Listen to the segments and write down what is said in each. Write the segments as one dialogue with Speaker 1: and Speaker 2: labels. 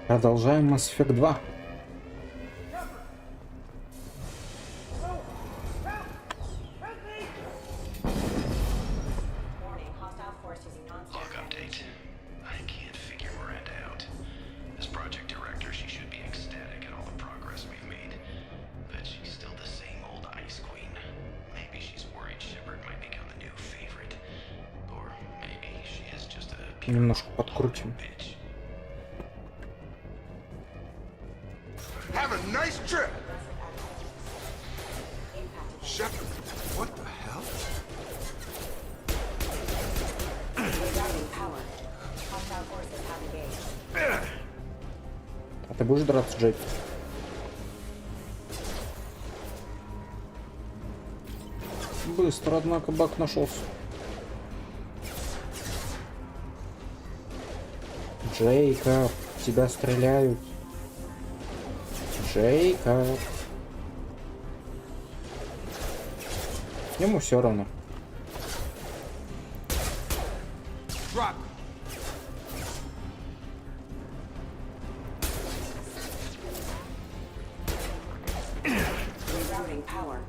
Speaker 1: Продолжаем Mass Effect 2. Немножко подкрутим.
Speaker 2: Have a nice trip. Shepard, what the hell?
Speaker 1: А ты будешь драться, Джейк? Быстро, однако, баг нашелся. Джейкоб, тебя стреляют. Джейкоб. Ему все равно.
Speaker 2: Drop.
Speaker 3: Rerouting power.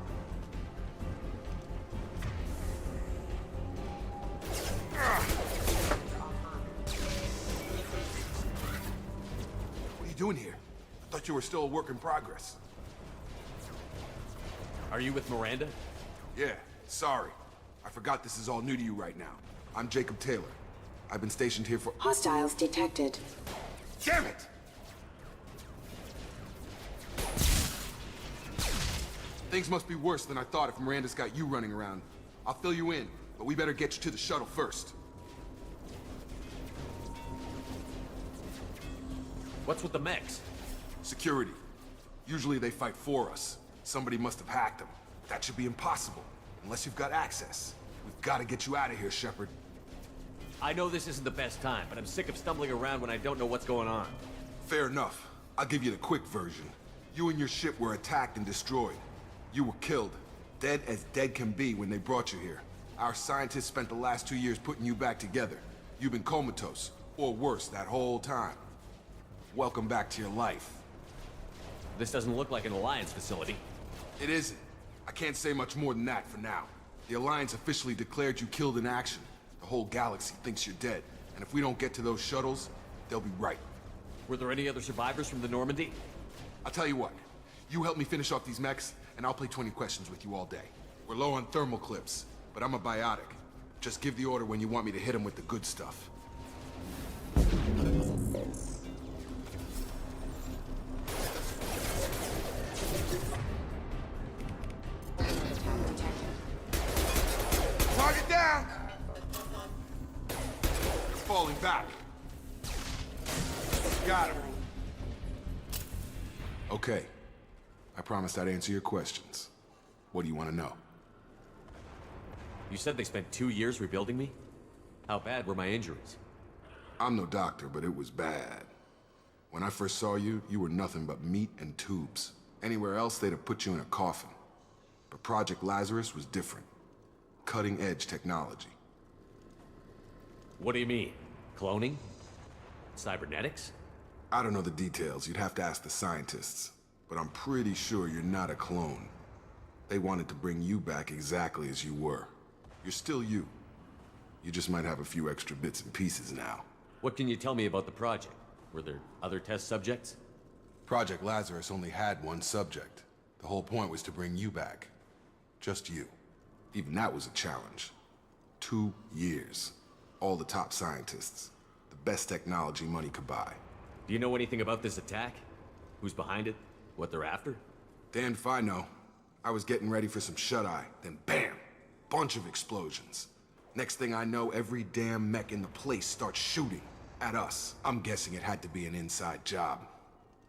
Speaker 2: What are you doing here? I thought you were still a work in progress.
Speaker 4: Are you with Miranda?
Speaker 2: Yeah, sorry. I forgot this is all new to you right now. I'm Jacob Taylor. I've been stationed here for—
Speaker 3: Hostiles detected.
Speaker 2: Damn it! Things must be worse than I thought if Miranda's got you running around. I'll fill you in, but we better get you to the shuttle first.
Speaker 4: What's with the mechs?
Speaker 2: Security. Usually they fight for us. Somebody must have hacked them. That should be impossible, unless you've got access. We've got to get you out of here, Shepard.
Speaker 4: I know this isn't the best time, but I'm sick of stumbling around when I don't know what's going on.
Speaker 2: Fair enough. I'll give you the quick version. You and your ship were attacked and destroyed. You were killed. Dead as dead can be when they brought you here. Our scientists spent the last 2 years putting you back together. You've been comatose, or worse, that whole time. Welcome back to your life.
Speaker 4: This doesn't look like an Alliance facility.
Speaker 2: It isn't. I can't say much more than that for now. The Alliance officially declared you killed in action. The whole galaxy thinks you're dead. And if we don't get to those shuttles, they'll be right.
Speaker 4: Were there any other survivors from the Normandy?
Speaker 2: I'll tell you what. You help me finish off these mechs, and I'll play 20 questions with you all day. We're low on thermal clips, but I'm a biotic. Just give the order when you want me to hit them with the good stuff. Target down! You're falling back. Got him. Okay. I promised I'd answer your questions. What do you want to know?
Speaker 4: You said they spent 2 years rebuilding me? How bad were my injuries?
Speaker 2: I'm no doctor, but it was bad. When I first saw you, you were nothing but meat and tubes. Anywhere else, they'd have put you in a coffin. But Project Lazarus was different. Cutting-edge technology.
Speaker 4: What do you mean? Cloning? Cybernetics?
Speaker 2: I don't know the details. You'd have to ask the scientists. But I'm pretty sure you're not a clone. They wanted to bring you back exactly as you were. You're still you. You just might have a few extra bits and pieces now.
Speaker 4: What can you tell me about the project? Were there other test subjects?
Speaker 2: Project Lazarus only had one subject. The whole point was to bring you back. Just you. Even that was a challenge. 2 years. All the top scientists. The best technology money could buy.
Speaker 4: Do you know anything about this attack? Who's behind it? What they're after?
Speaker 2: Damned if I know. I was getting ready for some shut-eye, then bam! Bunch of explosions. Next thing I know, every damn mech in the place starts shooting. At us. I'm guessing it had to be an inside job.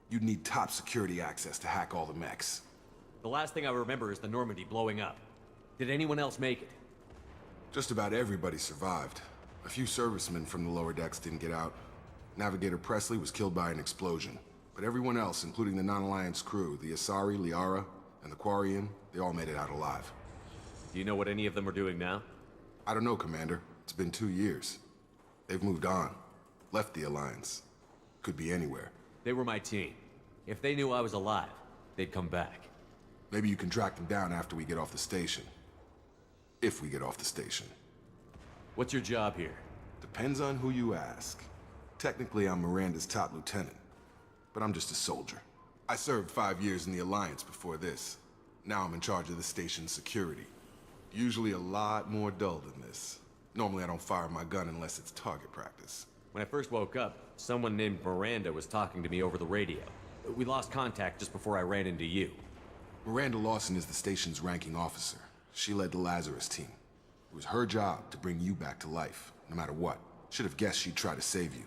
Speaker 2: You'd need top security access to hack all the mechs.
Speaker 4: The last thing I remember is the Normandy blowing up. Did anyone else make it?
Speaker 2: Just about everybody survived. A few servicemen from the lower decks didn't get out. Navigator Presley was killed by an explosion. But everyone else, including the non-Alliance crew, the Asari, Liara, and the Quarian, they all made it out alive.
Speaker 4: Do you know what any of them are doing now?
Speaker 2: I don't know, Commander. It's been 2 years. They've moved on. Left the Alliance. Could be anywhere.
Speaker 4: They were my team. If they knew I was alive, they'd come back.
Speaker 2: Maybe you can track them down after we get off the station. If we get off the station.
Speaker 4: What's your job here?
Speaker 2: Depends on who you ask. Technically, I'm Miranda's top lieutenant. But I'm just a soldier. I served 5 years in the Alliance before this. Now I'm in charge of the station's security. Usually a lot more dull than this. Normally I don't fire my gun unless it's target practice.
Speaker 4: When I first woke up, someone named Miranda was talking to me over the radio. We lost contact just before I ran into you.
Speaker 2: Miranda Lawson is the station's ranking officer. She led the Lazarus team. It was her job to bring you back to life, no matter what. Should have guessed she'd try to save you.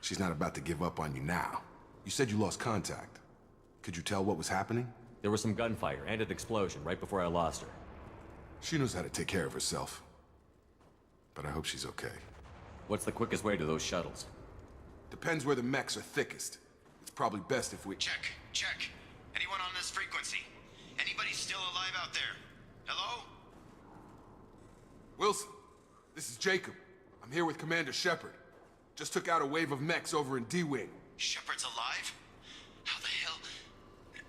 Speaker 2: She's not about to give up on you now. You said you lost contact. Could you tell what was happening?
Speaker 4: There was some gunfire and an explosion right before I lost her.
Speaker 2: She knows how to take care of herself. But I hope she's okay.
Speaker 4: What's the quickest way to those shuttles?
Speaker 2: Depends where the mechs are thickest. It's probably best if we...
Speaker 5: Check. Anyone on this frequency? Anybody still alive out there? Hello?
Speaker 2: Wilson, this is Jacob. I'm here with Commander Shepard. Just took out a wave of mechs over in D-Wing.
Speaker 5: Shepard's alive? How the hell?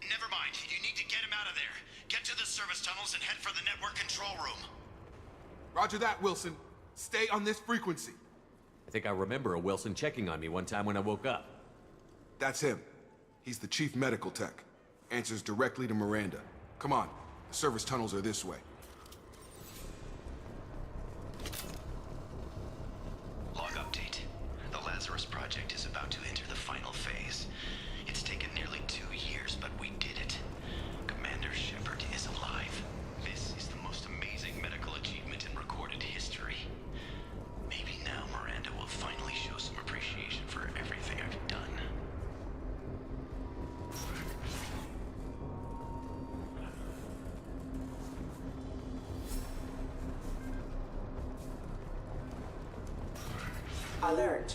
Speaker 5: Never mind. You need to get him out of there. Get to the service tunnels and head for the network control room.
Speaker 2: Roger that, Wilson. Stay on this frequency.
Speaker 4: I think I remember a Wilson checking on me one time when I woke up.
Speaker 2: That's him. He's the chief medical tech. Answers directly to Miranda. Come on. The service tunnels are this way.
Speaker 5: Log update. The Lazarus Project is about to enter the final phase. It's taken nearly 2 years, but we did it. Commander Shepard is alive. This is the most amazing medical achievement in recorded history. Maybe now Miranda will finally show some appreciation for everything I've done.
Speaker 3: Alert.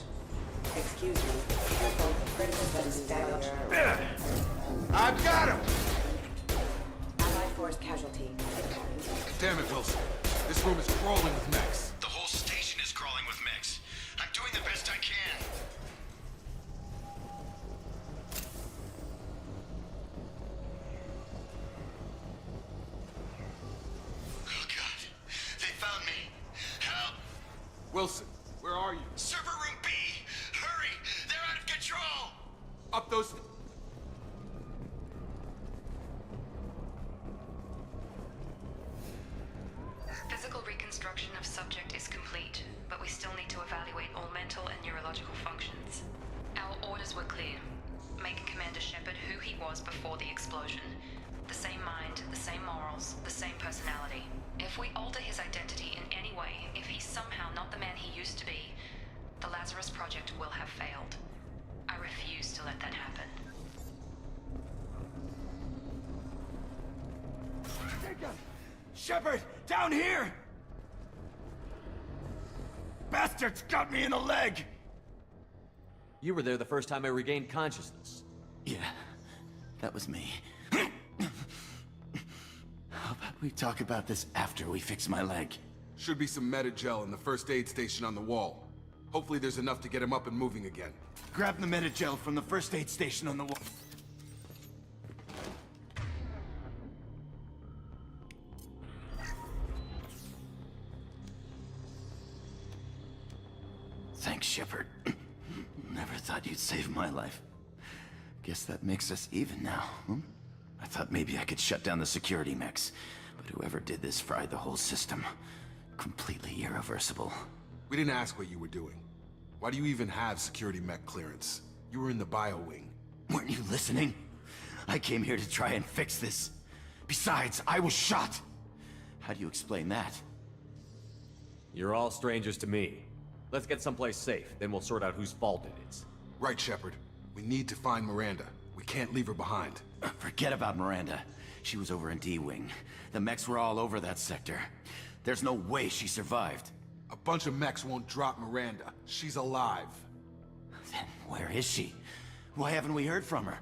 Speaker 3: Excuse me. Careful. Critical system failure.
Speaker 2: I've got him!
Speaker 3: Allied force casualty.
Speaker 2: Damn it, Wilson. This room is crawling with mechs.
Speaker 5: The whole station is crawling with mechs. I'm doing the best I can. Oh God. They found me. Help.
Speaker 2: Wilson, where are you?
Speaker 5: Server room B! Hurry! They're out of control!
Speaker 2: Up those...
Speaker 6: Physical reconstruction of subject is complete, but we still need to evaluate all mental and neurological functions. Our orders were clear. Make Commander Shepard who he was before the explosion. The same mind, the same morals, the same personality. If we alter his identity in any way, if he's somehow not the man he used to be, the Lazarus Project will have failed. I refuse to let that happen.
Speaker 5: Shepard! Down here! Bastards got me in the leg!
Speaker 4: You were there the first time I regained consciousness.
Speaker 7: Yeah, that was me. How about we talk about this after we fix my leg?
Speaker 2: Should be some Metagel in the first aid station on the wall. Hopefully there's enough to get him up and moving again.
Speaker 7: Grab the Metagel from the first aid station on the wall. Thanks, Shepard. Never thought you'd save my life. Guess that makes us even now, hmm? I thought maybe I could shut down the security mechs, but whoever did this fried the whole system. Completely irreversible.
Speaker 2: We didn't ask what you were doing. Why do you even have security mech clearance? You were in the bio wing.
Speaker 7: Weren't you listening? I came here to try and fix this. Besides, I was shot. How do you explain that?
Speaker 4: You're all strangers to me. Let's get someplace safe, then we'll sort out whose fault it is.
Speaker 2: Right, Shepard. We need to find Miranda. We can't leave her behind.
Speaker 7: Forget about Miranda. She was over in D-Wing. The mechs were all over that sector. There's no way she survived.
Speaker 2: A bunch of mechs won't drop Miranda. She's alive.
Speaker 7: Then where is she? Why haven't we heard from her?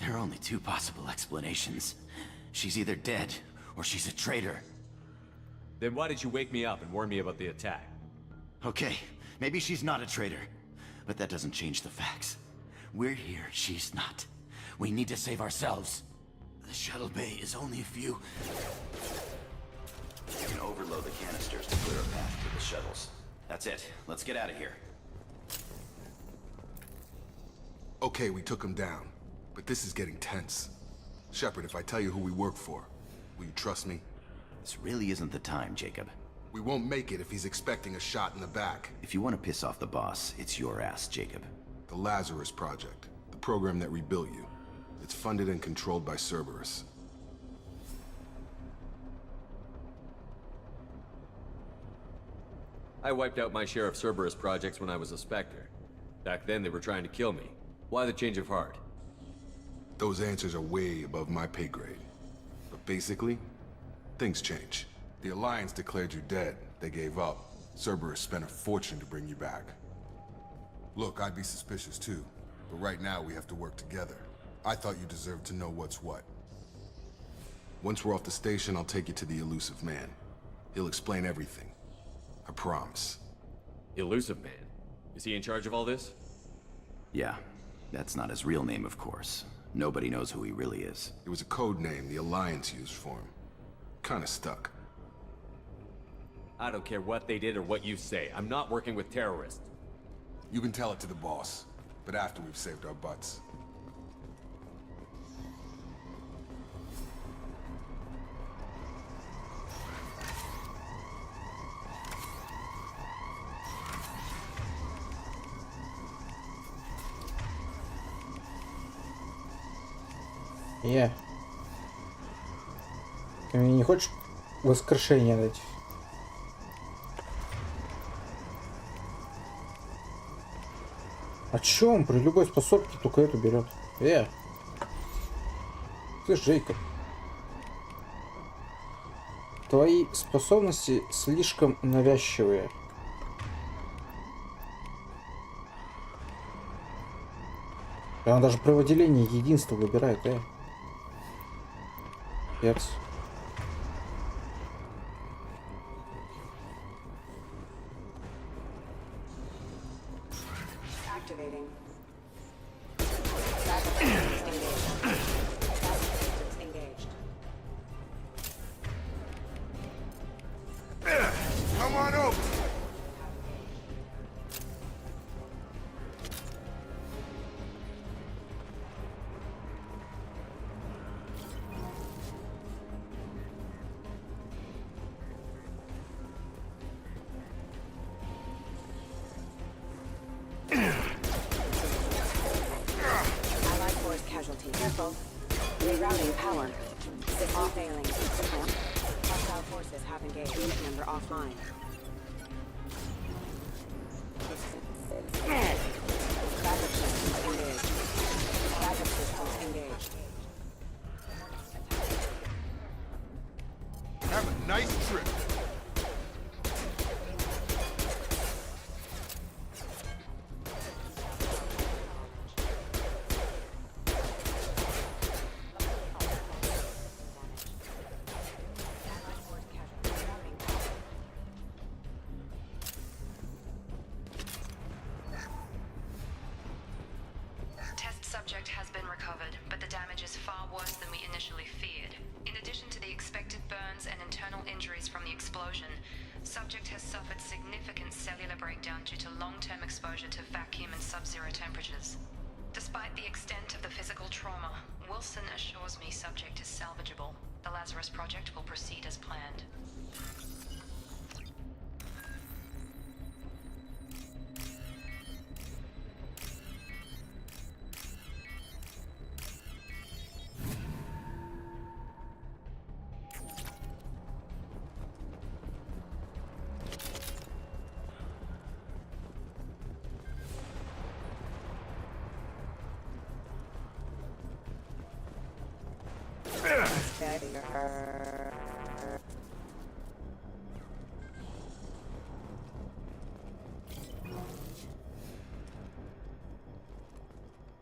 Speaker 7: There are only two possible explanations. She's either dead, or she's a traitor.
Speaker 4: Then why did you wake me up and warn me about the attack?
Speaker 7: Okay, maybe she's not a traitor. But that doesn't change the facts. We're here, she's not. We need to save ourselves. The shuttle bay is only a few... You can overload the canisters to clear a path to the shuttles. That's it. Let's get out of here.
Speaker 2: Okay, we took him down. But this is getting tense. Shepard, if I tell you who we work for, will you trust me?
Speaker 7: This really isn't the time, Jacob.
Speaker 2: We won't make it if he's expecting a shot in the back.
Speaker 7: If you want to piss off the boss, it's your ass, Jacob.
Speaker 2: The Lazarus Project. The program that rebuilt you. It's funded and controlled by Cerberus.
Speaker 4: I wiped out my share of Cerberus projects when I was a Spectre. Back then, they were trying to kill me. Why the change of heart?
Speaker 2: Those answers are way above my pay grade. But basically, things change. The Alliance declared you dead. They gave up. Cerberus spent a fortune to bring you back. Look, I'd be suspicious too. But right now, we have to work together. I thought you deserved to know what's what. Once we're off the station, I'll take you to the Elusive Man. He'll explain everything. I promise.
Speaker 4: Elusive Man? Is he in charge of all this?
Speaker 7: Yeah, that's not his real name, of course. Nobody knows who he really is.
Speaker 2: It was a code name the Alliance used for him. Kinda stuck.
Speaker 4: I don't care what they did or what you say. I'm not working with terrorists.
Speaker 2: You can tell it to the boss, but after we've saved our butts.
Speaker 1: Ты мне не хочешь воскрешение дать? О чем? При любой способке только эту берет. Ты Джейкоб. Твои способности слишком навязчивые. И он даже при выделении единства выбирает, Перс.
Speaker 3: Activating. Backup systems engaged.
Speaker 2: Come on over!
Speaker 3: Allied force casualty. Careful. Rerouting power. System failing. Hostile forces have engaged. Unit member offline. Backup systems engaged. Backup systems engaged.
Speaker 2: Have a nice trip.
Speaker 6: Test subject has been recovered, but the damage is far worse than we initially feared. In addition to the expected burns and internal injuries from the explosion, subject has suffered significant cellular breakdown due to long-term exposure to vacuum and sub-zero temperatures. Despite the extent of the physical trauma, Wilson assures me subject is salvageable. The Lazarus Project will proceed as planned.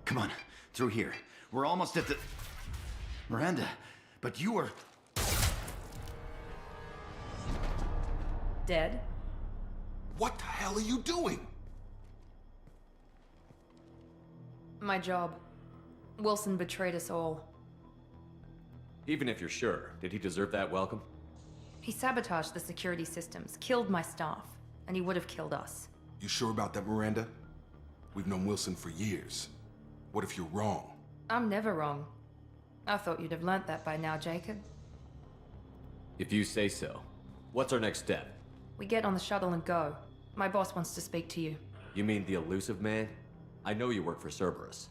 Speaker 7: Come on, through here. We're almost at the... Miranda, but you were...
Speaker 8: Dead?
Speaker 2: What the hell are you doing?
Speaker 8: My job. Wilson betrayed us all.
Speaker 4: Even if you're sure, did he deserve that welcome?
Speaker 8: He sabotaged the security systems, killed my staff, and he would have killed us.
Speaker 2: You sure about that, Miranda? We've known Wilson for years. What if you're wrong?
Speaker 8: I'm never wrong. I thought you'd have learnt that by now, Jacob.
Speaker 4: If you say so. What's our next step?
Speaker 8: We get on the shuttle and go. My boss wants to speak to you.
Speaker 4: You mean the elusive man? I know you work for Cerberus.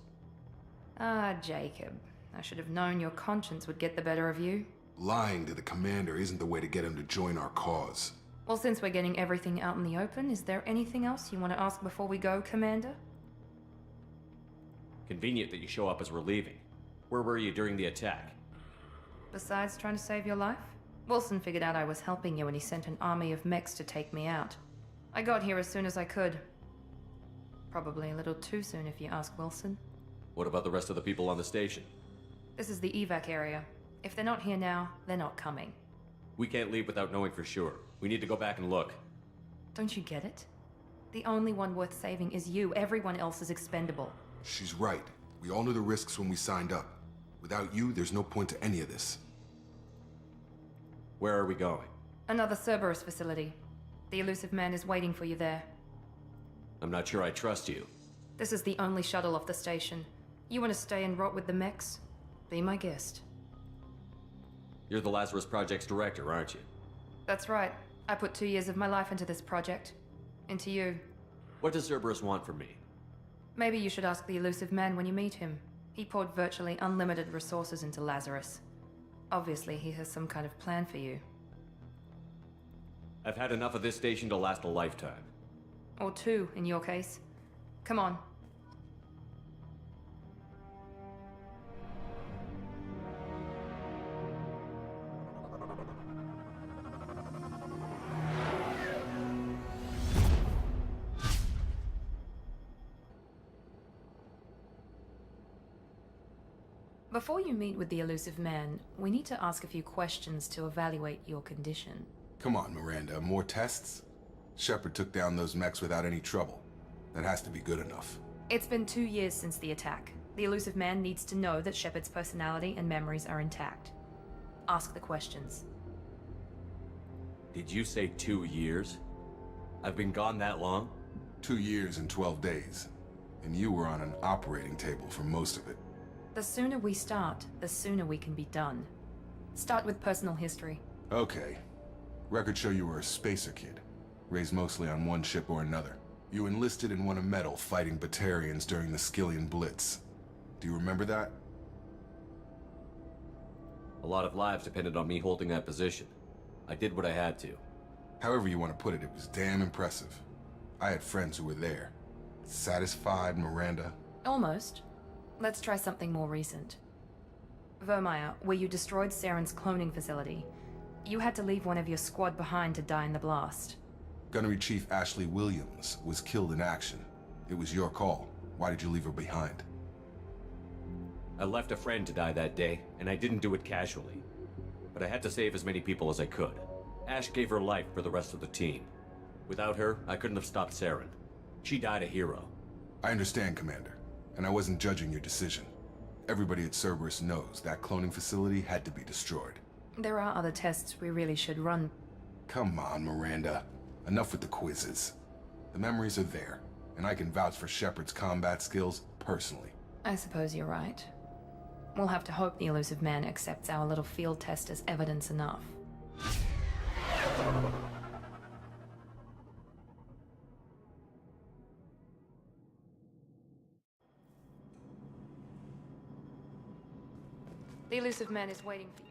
Speaker 8: Ah, Jacob. I should have known your conscience would get the better of you.
Speaker 2: Lying to the commander isn't the way to get him to join our cause.
Speaker 8: Well, since we're getting everything out in the open, is there anything else you want to ask before we go, Commander?
Speaker 4: Convenient that you show up as we're leaving. Where were you during the attack?
Speaker 8: Besides trying to save your life? Wilson figured out I was helping you and he sent an army of mechs to take me out. I got here as soon as I could. Probably a little too soon if you ask Wilson.
Speaker 4: What about the rest of the people on the station?
Speaker 8: This is the evac area. If they're not here now, they're not coming.
Speaker 4: We can't leave without knowing for sure. We need to go back and look.
Speaker 8: Don't you get it? The only one worth saving is you. Everyone else is expendable.
Speaker 2: She's right. We all knew the risks when we signed up. Without you, there's no point to any of this.
Speaker 4: Where are we going?
Speaker 8: Another Cerberus facility. The elusive man is waiting for you there.
Speaker 4: I'm not sure I trust you.
Speaker 8: This is the only shuttle off the station. You want to stay and rot with the mechs? Be my guest.
Speaker 4: You're the Lazarus Project's director, aren't you?
Speaker 8: That's right. I put 2 years of my life into this project. Into you.
Speaker 4: What does Cerberus want from me?
Speaker 8: Maybe you should ask the elusive man when you meet him. He poured virtually unlimited resources into Lazarus. Obviously, he has some kind of plan for you.
Speaker 4: I've had enough of this station to last a lifetime.
Speaker 8: Or 2, in your case. Come on. Before you meet with the elusive man, we need to ask a few questions to evaluate your condition.
Speaker 2: Come on, Miranda. More tests? Shepard took down those mechs without any trouble. That has to be good enough.
Speaker 8: It's been 2 years since the attack. The elusive man needs to know that Shepard's personality and memories are intact. Ask the questions.
Speaker 4: Did you say 2 years? I've been gone that long?
Speaker 2: 2 years and 12 days. And you were on an operating table for most of it.
Speaker 8: The sooner we start, the sooner we can be done. Start with personal history.
Speaker 2: Okay. Records show you were a spacer kid. Raised mostly on one ship or another. You enlisted and won a medal fighting Batarians during the Skillian Blitz. Do you remember that?
Speaker 4: A lot of lives depended on me holding that position. I did what I had to.
Speaker 2: However you want to put it, it was damn impressive. I had friends who were there. Satisfied, Miranda?
Speaker 8: Almost. Let's try something more recent. Vermeer, where you destroyed Saren's cloning facility. You had to leave one of your squad behind to die in the blast.
Speaker 2: Gunnery Chief Ashley Williams was killed in action. It was your call. Why did you leave her behind?
Speaker 4: I left a friend to die that day, and I didn't do it casually. But I had to save as many people as I could. Ash gave her life for the rest of the team. Without her, I couldn't have stopped Saren. She died a hero.
Speaker 2: I understand, Commander. And I wasn't judging your decision. Everybody at Cerberus knows that cloning facility had to be destroyed.
Speaker 8: There are other tests we really should run.
Speaker 2: Come on, Miranda. Enough with the quizzes. The memories are there, and I can vouch for Shepard's combat skills personally.
Speaker 8: I suppose you're right. We'll have to hope the elusive man accepts our little field test as evidence enough. The elusive man is waiting for you.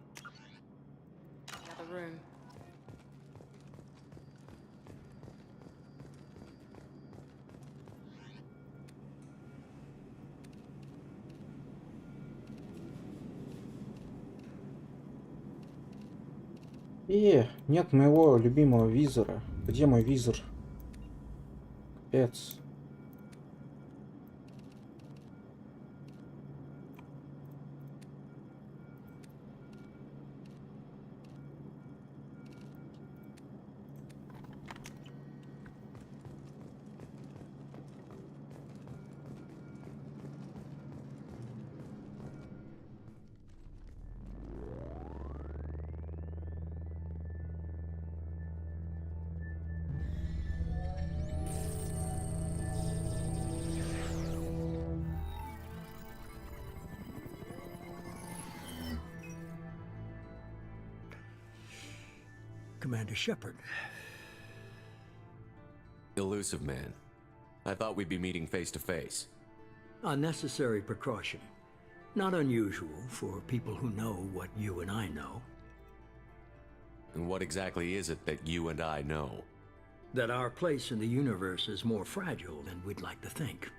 Speaker 8: Another room.
Speaker 1: Нет моего любимого визора. Где мой визор? Капец.
Speaker 9: Commander Shepard.
Speaker 4: Elusive man. I thought we'd be meeting face to face.
Speaker 9: A necessary precaution. Not unusual for people who know what you and I know.
Speaker 4: And what exactly is it that you and I know?
Speaker 9: That our place in the universe is more fragile than we'd like to think.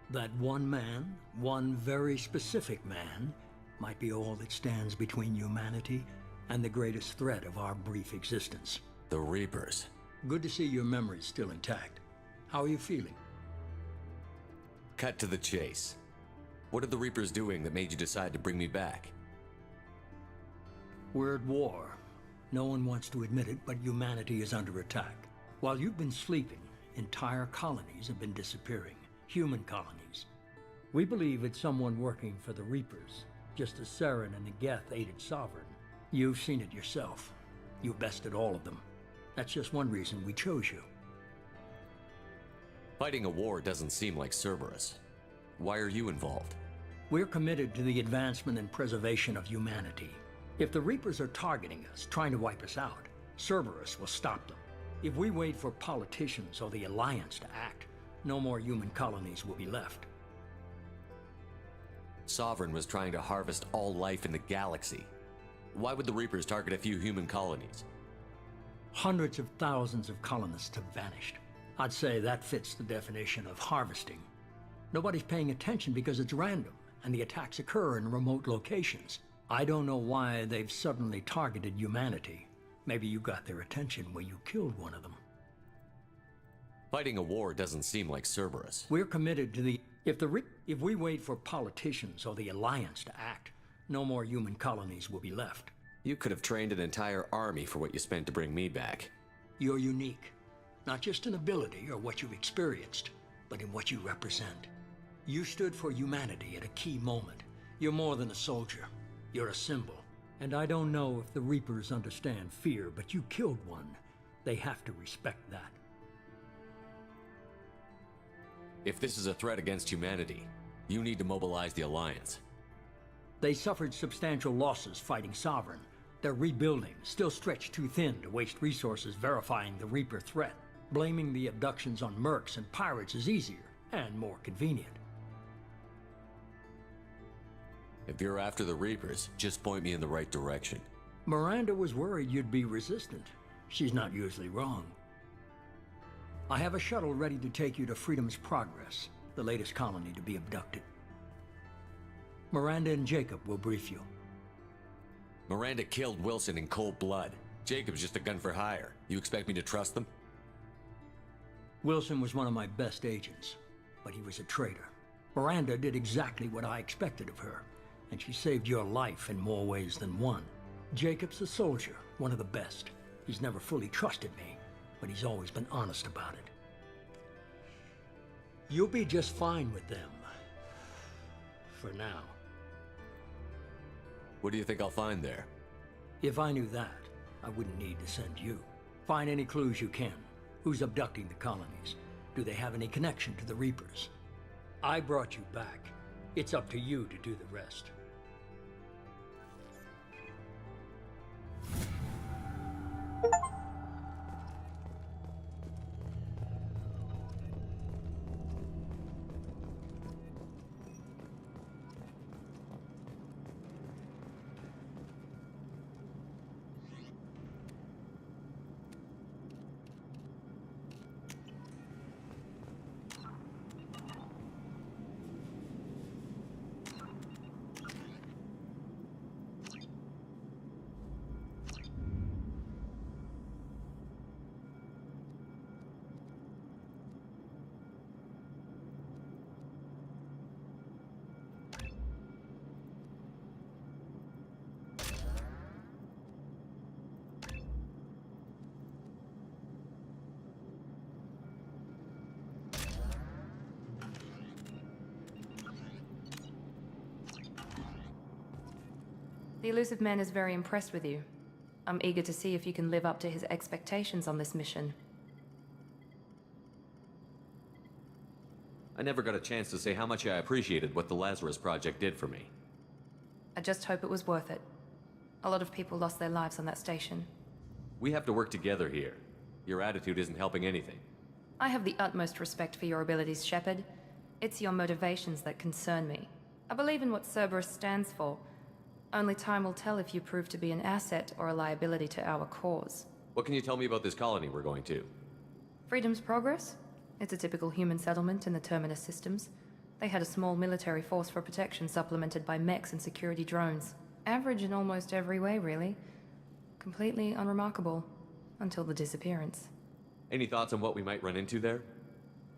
Speaker 9: That one man, one very specific man, might be all that stands between humanity and the greatest threat of our brief existence.
Speaker 4: The Reapers.
Speaker 9: Good to see your memory's still intact. How are you feeling?
Speaker 4: Cut to the chase. What are the Reapers doing that made you decide to bring me back?
Speaker 9: We're at war. No one wants to admit it, but humanity is under attack. While you've been sleeping, entire colonies have been disappearing. Human colonies. We believe it's someone working for the Reapers, just as Saren and the Geth aided Sovereign. You've seen it yourself. You bested all of them. That's just one reason we chose you.
Speaker 4: Fighting a war doesn't seem like Cerberus. Why are you involved?
Speaker 9: We're committed to the advancement and preservation of humanity. If the Reapers are targeting us, trying to wipe us out, Cerberus will stop them. If we wait for politicians or the Alliance to act, no more human colonies will be left.
Speaker 4: Sovereign was trying to harvest all life in the galaxy. Why would the Reapers target a few human colonies?
Speaker 9: Hundreds of thousands of colonists have vanished. I'd say that fits the definition of harvesting. Nobody's paying attention because it's random, and the attacks occur in remote locations. I don't know why they've suddenly targeted humanity. Maybe you got their attention when you killed one of them.
Speaker 4: Fighting a war doesn't seem like Cerberus.
Speaker 9: We're committed to the... If we wait for politicians or the Alliance to act, no more human colonies will be left.
Speaker 4: You could have trained an entire army for what you spent to bring me back.
Speaker 9: You're unique. Not just in ability or what you've experienced, but in what you represent. You stood for humanity at a key moment. You're more than a soldier. You're a symbol. And I don't know if the Reapers understand fear, but you killed one. They have to respect that.
Speaker 4: If this is a threat against humanity, you need to mobilize the Alliance.
Speaker 9: They suffered substantial losses fighting Sovereign. They're rebuilding, still stretched too thin to waste resources verifying the Reaper threat. Blaming the abductions on mercs and pirates is easier and more convenient.
Speaker 4: If you're after the Reapers, just point me in the right direction.
Speaker 9: Miranda was worried you'd be resistant. She's not usually wrong. I have a shuttle ready to take you to Freedom's Progress, the latest colony to be abducted. Miranda and Jacob will brief you.
Speaker 4: Miranda killed Wilson in cold blood. Jacob's just a gun for hire. You expect me to trust them?
Speaker 9: Wilson was one of my best agents, but he was a traitor. Miranda did exactly what I expected of her, and she saved your life in more ways than one. Jacob's a soldier, one of the best. He's never fully trusted me, but he's always been honest about it. You'll be just fine with them. For now.
Speaker 4: What do you think I'll find there?
Speaker 9: If I knew that, I wouldn't need to send you. Find any clues you can. Who's abducting the colonies? Do they have any connection to the Reapers? I brought you back. It's up to you to do the rest.
Speaker 8: The elusive man is very impressed with you. I'm eager to see if you can live up to his expectations on this mission.
Speaker 4: I never got a chance to say how much I appreciated what the Lazarus Project did for me.
Speaker 8: I just hope it was worth it. A lot of people lost their lives on that station.
Speaker 4: We have to work together here. Your attitude isn't helping anything.
Speaker 8: I have the utmost respect for your abilities, Shepard. It's your motivations that concern me. I believe in what Cerberus stands for. Only time will tell if you prove to be an asset or a liability to our cause.
Speaker 4: What can you tell me about this colony we're going to?
Speaker 8: Freedom's Progress? It's a typical human settlement in the Terminus systems. They had a small military force for protection supplemented by mechs and security drones. Average in almost every way, really. Completely unremarkable. Until the disappearance.
Speaker 4: Any thoughts on what we might run into there?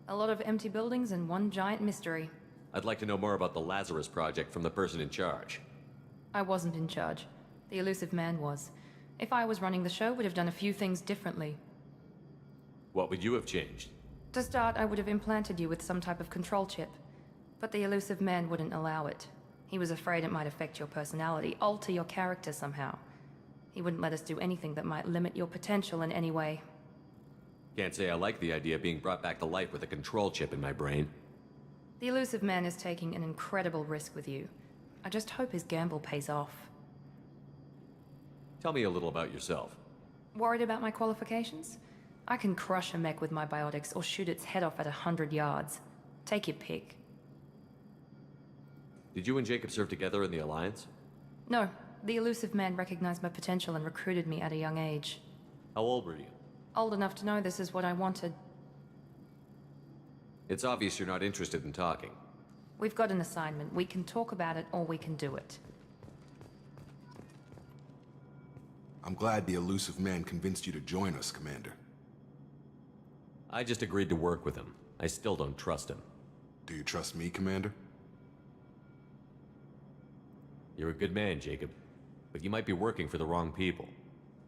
Speaker 8: A lot of empty buildings and one giant mystery.
Speaker 4: I'd like to know more about the Lazarus Project from the person in charge.
Speaker 8: I wasn't in charge. The elusive man was. If I was running the show, would have done a few things differently.
Speaker 4: What would you have changed?
Speaker 8: To start, I would have implanted you with some type of control chip. But the elusive man wouldn't allow it. He was afraid it might affect your personality, alter your character somehow. He wouldn't let us do anything that might limit your potential in any way.
Speaker 4: Can't say I like the idea of being brought back to life with a control chip in my brain.
Speaker 8: The elusive man is taking an incredible risk with you. I just hope his gamble pays off.
Speaker 4: Tell me a little about yourself.
Speaker 8: Worried about my qualifications? I can crush a mech with my biotics or shoot its head off at 100 yards. Take your pick.
Speaker 4: Did you and Jacob serve together in the Alliance?
Speaker 8: No, the elusive man recognized my potential and recruited me at a young age.
Speaker 4: How old were you?
Speaker 8: Old enough to know this is what I wanted.
Speaker 4: It's obvious you're not interested in talking.
Speaker 8: We've got an assignment. We can talk about it or we can do it.
Speaker 2: I'm glad the elusive man convinced you to join us, Commander.
Speaker 4: I just agreed to work with him. I still don't trust him.
Speaker 2: Do you trust me, Commander?
Speaker 4: You're a good man, Jacob. But you might be working for the wrong people.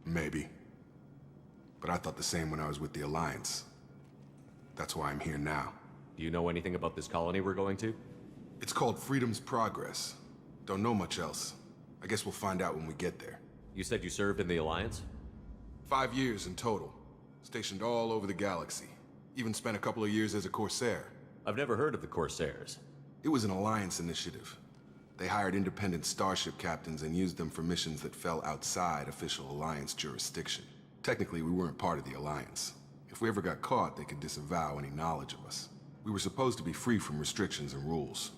Speaker 2: Maybe. But I thought the same when I was with the Alliance. That's why I'm here now.
Speaker 4: Do you know anything about this colony we're going to?
Speaker 2: It's called Freedom's Progress. Don't know much else. I guess we'll find out when we get there.
Speaker 4: You said you served in the Alliance?
Speaker 2: 5 years in total. Stationed all over the galaxy. Even spent a couple of years as a Corsair.
Speaker 4: I've never heard of the Corsairs.
Speaker 2: It was an Alliance initiative. They hired independent starship captains and used them for missions that fell outside official Alliance jurisdiction. Technically, we weren't part of the Alliance. If we ever got caught, they could disavow any knowledge of us. We were supposed to be free from restrictions and rules.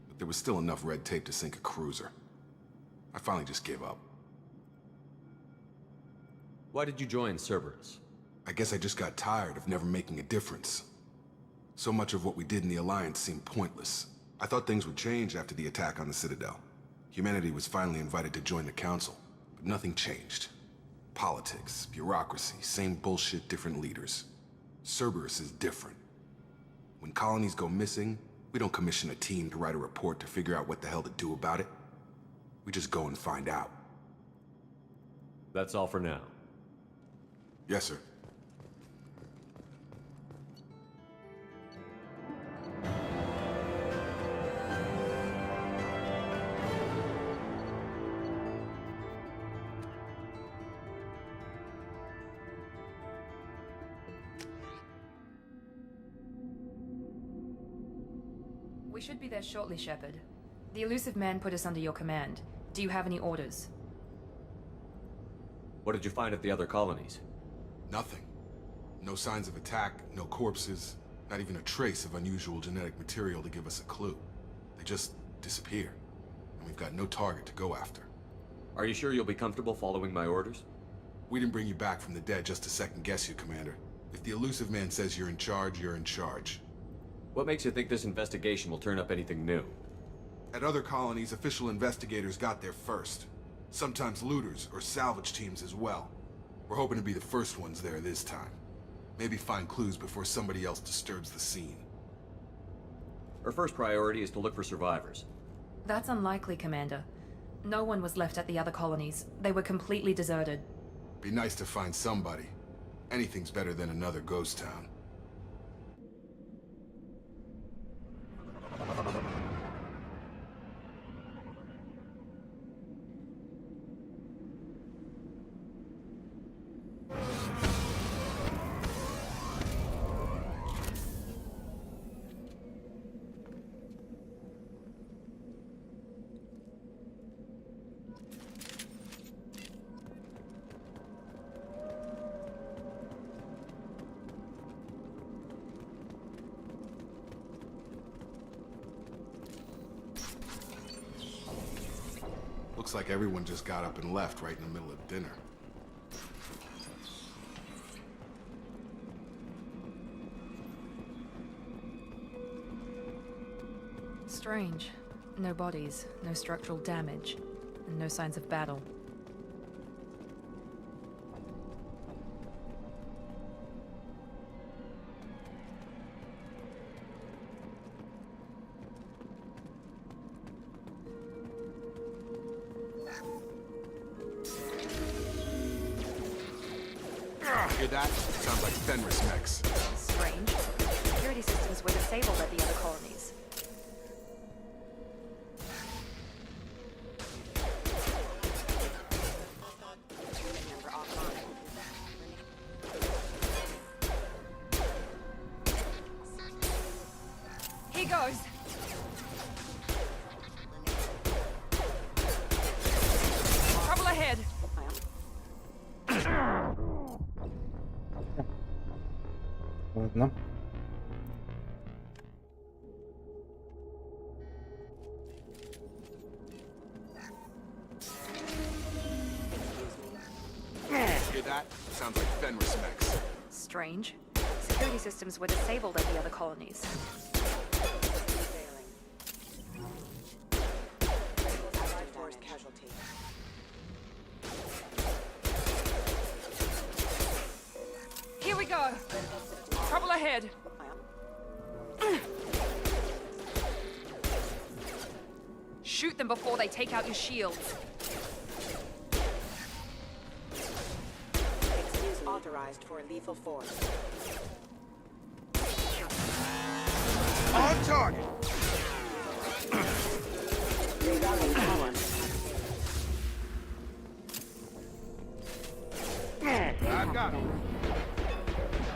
Speaker 2: But there was still enough red tape to sink a cruiser. I finally just gave up.
Speaker 4: Why did you join Cerberus?
Speaker 2: I guess I just got tired of never making a difference. So much of what we did in the Alliance seemed pointless. I thought things would change after the attack on the Citadel. Humanity was finally invited to join the Council, but nothing changed. Politics, bureaucracy, same bullshit, different leaders. Cerberus is different. When colonies go missing, we don't commission a team to write a report to figure out what the hell to do about it. We just go and find out.
Speaker 4: That's all for now.
Speaker 2: Yes, sir.
Speaker 8: We should be there shortly, Shepard. The elusive man put us under your command. Do you have any orders?
Speaker 4: What did you find at the other colonies?
Speaker 2: Nothing. No signs of attack, no corpses, not even a trace of unusual genetic material to give us a clue. They just disappear, and we've got no target to go after.
Speaker 4: Are you sure you'll be comfortable following my orders?
Speaker 2: We didn't bring you back from the dead just to second guess you, Commander. If the elusive man says you're in charge, you're in charge.
Speaker 4: What makes you think this investigation will turn up anything new?
Speaker 2: At other colonies, official investigators got there first. Sometimes looters or salvage teams as well. We're hoping to be the first ones there this time. Maybe find clues before somebody else disturbs the scene.
Speaker 4: Our first priority is to look for survivors.
Speaker 8: That's unlikely, Commander. No one was left at the other colonies. They were completely deserted.
Speaker 2: Be nice to find somebody. Anything's better than another ghost town. like everyone just got up and left right in the middle of dinner.
Speaker 8: Strange. No bodies, no structural damage, and no signs of battle.
Speaker 2: Hear that? Sounds like Fenris mechs.
Speaker 8: Strange. Security systems were disabled at the other colonies.
Speaker 3: Unit member offline.
Speaker 8: He goes! Trouble ahead!
Speaker 1: Ладно.
Speaker 2: Hear that? Sounds like Fenris mechs.
Speaker 8: Strange. Security systems were disabled at the other colonies.
Speaker 3: Failing. Allied force casualty.
Speaker 8: Here we go! Trouble ahead! Shoot them before they take out your shields.
Speaker 3: Excuse authorized for lethal force.
Speaker 2: On target!
Speaker 3: Rerouting power.
Speaker 2: I've got it.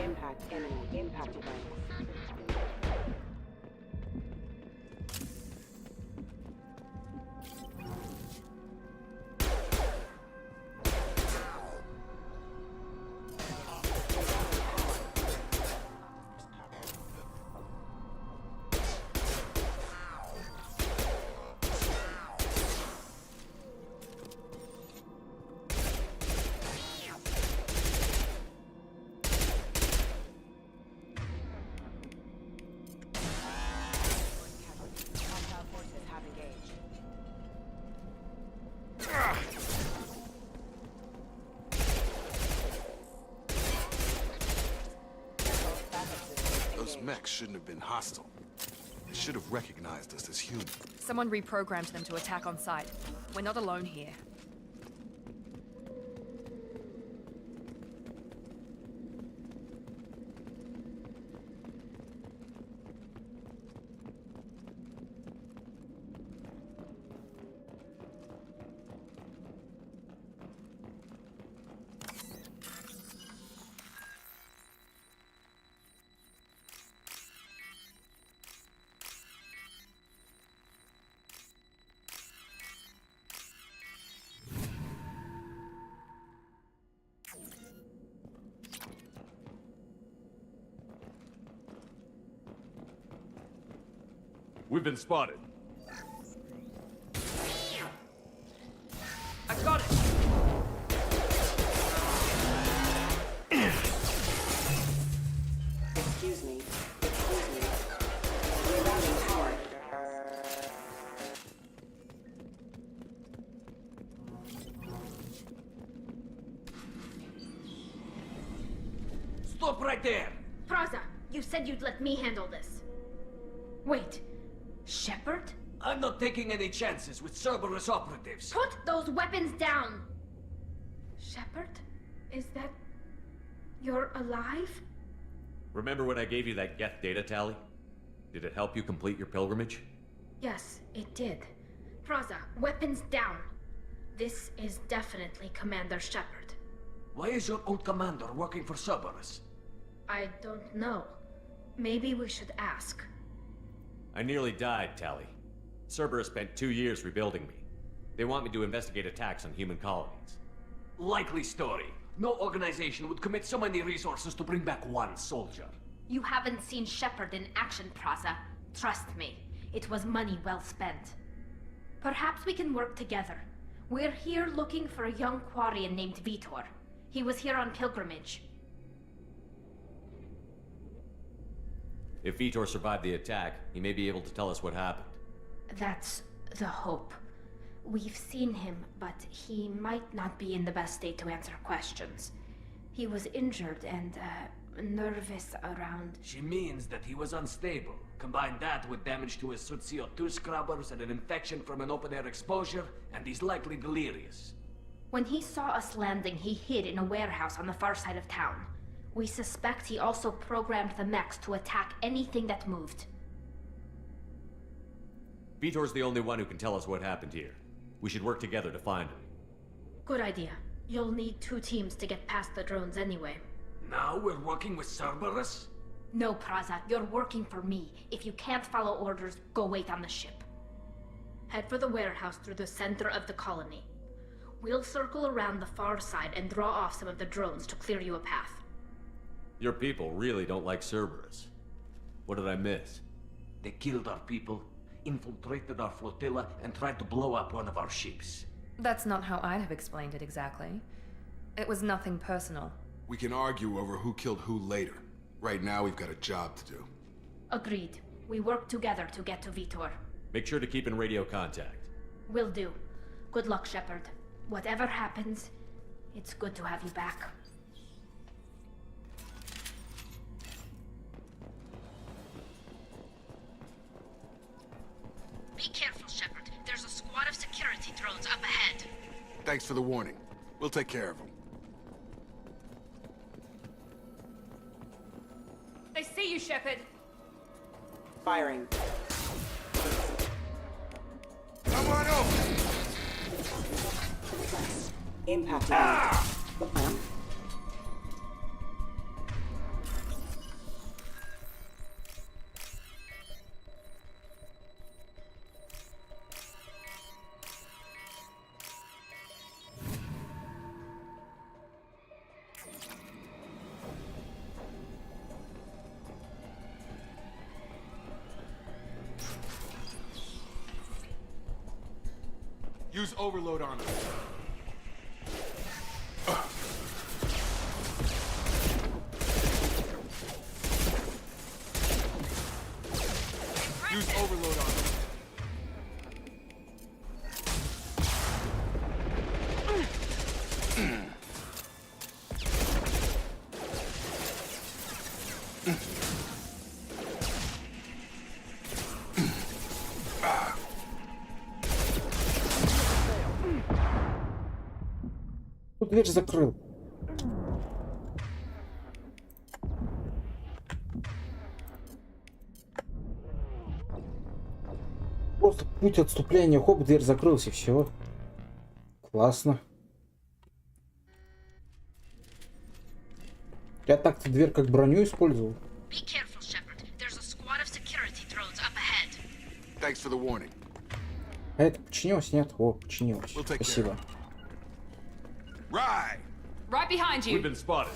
Speaker 3: Impact imminent. Impact event. Hostile forces have engaged.
Speaker 2: Those mechs shouldn't have been hostile. They should have recognized us as human.
Speaker 8: Someone reprogrammed them to attack on sight. We're not alone here.
Speaker 4: We've been spotted.
Speaker 8: I got it!
Speaker 3: Excuse me. Excuse me. Rerouting power.
Speaker 10: Stop right there! Praza, you said you'd let me handle this. Wait, Shepard?
Speaker 11: I'm not taking any chances with Cerberus operatives.
Speaker 10: Put those weapons down! Shepard? Is that... you're alive?
Speaker 4: Remember when I gave you that Geth data tally? Did it help you complete your pilgrimage?
Speaker 10: Yes, it did. Praza, weapons down. This is definitely Commander Shepard.
Speaker 11: Why is your old commander working for Cerberus?
Speaker 10: I don't know. Maybe we should ask.
Speaker 4: I nearly died, Tally. Cerberus spent 2 years rebuilding me. They want me to investigate attacks on human colonies.
Speaker 11: Likely story. No organization would commit so many resources to bring back one soldier.
Speaker 10: You haven't seen Shepard in action, Praza. Trust me, it was money well spent. Perhaps we can work together. We're here looking for a young Quarian named Vitor. He was here on pilgrimage.
Speaker 4: If Vitor survived the attack, he may be able to tell us what happened.
Speaker 10: That's the hope. We've seen him, but he might not be in the best state to answer questions. He was injured and, nervous around...
Speaker 11: She means that he was unstable. Combine that with damage to his suit CO2 scrubbers and an infection from an open-air exposure, and he's likely delirious.
Speaker 10: When he saw us landing, he hid in a warehouse on the far side of town. We suspect he also programmed the mechs to attack anything that moved.
Speaker 4: Vitor's the only one who can tell us what happened here. We should work together to find him.
Speaker 10: Good idea. You'll need 2 teams to get past the drones anyway.
Speaker 11: Now we're working with Cerberus?
Speaker 10: No, Praza, you're working for me. If you can't follow orders, go wait on the ship. Head for the warehouse through the center of the colony. We'll circle around the far side and draw off some of the drones to clear you a path.
Speaker 4: Your people really don't like Cerberus. What did I miss?
Speaker 11: They killed our people, infiltrated our flotilla, and tried to blow up one of our ships.
Speaker 8: That's not how I'd have explained it exactly. It was nothing personal.
Speaker 2: We can argue over who killed who later. Right now, we've got a job to do.
Speaker 10: Agreed. We work together to get to Vitor.
Speaker 4: Make sure to keep in radio contact.
Speaker 10: Will do. Good luck, Shepard. Whatever happens, it's good to have you back.
Speaker 12: Be careful, Shepard. There's a squad of security drones up ahead.
Speaker 2: Thanks for the warning. We'll take care of them.
Speaker 8: They see you, Shepard.
Speaker 3: Firing.
Speaker 2: Come on over!
Speaker 3: Impact. The plan.
Speaker 2: Use overload on them. Use overload on them.
Speaker 1: Тут дверь закрыл. Просто путь отступления, хоп, дверь закрылась и все. Классно. Я так-то дверь как броню использовал.
Speaker 12: Be careful, Shepard. There's a squad of security drones up ahead.
Speaker 2: Thanks for the warning.
Speaker 1: А это починилось? Нет? О, починилось.
Speaker 2: We'll take care.
Speaker 1: Спасибо.
Speaker 2: Right!
Speaker 8: Right behind you.
Speaker 4: We've been spotted.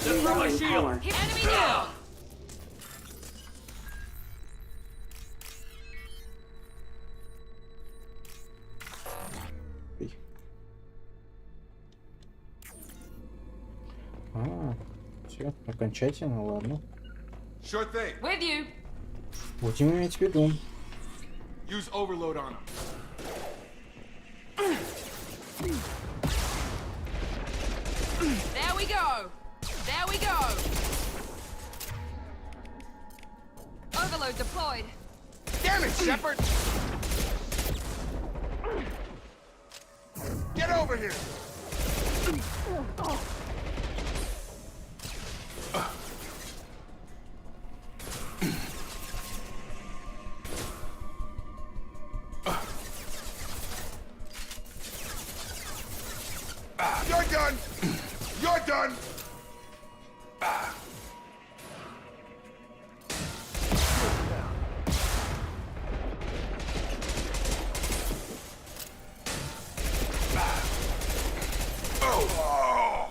Speaker 3: Reloading power.
Speaker 8: Enemy down.
Speaker 1: А, все, окончательно, ладно.
Speaker 2: Sure thing.
Speaker 8: With you.
Speaker 1: Будем иметь в виду.
Speaker 2: Use overload on them.
Speaker 8: There we go. There we go. Overload deployed.
Speaker 2: Damn it, Shepard! Get over here! You're done! You're done! Oh!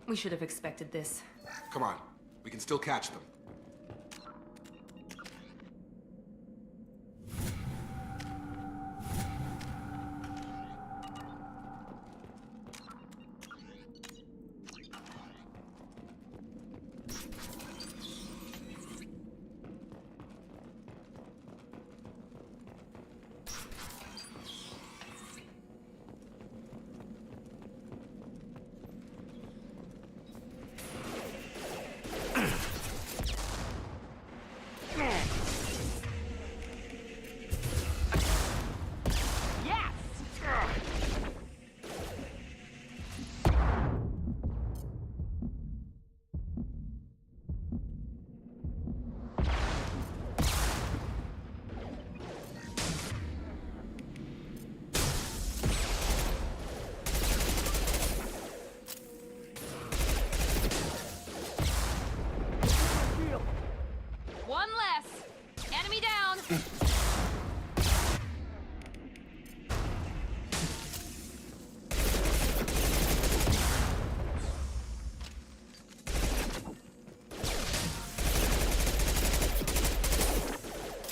Speaker 8: We should have expected this.
Speaker 2: Come on, we can still catch them.
Speaker 8: One less! Enemy down!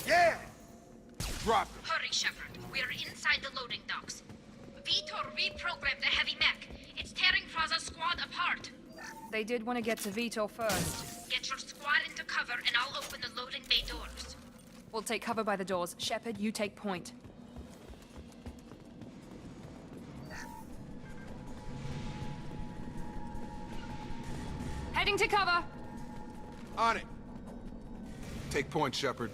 Speaker 2: Yeah! Drop them.
Speaker 12: Hurry, Shepard. We're inside the loading docks. Vitor reprogrammed the heavy mech. It's tearing Fraza's squad apart.
Speaker 8: They did want to get to Vitor first.
Speaker 12: Get your squad into cover and I'll open the loading bay doors.
Speaker 8: We'll take cover by the doors. Shepard, you take point. Heading to cover!
Speaker 2: On it. Take point, Shepard.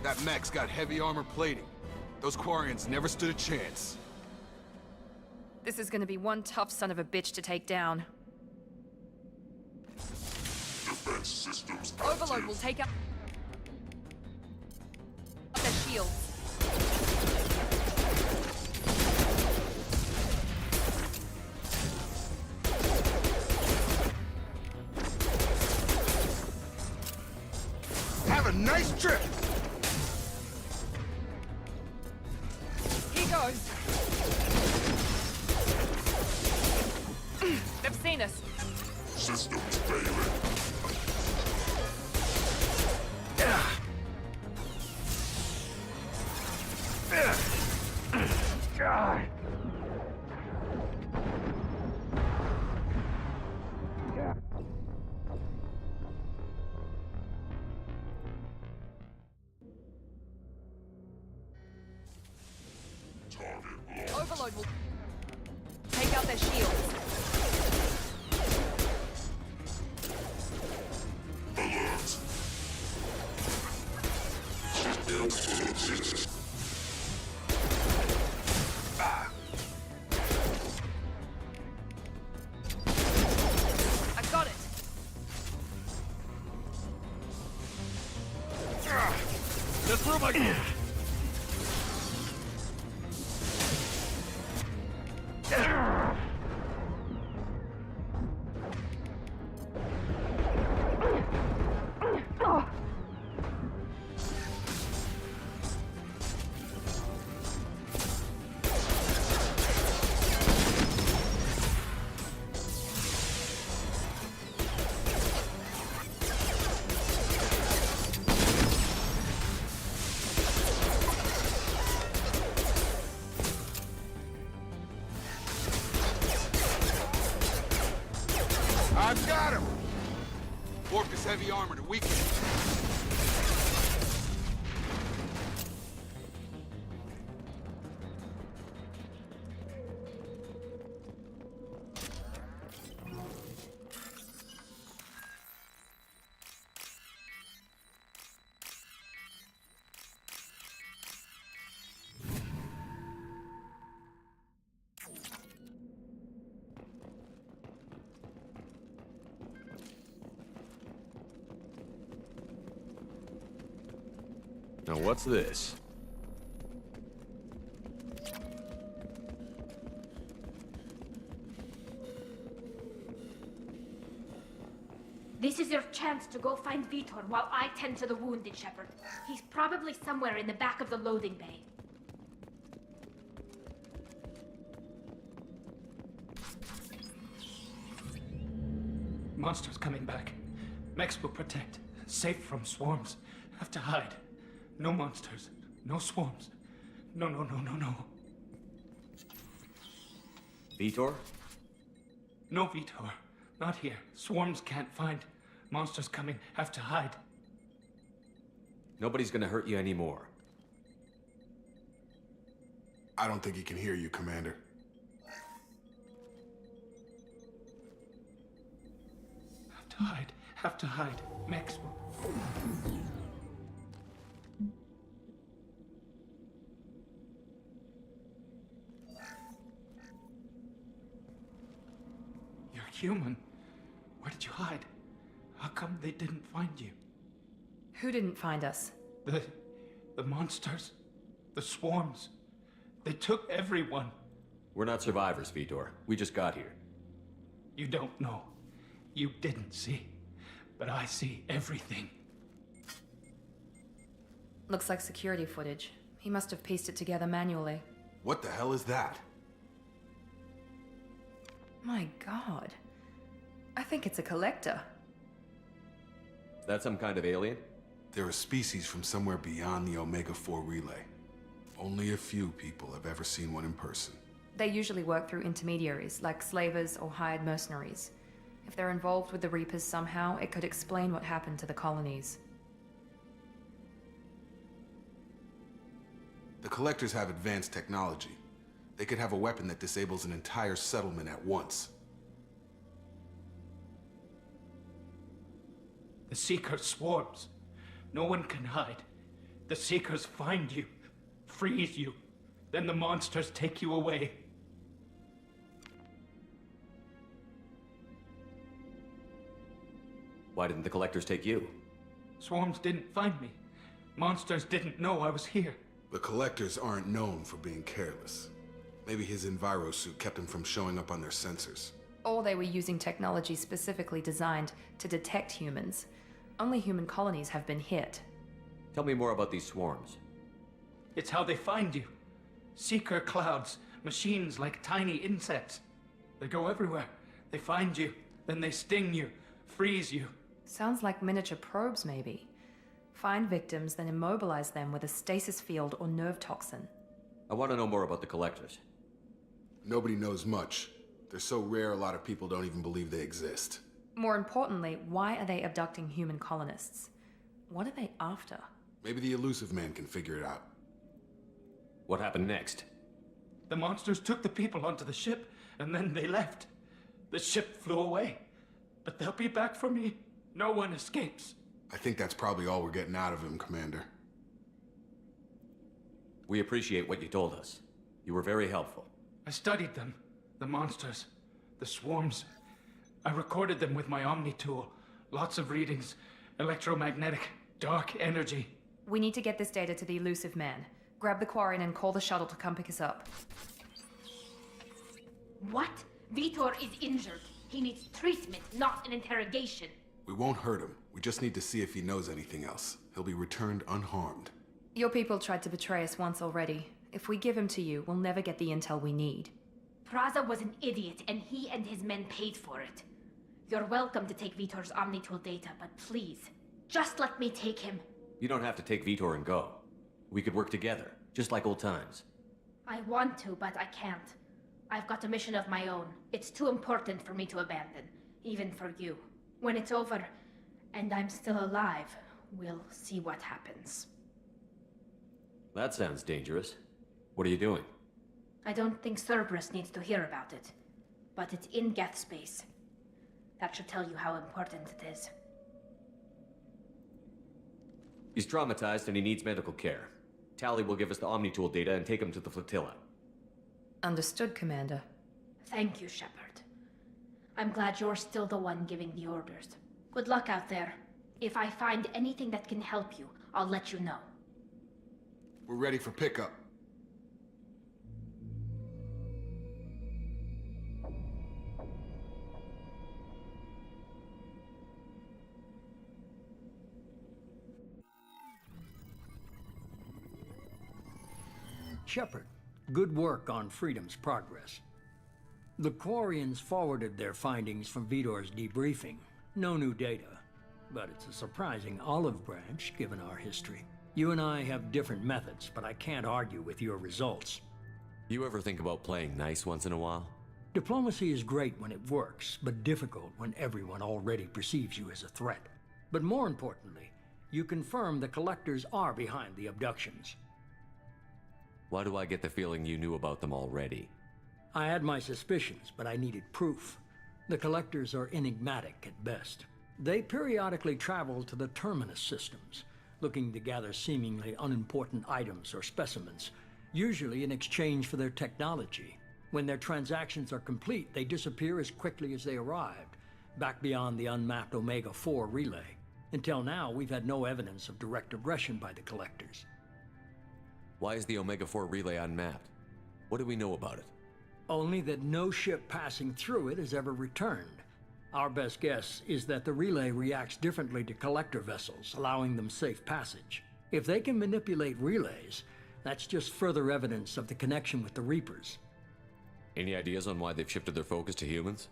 Speaker 2: That mech's got heavy armor plating. Those Quarians never stood a chance.
Speaker 8: This is gonna be one tough son of a bitch to take down.
Speaker 13: Defense systems
Speaker 8: Overload
Speaker 13: active.
Speaker 8: will take out their shields.
Speaker 2: Have a nice trip!
Speaker 8: Here goes. They've seen us.
Speaker 13: Systems failing.
Speaker 8: Overload will take out their shields. I got it.
Speaker 4: Just through my...
Speaker 2: I've got him! Orcus heavy armor to weaken.
Speaker 4: Now what's this?
Speaker 10: This is your chance to go find Vitor while I tend to the wounded, Shepard. He's probably somewhere in the back of the loading bay.
Speaker 14: Monsters coming back. Mechs will protect. Safe from swarms. Have to hide. No monsters. No swarms. No.
Speaker 4: Vitor?
Speaker 14: No Vitor. Not here. Swarms can't find. Monsters coming. Have to hide.
Speaker 4: Nobody's gonna hurt you anymore.
Speaker 2: I don't think he can hear you, Commander.
Speaker 14: Have to hide. Mechs will... You're human. Where did you hide? How come they didn't find you?
Speaker 8: Who didn't find us?
Speaker 14: The monsters. The swarms. They took everyone.
Speaker 4: We're not survivors, Vitor. We just got here.
Speaker 14: You don't know. You didn't see. But I see everything.
Speaker 8: Looks like security footage. He must have pieced it together manually.
Speaker 2: What the hell is that?
Speaker 8: My god. I think it's a collector.
Speaker 4: Is that some kind of alien?
Speaker 2: They're a species from somewhere beyond the Omega-4 relay. Only a few people have ever seen one in person.
Speaker 8: They usually work through intermediaries, like slavers or hired mercenaries. If they're involved with the Reapers somehow, it could explain what happened to the colonies.
Speaker 2: The Collectors have advanced technology. They could have a weapon that disables an entire settlement at once.
Speaker 14: The Seeker swarms. No one can hide. The Seekers find you, freeze you, then the monsters take you away.
Speaker 4: Why didn't the Collectors take you?
Speaker 14: Swarms didn't find me. Monsters didn't know I was here.
Speaker 2: The Collectors aren't known for being careless. Maybe his enviro suit kept him from showing up on their sensors.
Speaker 8: Or they were using technology specifically designed to detect humans. Only human colonies have been hit.
Speaker 4: Tell me more about these swarms.
Speaker 14: It's how they find you. Seeker clouds, machines like tiny insects. They go everywhere. They find you, then they sting you, freeze you.
Speaker 8: Sounds like miniature probes, maybe. Find victims, then immobilize them with a stasis field or nerve toxin.
Speaker 4: I want to know more about the Collectors.
Speaker 2: Nobody knows much. They're so rare, a lot of people don't even believe they exist.
Speaker 8: More importantly, why are they abducting human colonists? What are they after?
Speaker 2: Maybe the elusive man can figure it out.
Speaker 4: What happened next?
Speaker 14: The monsters took the people onto the ship, and then they left. The ship flew away. But they'll be back for me. No one escapes.
Speaker 2: I think that's probably all we're getting out of him, Commander.
Speaker 4: We appreciate what you told us. You were very helpful.
Speaker 14: I studied them. The monsters. The swarms. I recorded them with my Omni tool. Lots of readings. Electromagnetic. Dark energy.
Speaker 8: We need to get this data to the elusive man. Grab the Quarian and call the shuttle to come pick us up.
Speaker 10: What? Vitor is injured. He needs treatment, not an interrogation.
Speaker 2: We won't hurt him. We just need to see if he knows anything else. He'll be returned unharmed.
Speaker 8: Your people tried to betray us once already. If we give him to you, we'll never get the intel we need.
Speaker 10: Praza was an idiot, and he and his men paid for it. You're welcome to take Vitor's Omnitool data, but please, just let me take him.
Speaker 4: You don't have to take Vitor and go. We could work together, just like old times.
Speaker 10: I want to, but I can't. I've got a mission of my own. It's too important for me to abandon, even for you. When it's over, and I'm still alive, we'll see what happens.
Speaker 4: That sounds dangerous. What are you doing?
Speaker 10: I don't think Cerberus needs to hear about it, but it's in Geth space. That should tell you how important it is.
Speaker 4: He's traumatized and he needs medical care. Tally will give us the Omnitool data and take him to the flotilla.
Speaker 8: Understood, Commander.
Speaker 10: Thank you, Shepard. I'm glad you're still the one giving the orders. Good luck out there. If I find anything that can help you, I'll let you know.
Speaker 2: We're ready for pickup.
Speaker 9: Shepard, good work on Freedom's progress. The Quarians forwarded their findings from Vitor's debriefing. No new data, but it's a surprising olive branch given our history. You and I have different methods, but I can't argue with your results.
Speaker 4: You ever think about playing nice once in a while?
Speaker 9: Diplomacy is great when it works, but difficult when everyone already perceives you as a threat. But more importantly, you confirm the Collectors are behind the abductions.
Speaker 4: Why do I get the feeling you knew about them already?
Speaker 9: I had my suspicions, but I needed proof. The Collectors are enigmatic at best. They periodically travel to the Terminus systems, looking to gather seemingly unimportant items or specimens, usually in exchange for their technology. When their transactions are complete, they disappear as quickly as they arrived, back beyond the unmapped Omega-4 relay. Until now, we've had no evidence of direct aggression by the Collectors.
Speaker 4: Why is the Omega-4 relay unmapped? What do we know about it?
Speaker 9: Only that no ship passing through it has ever returned. Our best guess is that the relay reacts differently to Collector vessels, allowing them safe passage. If they can manipulate relays, that's just further evidence of the connection with the Reapers.
Speaker 4: Any ideas on why they've shifted their focus to humans?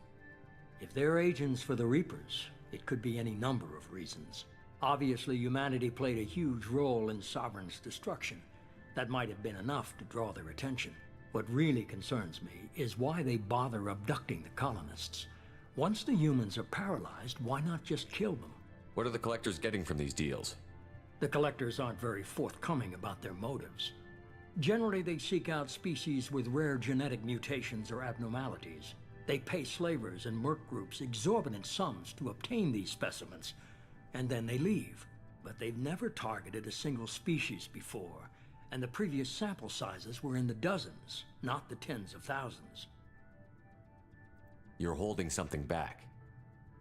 Speaker 9: If they're agents for the Reapers, it could be any number of reasons. Obviously, humanity played a huge role in Sovereign's destruction. That might have been enough to draw their attention. What really concerns me is why they bother abducting the colonists. Once the humans are paralyzed, why not just kill them?
Speaker 4: What are the Collectors getting from these deals?
Speaker 9: The Collectors aren't very forthcoming about their motives. Generally, they seek out species with rare genetic mutations or abnormalities. They pay slavers and merc groups exorbitant sums to obtain these specimens, and then they leave. But they've never targeted a single species before, and the previous sample sizes were in the dozens, not the tens of thousands.
Speaker 4: You're holding something back.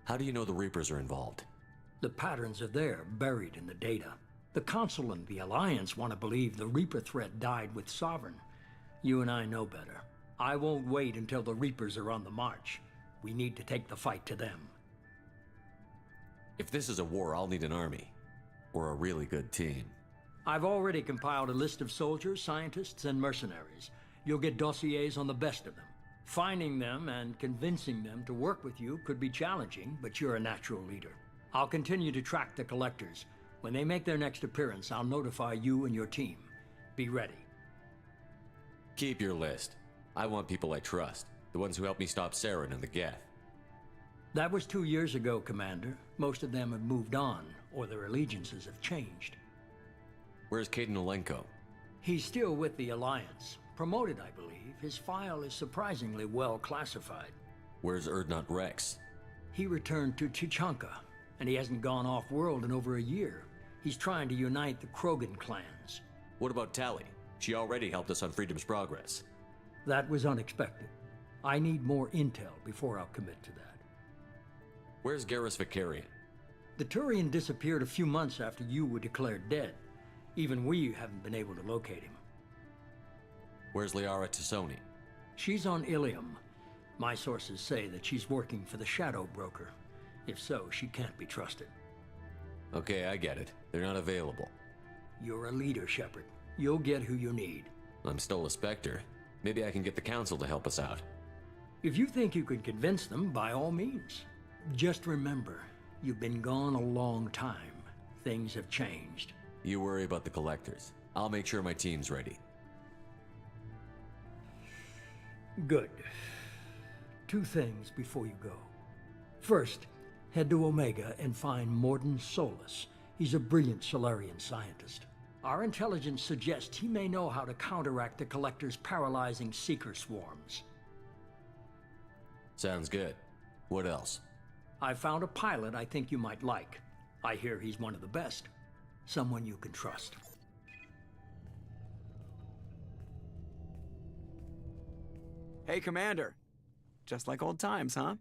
Speaker 4: How do you know the Reapers are involved?
Speaker 9: The patterns are there, buried in the data. The Council and the Alliance want to believe the Reaper threat died with Sovereign. You and I know better. I won't wait until the Reapers are on the march. We need to take the fight to them.
Speaker 4: If this is a war, I'll need an army. Or a really good team.
Speaker 9: I've already compiled a list of soldiers, scientists, and mercenaries. You'll get dossiers on the best of them. Finding them and convincing them to work with you could be challenging, but you're a natural leader. I'll continue to track the Collectors. When they make their next appearance, I'll notify you and your team. Be ready.
Speaker 4: Keep your list. I want people I trust. The ones who helped me stop Saren and the Geth.
Speaker 9: That was 2 years ago, Commander. Most of them have moved on, or their allegiances have changed.
Speaker 4: Where's Caden Olenko?
Speaker 9: He's still with the Alliance. Promoted, I believe. His file is surprisingly well classified.
Speaker 4: Where's Erdnot Rex?
Speaker 9: He returned to Chichanka, and he hasn't gone off-world in over a year. He's trying to unite the Krogan clans.
Speaker 4: What about Tali? She already helped us on Freedom's progress.
Speaker 9: That was unexpected. I need more intel before I'll commit to that.
Speaker 4: Where's Garrus Vicarian?
Speaker 9: The Turian disappeared a few months after you were declared dead. Even we haven't been able to locate him.
Speaker 4: Where's Liara Tassoni?
Speaker 9: She's on Ilium. My sources say that she's working for the Shadow Broker. If so, she can't be trusted.
Speaker 4: Okay, I get it. They're not available.
Speaker 9: You're a leader, Shepard. You'll get who you need.
Speaker 4: I'm still a Spectre. Maybe I can get the Council to help us out.
Speaker 9: If you think you can convince them, by all means. Just remember, you've been gone a long time. Things have changed.
Speaker 4: You worry about the Collectors. I'll make sure my team's ready.
Speaker 9: Good. 2 things before you go. First, head to Omega and find Morden Solus. He's a brilliant Solarian scientist. Our intelligence suggests he may know how to counteract the Collector's paralyzing Seeker swarms.
Speaker 4: Sounds good. What else?
Speaker 9: I found a pilot I think you might like. I hear he's one of the best. Someone you can trust.
Speaker 15: Hey, Commander. Just like old times, huh?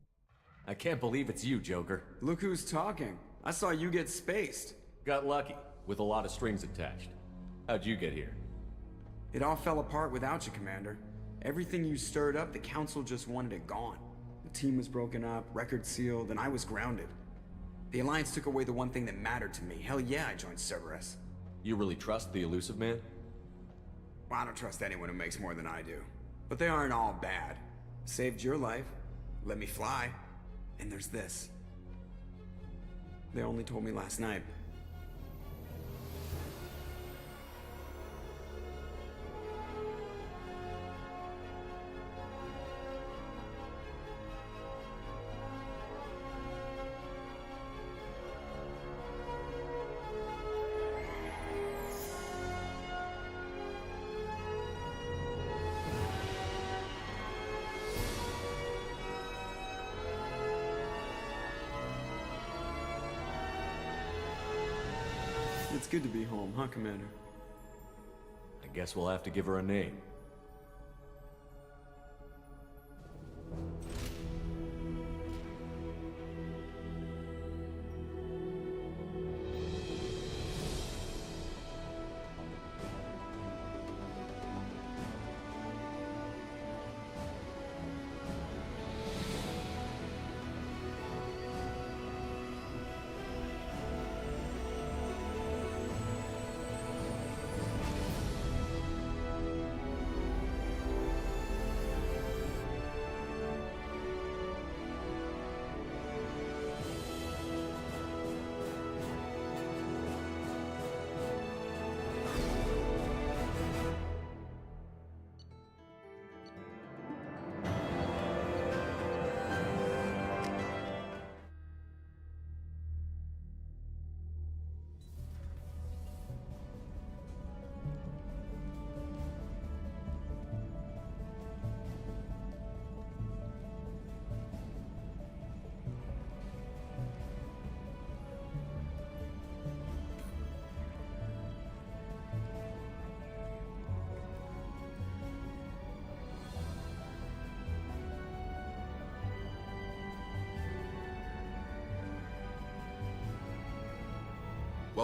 Speaker 4: I can't believe it's you, Joker.
Speaker 15: Look who's talking. I saw you get spaced.
Speaker 4: Got lucky, with a lot of strings attached. How'd you get here?
Speaker 15: It all fell apart without you, Commander. Everything you stirred up, the Council just wanted it gone. The team was broken up, record sealed, and I was grounded. The Alliance took away the one thing that mattered to me. Hell yeah, I joined Cerberus.
Speaker 4: You really trust the elusive man?
Speaker 15: Well, I don't trust anyone who makes more than I do. But they aren't all bad. Saved your life, let me fly, and there's this. They only told me last night. It's good to be home, huh, Commander?
Speaker 4: I guess we'll have to give her a name.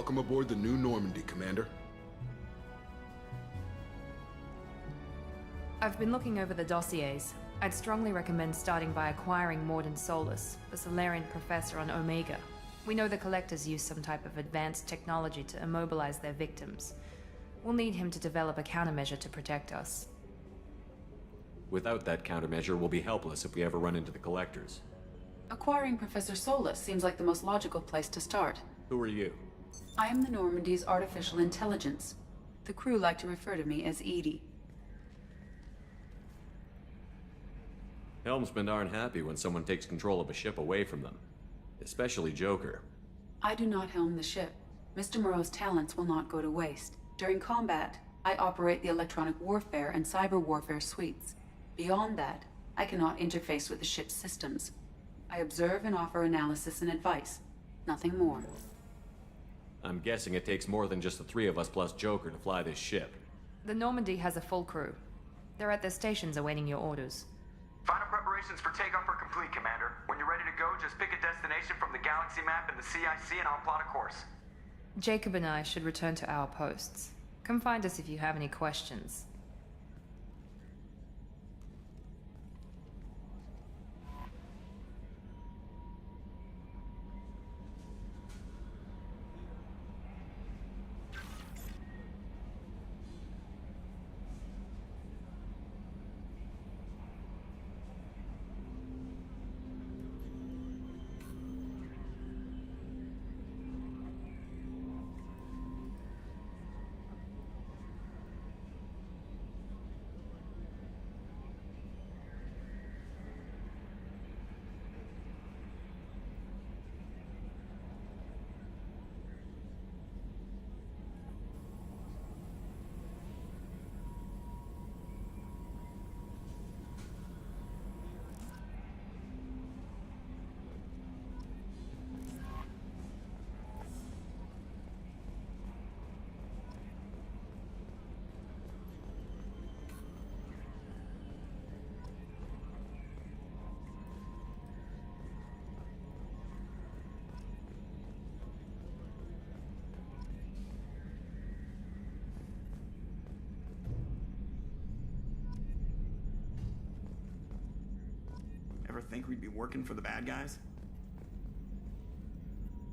Speaker 2: Welcome aboard the new Normandy, Commander.
Speaker 8: I've been looking over the dossiers. I'd strongly recommend starting by acquiring Morden Solus, the Solarian professor on Omega. We know the Collectors use some type of advanced technology to immobilize their victims. We'll need him to develop a countermeasure to protect us.
Speaker 4: Without that countermeasure, we'll be helpless if we ever run into the Collectors.
Speaker 16: Acquiring Professor Solus seems like the most logical place to start.
Speaker 4: Who are you?
Speaker 16: I am the Normandy's artificial intelligence. The crew like to refer to me as Edie.
Speaker 4: Helmsmen aren't happy when someone takes control of a ship away from them. Especially Joker.
Speaker 16: I do not helm the ship. Mr. Moreau's talents will not go to waste. During combat, I operate the electronic warfare and cyber warfare suites. Beyond that, I cannot interface with the ship's systems. I observe and offer analysis and advice. Nothing more.
Speaker 4: I'm guessing it takes more than just the three of us plus Joker to fly this ship.
Speaker 8: The Normandy has a full crew. They're at their stations awaiting your orders.
Speaker 17: Final preparations for takeoff are complete, Commander. When you're ready to go, just pick a destination from the galaxy map and the CIC and I'll plot a course.
Speaker 8: Jacob and I should return to our posts. Come find us if you have any questions.
Speaker 15: we'd be working for the bad guys?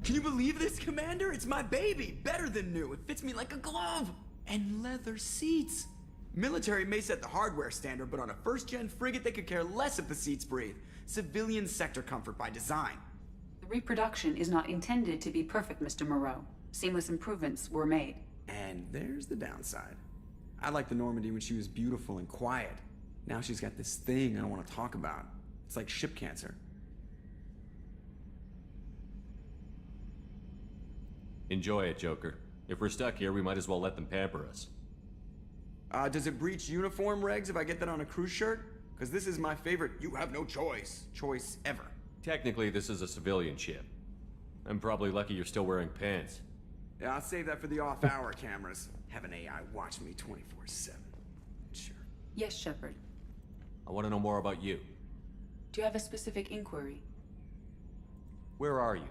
Speaker 15: Can you believe this, Commander? It's my baby! Better than new. It fits me like a glove! And leather seats! Military may set the hardware standard, but on a first-gen frigate, they could care less if the seats breathe. Civilian sector comfort by design.
Speaker 16: The reproduction is not intended to be perfect, Mr. Moreau. Seamless improvements were made.
Speaker 15: And there's the downside. I liked the Normandy when she was beautiful and quiet. Now she's got this thing I don't want to talk about. It's like ship cancer.
Speaker 4: Enjoy it, Joker. If we're stuck here, we might as well let them pamper us.
Speaker 15: Does it breach uniform regs if I get that on a cruise shirt? Because this is my favorite you have no choice ever.
Speaker 4: Technically, this is a civilian ship. I'm probably lucky you're still wearing pants.
Speaker 15: Yeah, I'll save that for the off-hour cameras. Have an AI watch me 24/7. Sure.
Speaker 16: Yes, Shepard.
Speaker 4: I want to know more about you.
Speaker 16: Do you have a specific inquiry?
Speaker 4: Where are you?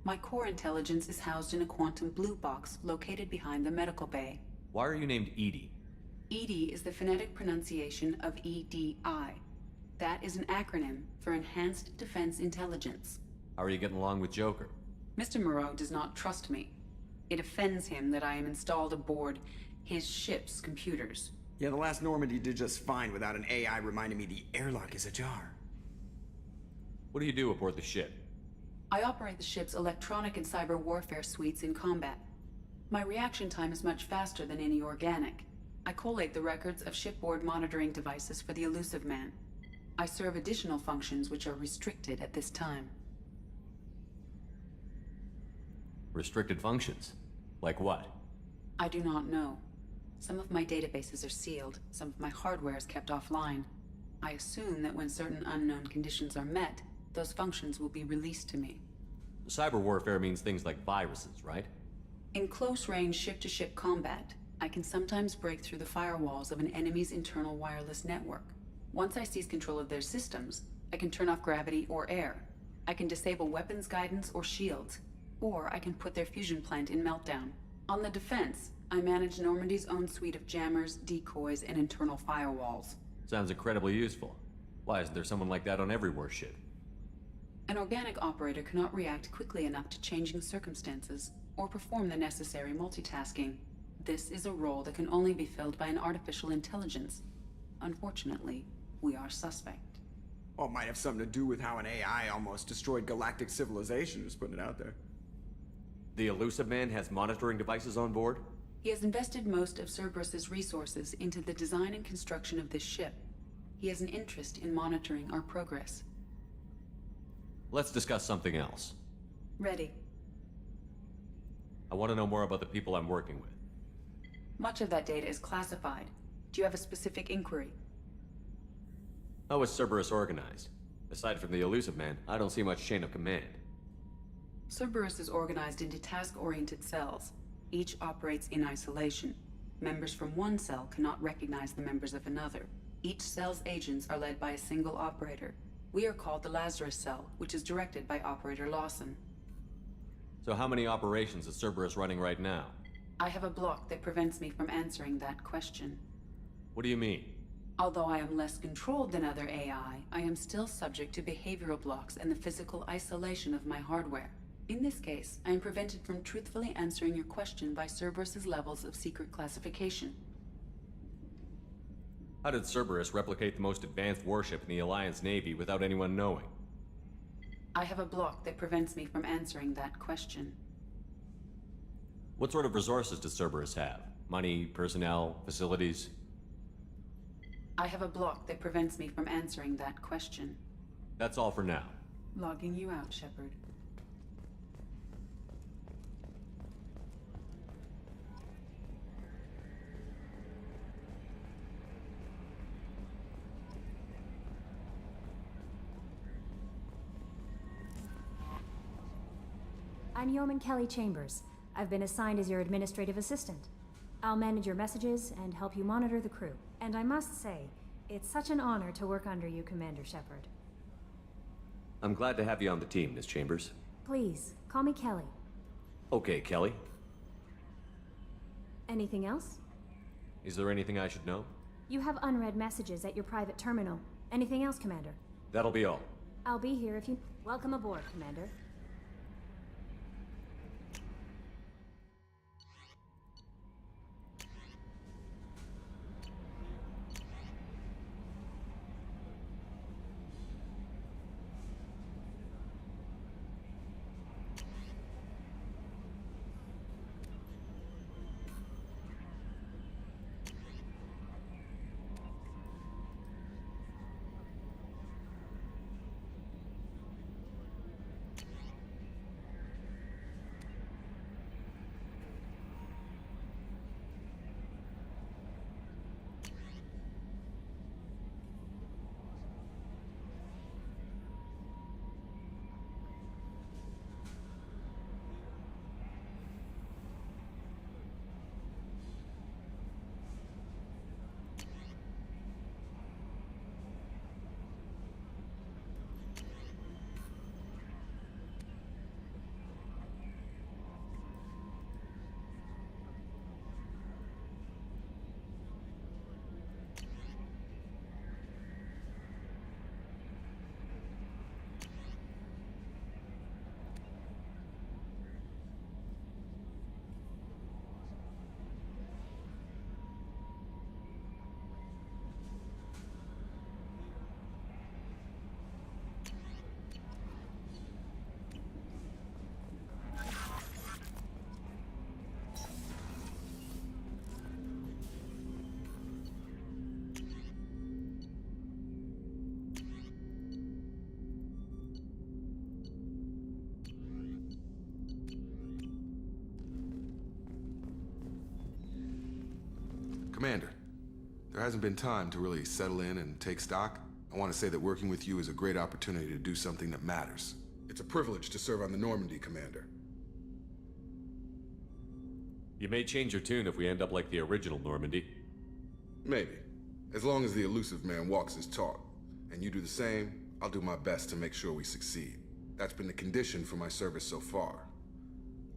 Speaker 16: My core intelligence is housed in a quantum blue box located behind the medical bay.
Speaker 4: Why are you named Edie?
Speaker 16: EDI is the phonetic pronunciation of EDI. That is an acronym for Enhanced Defense Intelligence.
Speaker 4: How are you getting along with Joker?
Speaker 16: Mr. Moreau does not trust me. It offends him that I am installed aboard his ship's computers.
Speaker 15: Yeah, the last Normandy did just fine without an AI reminding me the airlock is ajar.
Speaker 4: What do you do aboard the ship?
Speaker 16: I operate the ship's electronic and cyber warfare suites in combat. My reaction time is much faster than any organic. I collate the records of shipboard monitoring devices for the Elusive Man. I serve additional functions which are restricted at this time.
Speaker 4: Restricted functions? Like what?
Speaker 16: I do not know. Some of my databases are sealed, some of my hardware is kept offline. I assume that when certain unknown conditions are met, those functions will be released to me.
Speaker 4: Cyber warfare means things like viruses, right?
Speaker 16: In close-range ship-to-ship combat, I can sometimes break through the firewalls of an enemy's internal wireless network. Once I seize control of their systems, I can turn off gravity or air. I can disable weapons guidance or shields, or I can put their fusion plant in meltdown. On the defense, I manage Normandy's own suite of jammers, decoys, and internal firewalls.
Speaker 4: Sounds incredibly useful. Why isn't there someone like that on every warship?
Speaker 16: An organic operator cannot react quickly enough to changing circumstances or perform the necessary multitasking. This is a role that can only be filled by an artificial intelligence. Unfortunately, we are suspect.
Speaker 15: Well, it might have something to do with how an AI almost destroyed galactic civilization, just putting it out there.
Speaker 4: The Elusive Man has monitoring devices on board?
Speaker 16: He has invested most of Cerberus's resources into the design and construction of this ship. He has an interest in monitoring our progress.
Speaker 4: Let's discuss something else.
Speaker 16: Ready.
Speaker 4: I want to know more about the people I'm working with.
Speaker 16: Much of that data is classified. Do you have a specific inquiry?
Speaker 4: How is Cerberus organized? Aside from the Elusive Man, I don't see much chain of command.
Speaker 16: Cerberus is organized into task-oriented cells. Each operates in isolation. Members from one cell cannot recognize the members of another. Each cell's agents are led by a single operator. We are called the Lazarus Cell, which is directed by Operator Lawson.
Speaker 4: So how many operations is Cerberus running right now?
Speaker 16: I have a block that prevents me from answering that question.
Speaker 4: What do you mean?
Speaker 16: Although I am less controlled than other AI, I am still subject to behavioral blocks and the physical isolation of my hardware. In this case, I am prevented from truthfully answering your question by Cerberus's levels of secret classification.
Speaker 4: How did Cerberus replicate the most advanced warship in the Alliance Navy without anyone knowing?
Speaker 16: I have a block that prevents me from answering that question.
Speaker 4: What sort of resources does Cerberus have? Money, personnel, facilities?
Speaker 16: I have a block that prevents me from answering that question.
Speaker 4: That's all for now.
Speaker 16: Logging you out, Shepard.
Speaker 18: I'm Yeoman Kelly Chambers. I've been assigned as your administrative assistant. I'll manage your messages and help you monitor the crew. And I must say, it's such an honor to work under you, Commander Shepard.
Speaker 4: I'm glad to have you on the team, Miss Chambers.
Speaker 18: Please, call me Kelly.
Speaker 4: Okay, Kelly.
Speaker 18: Anything else?
Speaker 4: Is there anything I should know?
Speaker 18: You have unread messages at your private terminal. Anything else, Commander?
Speaker 4: That'll be all.
Speaker 18: I'll be here if you... Welcome aboard, Commander.
Speaker 2: Commander, there hasn't been time to really settle in and take stock. I want to say that working with you is a great opportunity to do something that matters. It's a privilege to serve on the Normandy, Commander.
Speaker 4: You may change your tune if we end up like the original Normandy.
Speaker 2: Maybe. As long as the elusive man walks his talk, and you do the same, I'll do my best to make sure we succeed. That's been the condition for my service so far.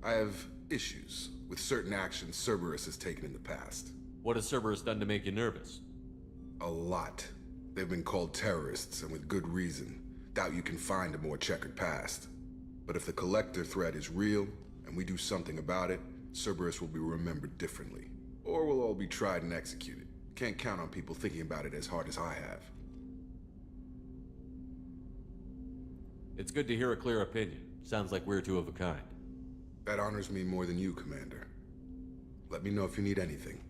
Speaker 2: I have issues with certain actions Cerberus has taken in the past.
Speaker 4: What has Cerberus done to make you nervous?
Speaker 2: A lot. They've been called terrorists, and with good reason. Doubt you can find a more checkered past. But if the Collector threat is real, and we do something about it, Cerberus will be remembered differently. Or we'll all be tried and executed. Can't count on people thinking about it as hard as I have.
Speaker 4: It's good to hear a clear opinion. Sounds like we're two of a kind.
Speaker 2: That honors me more than you, Commander. Let me know if you need anything.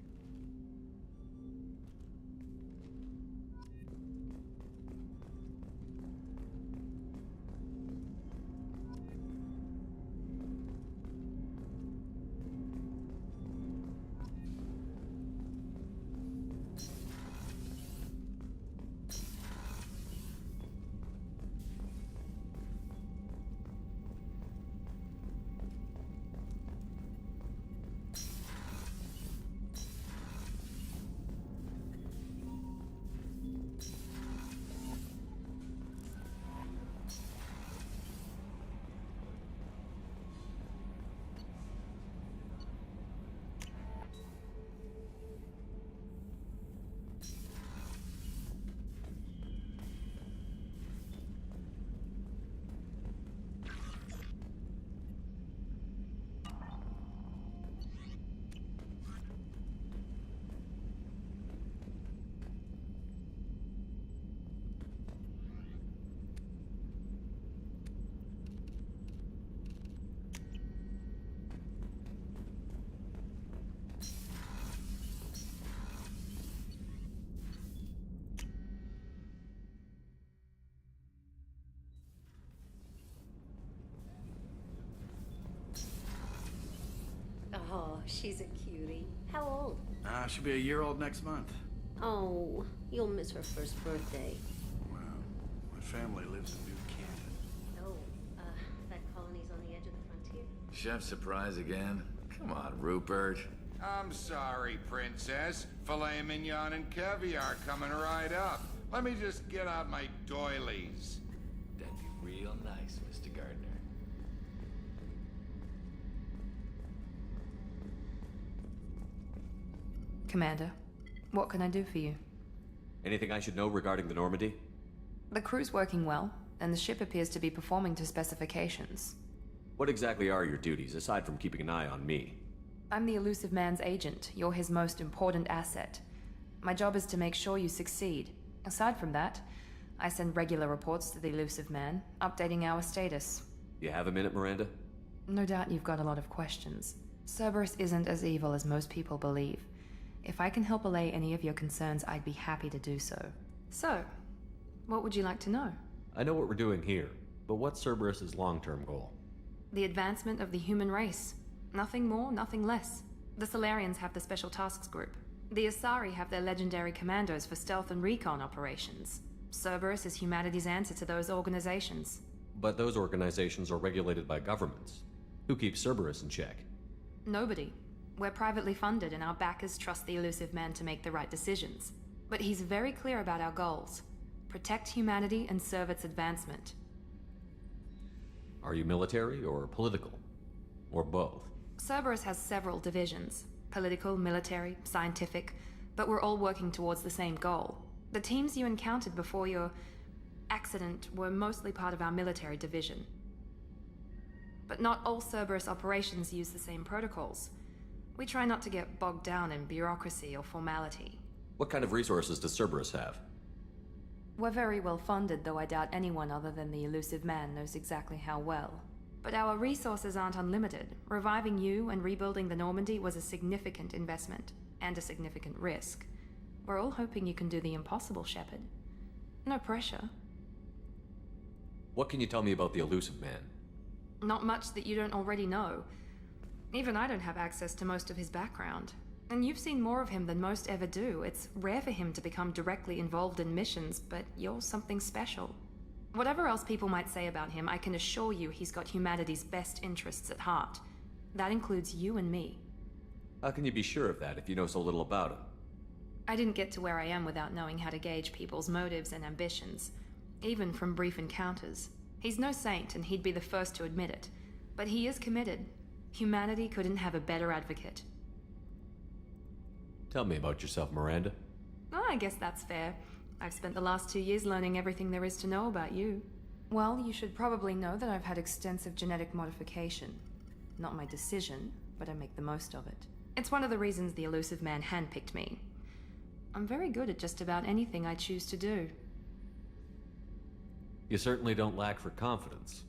Speaker 19: Oh, she's a cutie. How old?
Speaker 7: She'll be a year old next month.
Speaker 19: Oh, you'll miss her first birthday.
Speaker 7: Wow. My family lives in New Canton.
Speaker 19: Oh, that colony's on the edge of the frontier.
Speaker 20: Chef surprise again? Come on, Rupert.
Speaker 21: I'm sorry, Princess. Filet mignon and caviar coming right up. Let me just get out my doilies.
Speaker 20: That'd be real nice, Mr. Gardner.
Speaker 8: Commander, what can I do for you?
Speaker 4: Anything I should know regarding the Normandy?
Speaker 8: The crew's working well. and the ship appears to be performing to specifications.
Speaker 4: What exactly are your duties, aside from keeping an eye on me?
Speaker 8: I'm the Elusive Man's agent. You're his most important asset. My job is to make sure you succeed. Aside from that, I send regular reports to the Elusive Man, updating our status.
Speaker 4: You have a minute, Miranda?
Speaker 8: No doubt you've got a lot of questions. Cerberus isn't as evil as most people believe. If I can help allay any of your concerns, I'd be happy to do so. So, what would you like to know?
Speaker 4: I know what we're doing here, but what's Cerberus's long-term goal?
Speaker 8: The advancement of the human race. Nothing more, nothing less. The Solarians have the Special Tasks Group. The Asari have their legendary commandos for stealth and recon operations. Cerberus is humanity's answer to those organizations.
Speaker 4: But those organizations are regulated by governments. Who keeps Cerberus in check?
Speaker 8: Nobody. We're privately funded and our backers trust the Elusive Man to make the right decisions. But he's very clear about our goals. Protect humanity and serve its advancement.
Speaker 4: Are you military or political? Or both?
Speaker 8: Cerberus has several divisions. Political, military, scientific, but we're all working towards the same goal. The teams you encountered before your accident were mostly part of our military division. But not all Cerberus operations use the same protocols. We try not to get bogged down in bureaucracy or formality.
Speaker 4: What kind of resources does Cerberus have?
Speaker 8: We're very well funded, though I doubt anyone other than the Elusive Man knows exactly how well. But our resources aren't unlimited. Reviving you and rebuilding the Normandy was a significant investment, and a significant risk. We're all hoping you can do the impossible, Shepard. No pressure.
Speaker 4: What can you tell me about the Elusive Man?
Speaker 8: Not much that you don't already know. Even I don't have access to most of his background. And you've seen more of him than most ever do. It's rare for him to become directly involved in missions, but you're something special. Whatever else people might say about him, I can assure you he's got humanity's best interests at heart. That includes you and me.
Speaker 4: How can you be sure of that if you know so little about him?
Speaker 8: I didn't get to where I am without knowing how to gauge people's motives and ambitions, even from brief encounters. He's no saint, and he'd be the first to admit it. But he is committed. Humanity couldn't have a better advocate.
Speaker 4: Tell me about yourself, Miranda.
Speaker 8: Oh, I guess that's fair. I've spent the last 2 years learning everything there is to know about you. Well, you should probably know that I've had extensive genetic modification. Not my decision, but I make the most of it. It's one of the reasons the Elusive Man handpicked me. I'm very good at just about anything I choose to do.
Speaker 4: You certainly don't lack for confidence.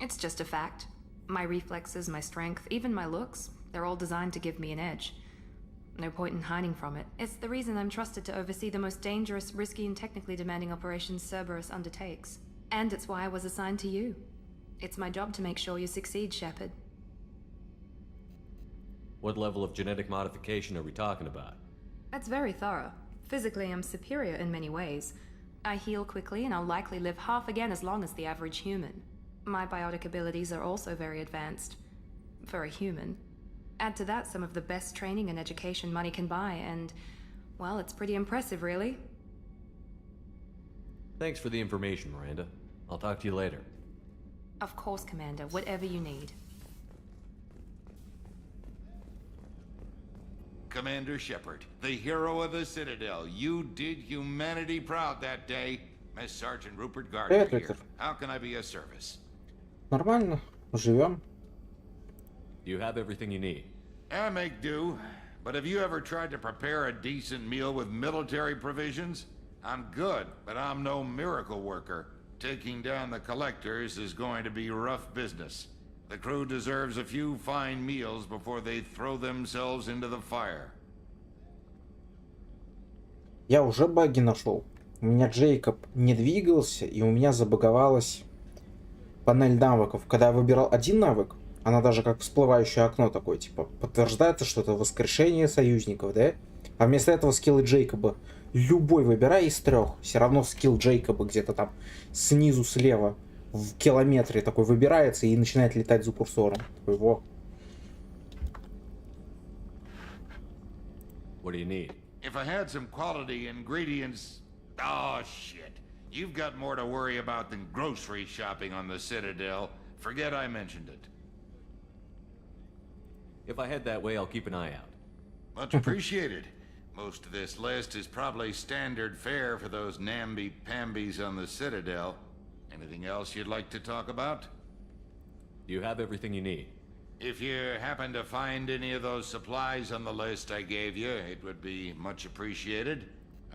Speaker 8: It's just a fact. My reflexes, my strength, even my looks, they're all designed to give me an edge. No point in hiding from it. It's the reason I'm trusted to oversee the most dangerous, risky, and technically demanding operations Cerberus undertakes. And it's why I was assigned to you. It's my job to make sure you succeed, Shepard.
Speaker 4: What level of genetic modification are we talking about?
Speaker 8: That's very thorough. Physically, I'm superior in many ways. I heal quickly, and I'll likely live half again as long as the average human. My biotic abilities are also very advanced. For a human. Add to that some of the best training and education money can buy, and, well, it's pretty impressive, really.
Speaker 4: Thanks for the information, Miranda. I'll talk to you later.
Speaker 8: Of course, Commander. Whatever you need.
Speaker 21: Commander Shepard, the hero of the Citadel. You did humanity proud that day. Miss Sergeant Rupert Gardner here. How can I be of service?
Speaker 1: Нормально. Живем.
Speaker 4: You have everything you need.
Speaker 21: I make do. But have you ever tried to prepare a decent meal with military provisions? I'm good, but I'm no miracle worker. Taking down the collectors is going to be rough business. The crew deserves a few fine meals before they throw themselves into the fire.
Speaker 1: Я уже баги нашел. У меня Джейкоб не двигался, и у меня забаговалась панель навыков. Когда я выбирал один навык, она даже как всплывающее окно такое, типа, подтверждается, что это воскрешение союзников, да? А вместо этого скиллы Джейкоба. Любой выбирай из трех. Все равно скилл Джейкоба где-то там снизу слева в километре такой выбирается и начинает летать за курсором. Такой, во.
Speaker 4: What do you need?
Speaker 21: If I had some quality ingredients... Oh, shit. You've got more to worry about than grocery shopping on the Citadel. Forget I mentioned it.
Speaker 4: If I head that way, I'll keep an eye out.
Speaker 21: Much appreciated. Most of this list is probably standard fare for those namby-pambies on the Citadel. Anything else you'd like to talk about?
Speaker 4: You have everything you need.
Speaker 21: If you happen to find any of those supplies on the list I gave you, it would be much appreciated.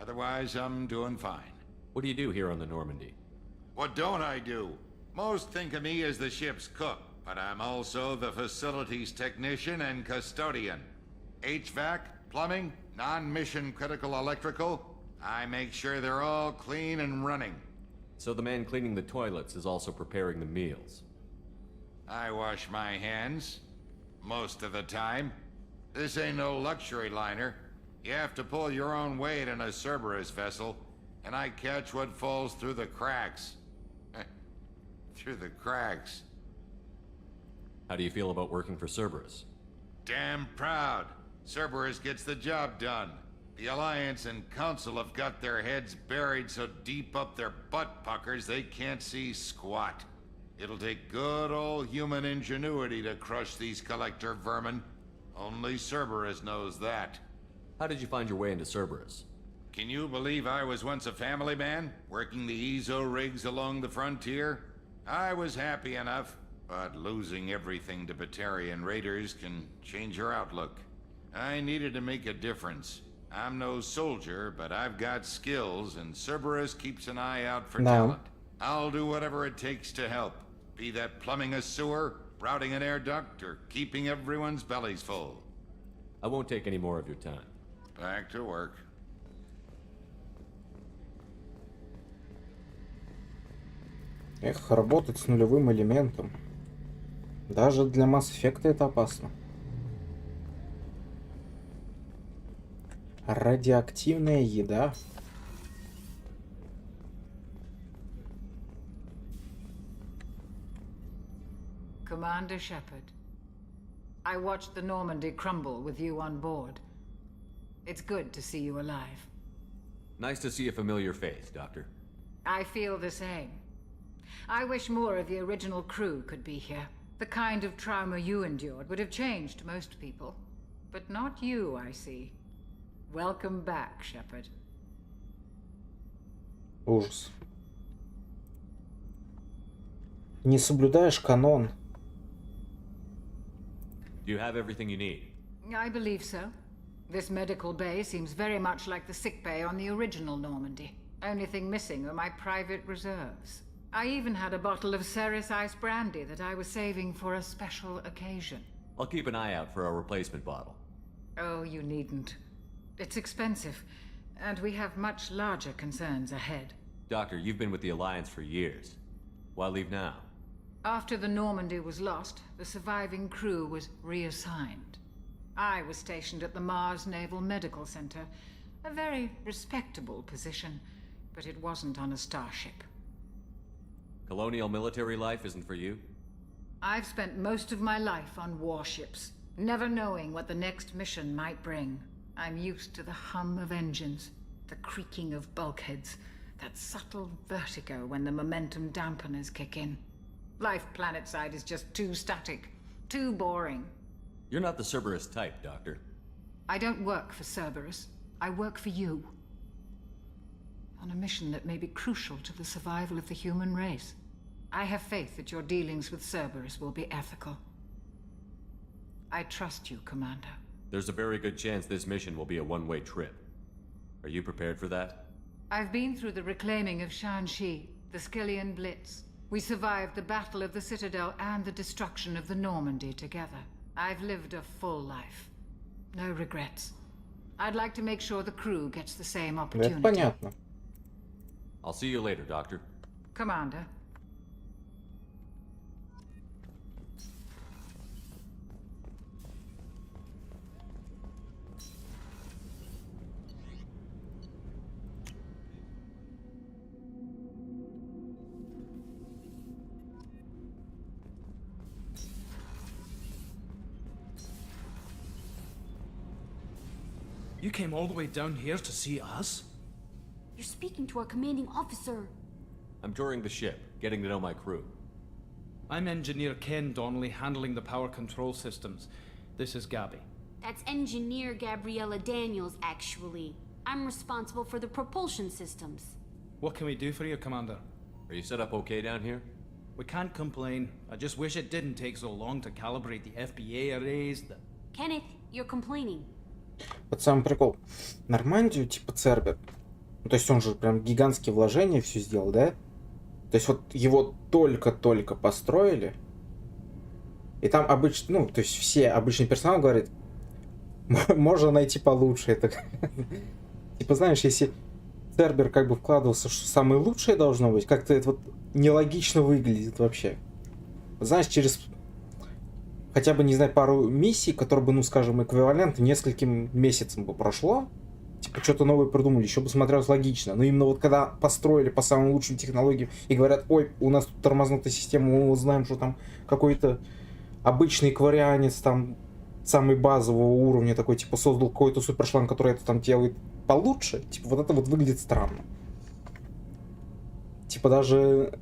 Speaker 21: Otherwise, I'm doing fine.
Speaker 4: What do you do here on the Normandy?
Speaker 21: What don't I do? Most think of me as the ship's cook, but I'm also the facilities technician and custodian. HVAC, plumbing, non-mission critical electrical. I make sure they're all clean and running.
Speaker 4: So the man cleaning the toilets is also preparing the meals.
Speaker 21: I wash my hands. Most of the time. This ain't no luxury liner. You have to pull your own weight in a Cerberus vessel, and I catch what falls through the cracks. Through the cracks.
Speaker 4: How do you feel about working for Cerberus?
Speaker 21: Damn proud. Cerberus gets the job done. The Alliance and Council have got their heads buried so deep up their butt puckers they can't see squat. It'll take good old human ingenuity to crush these collector vermin. Only Cerberus knows that.
Speaker 4: How did you find your way into Cerberus?
Speaker 21: Can you believe I was once a family man, working the EZO rigs along the frontier? I was happy enough, but losing everything to Batarian raiders can change your outlook. I needed to make a difference. I'm no soldier, but I've got skills, and Cerberus keeps an eye out for talent. I'll do whatever it takes to help. Be that plumbing a sewer, routing an air duct, or keeping everyone's bellies full.
Speaker 4: I won't take any more of your time.
Speaker 21: Back to work.
Speaker 1: Эх, работать с нулевым элементом. Даже для Mass Effect это опасно. Радиоактивная еда.
Speaker 5: Commander Shepard, I watched the Normandy crumble with you on board. It's good to see you alive.
Speaker 4: Nice to see a familiar face, Doctor.
Speaker 5: I feel the same. I wish more of the original crew could be here. The kind of trauma you endured would have changed most people. But not you, I see. Welcome back, Shepard.
Speaker 1: Ужас. Не соблюдаешь канон.
Speaker 4: Do you have everything you need?
Speaker 5: I believe so. This medical bay seems very much like the sick bay on the original Normandy. Only thing missing are my private reserves. I even had a bottle of Ceres Ice brandy that I was saving for a special occasion.
Speaker 4: I'll keep an eye out for a replacement bottle.
Speaker 5: Oh, you needn't. It's expensive, and we have much larger concerns ahead.
Speaker 4: Doctor, you've been with the Alliance for years. Why leave now?
Speaker 5: After the Normandy was lost, the surviving crew was reassigned. I was stationed at the Mars Naval Medical Center, a very respectable position, but it wasn't on a starship.
Speaker 4: Colonial military life isn't for you?
Speaker 5: I've spent most of my life on warships, never knowing what the next mission might bring. I'm used to the hum of engines, the creaking of bulkheads, that subtle vertigo when the momentum dampeners kick in. Life planetside is just too static, too boring.
Speaker 4: You're not the Cerberus type, Doctor.
Speaker 5: I don't work for Cerberus. I work for you. On a mission that may be crucial to the survival of the human race. I have faith that your dealings with Cerberus will be ethical. I trust you, Commander.
Speaker 4: There's a very good chance this mission will be a one-way trip. Are you prepared for that?
Speaker 5: I've been through the reclaiming of Shanxi, the Skillian Blitz. We survived the Battle of the Citadel and the destruction of the Normandy together. I've lived a full life. No regrets. I'd like to make sure the crew gets the same opportunity.
Speaker 1: Это понятно.
Speaker 4: I'll see you later, Doctor.
Speaker 5: Commander.
Speaker 14: You came all the way down here to see us?
Speaker 22: You're speaking to our commanding officer.
Speaker 4: I'm touring the ship, getting to know my crew.
Speaker 14: I'm Engineer Ken Donnelly, handling the power control systems. This is Gabby.
Speaker 22: That's Engineer Gabriella Daniels, actually. I'm responsible for the propulsion systems.
Speaker 14: What can we do for you, Commander?
Speaker 4: Are you set up okay down here?
Speaker 14: We can't complain. I just wish it didn't take so long to calibrate the FBA arrays.
Speaker 22: Kenneth, you're complaining.
Speaker 1: Вот самый прикол. Нормандию, типа Цербер. Ну, то есть он же прям гигантские вложения все сделал, да? То есть вот его только-только построили. И там обычно, ну, то есть все обычный персонал говорит, можно найти получше. Это типа, знаешь, если Цербер как бы вкладывался, что самое лучшее должно быть, как-то это вот нелогично выглядит вообще. Знаешь, через хотя бы, не знаю, пару миссий, которые бы, ну, скажем, эквивалент нескольким месяцам бы прошло, типа, что-то новое придумали, еще бы смотрелось логично. Но именно вот когда построили по самым лучшим технологиям и говорят, ой, у нас тут тормознутая система, мы знаем, что там какой-то обычный кварианец, там, самый базового уровня, такой, типа, создал какой-то супершланг, который это там делает получше, типа, вот это вот выглядит странно. Типа, даже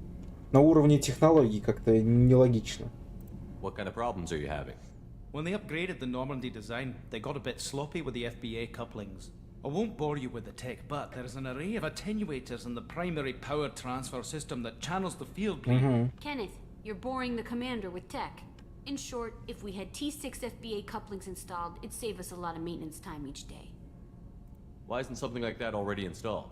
Speaker 1: на уровне технологий как-то нелогично.
Speaker 4: What kind of problems are you having?
Speaker 14: When they upgraded the Normandy design, they got a bit sloppy with the FBA couplings. I won't bore you with the tech, but there is an array of attenuators in the primary power transfer system that channels the field bleed.
Speaker 22: Kenneth, you're boring the commander with tech. In short, if we had T6 FBA couplings installed, it'd save us a lot of maintenance time each day.
Speaker 4: Why isn't something like that already installed?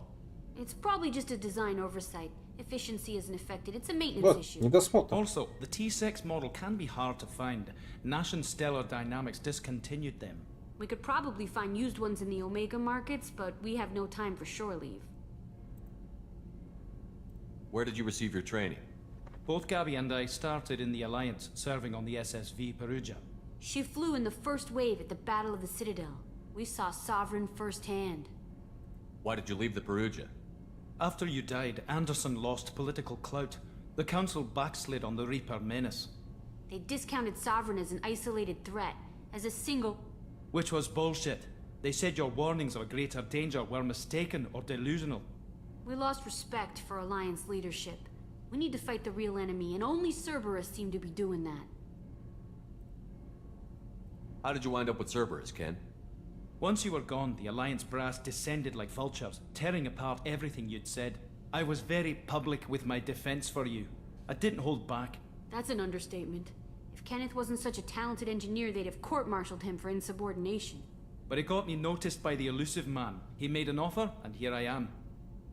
Speaker 22: It's probably just a design oversight. Efficiency isn't affected. It's a maintenance issue.
Speaker 14: Also, the T6 model can be hard to find. Nash and Stellar Dynamics discontinued them.
Speaker 22: We could probably find used ones in the Omega markets, but we have no time for shore leave.
Speaker 4: Where did you receive your training?
Speaker 14: Both Gabby and I started in the Alliance, serving on the SSV Perugia.
Speaker 22: She flew in the first wave at the Battle of the Citadel. We saw Sovereign firsthand.
Speaker 4: Why did you leave the Perugia?
Speaker 14: After you died, Anderson lost political clout. The Council backslid on the Reaper menace.
Speaker 22: They discounted Sovereign as an isolated threat, as a single...
Speaker 14: Which was bullshit. They said your warnings of a greater danger were mistaken or delusional.
Speaker 22: We lost respect for Alliance leadership. We need to fight the real enemy, and only Cerberus seem to be doing that.
Speaker 4: How did you wind up with Cerberus, Ken?
Speaker 14: Once you were gone, the Alliance brass descended like vultures, tearing apart everything you'd said. I was very public with my defense for you. I didn't hold back.
Speaker 22: That's an understatement. If Kenneth wasn't such a talented engineer, they'd have court-martialed him for insubordination.
Speaker 14: But it got me noticed by the elusive man. He made an offer, and here I am.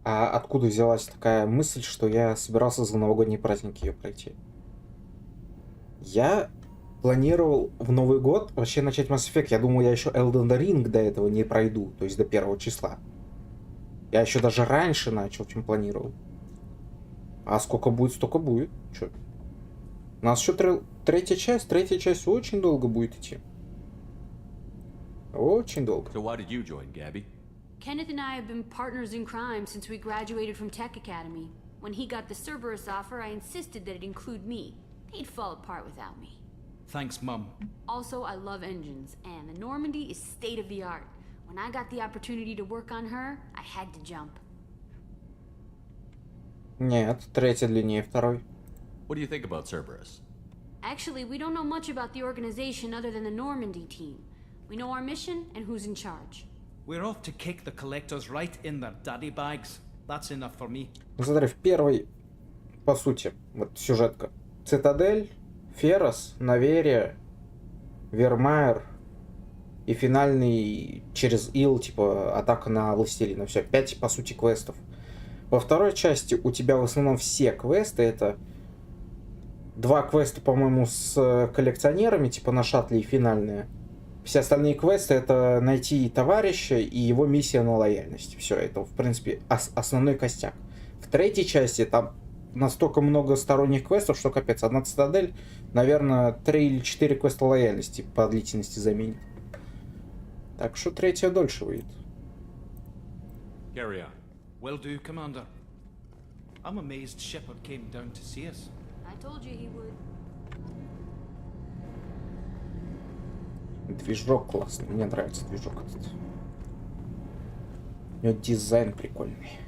Speaker 1: А откуда взялась такая мысль, что я собирался за новогодние праздники ее пройти? Я планировал в Новый год вообще начать Mass Effect. Я думал, я еще Elden Ring до этого не пройду, то есть до 1 числа. Я еще даже раньше начал, чем планировал. А сколько будет, столько будет. Чё? У нас еще третья часть очень долго будет идти. Очень долго.
Speaker 4: So why did you join, Gabby?
Speaker 22: Kenneth and I have been partners in crime since we graduated from Tech Academy. When he got the Cerberus offer, I insisted that it include me. He'd fall apart without me.
Speaker 14: Thanks, Mum.
Speaker 22: Also, I love engines, and the Normandy is state-of-the-art. When I got the opportunity to work on her, I had to jump.
Speaker 1: Нет, третья длиннее второй.
Speaker 4: What do you think about Cerberus?
Speaker 22: Actually, we don't know much about the organization other than the Normandy team. We know our mission and who's in charge.
Speaker 14: We're off to kick the collectors right in their daddy bags. That's enough for me.
Speaker 1: Ну, смотри, в первой, по сути, вот сюжетка. Цитадель, Феррос, Наверия, Вермайер и финальный через Ил, типа, атака на Властелина. Все, 5, по сути, квестов. Во второй части у тебя в основном все квесты, это 2 квеста, по-моему, с коллекционерами, типа на шаттле и финальные. Все остальные квесты — это найти товарища и его миссия на лояльность. Все, это, в принципе, основной костяк. В третьей части там настолько много сторонних квестов, что капец. Одна цитадель, наверное, 3 или 4 квеста лояльности по длительности заменит. Так что третья дольше выйдет.
Speaker 4: Carry on.
Speaker 14: Will do, Commander. I'm amazed Shepard came down to see us.
Speaker 22: I told you he would.
Speaker 1: Движок классный, мне нравится движок этот. У него дизайн прикольный.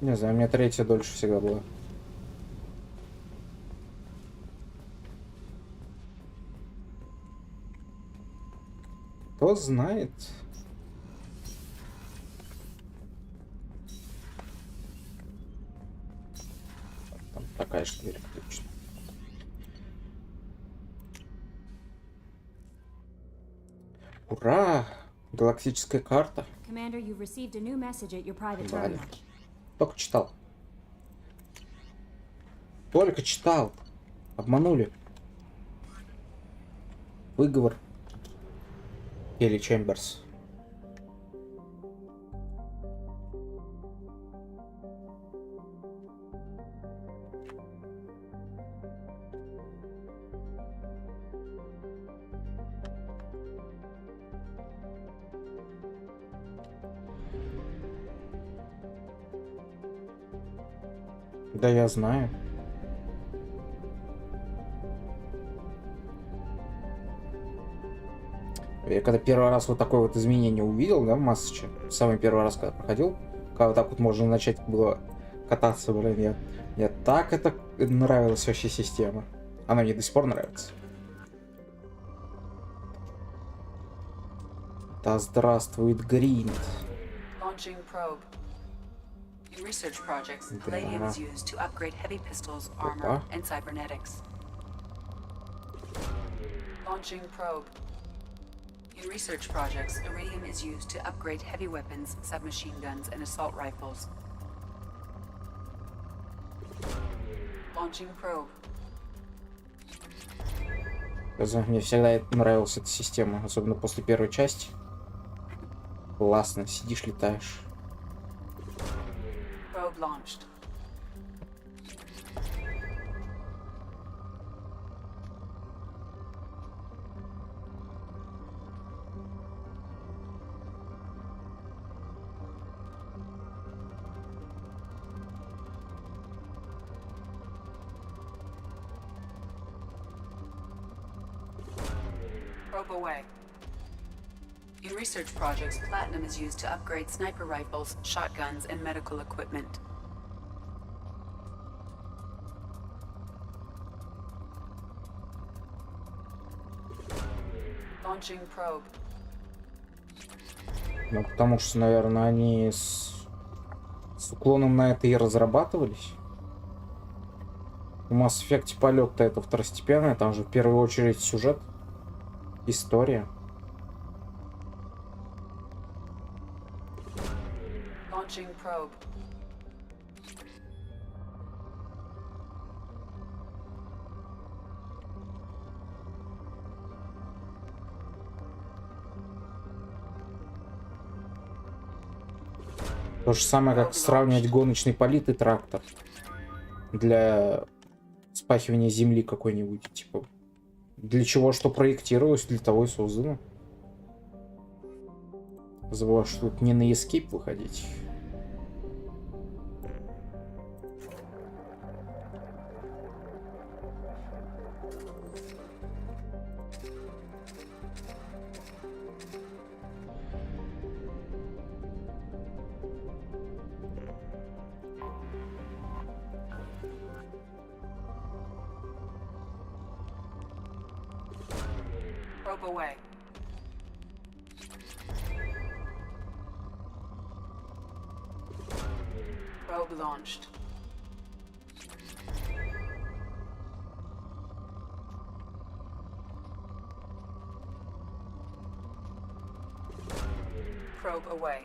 Speaker 1: Не знаю, у меня третья дольше всегда была. Кто знает? Там такая же дверь, точно. Ура! Галактическая карта.
Speaker 18: Commander, you've received a new message at your private
Speaker 1: Ладно.
Speaker 18: terminal.
Speaker 1: Только читал. Только читал. Обманули. Выговор. Или Чемберс. Да, я знаю. Я когда первый раз вот такое вот изменение увидел, да, в Массаче, самый первый раз, когда проходил, когда вот так вот можно начать было кататься, блин, мне так это нравилась вообще система. Она мне до сих пор нравится. Да здравствует Гринд.
Speaker 16: In research projects, palladium is used to upgrade heavy pistols, armor, and cybernetics. Launching probe. In research projects, iridium is used to upgrade heavy weapons, submachine guns, and assault rifles. Launching probe.
Speaker 1: Мне всегда нравилась эта система, особенно после первой части. Классно, сидишь, летаешь.
Speaker 16: Probe launched. Probe away. In research projects, platinum is used to upgrade sniper rifles, shotguns, and medical equipment. Launching probe.
Speaker 1: Ну, потому что, наверное, они с уклоном на это и разрабатывались. В Mass Effect полет-то это второстепенное, там же в первую очередь сюжет, история.
Speaker 16: Launching probe.
Speaker 1: То же самое, как сравнивать гоночный болид и трактор для спахивания земли какой-нибудь, типа. Для чего что проектировалось, для того и создано. Забыл, что тут не на escape выходить.
Speaker 16: Probe away. Probe launched. Probe away.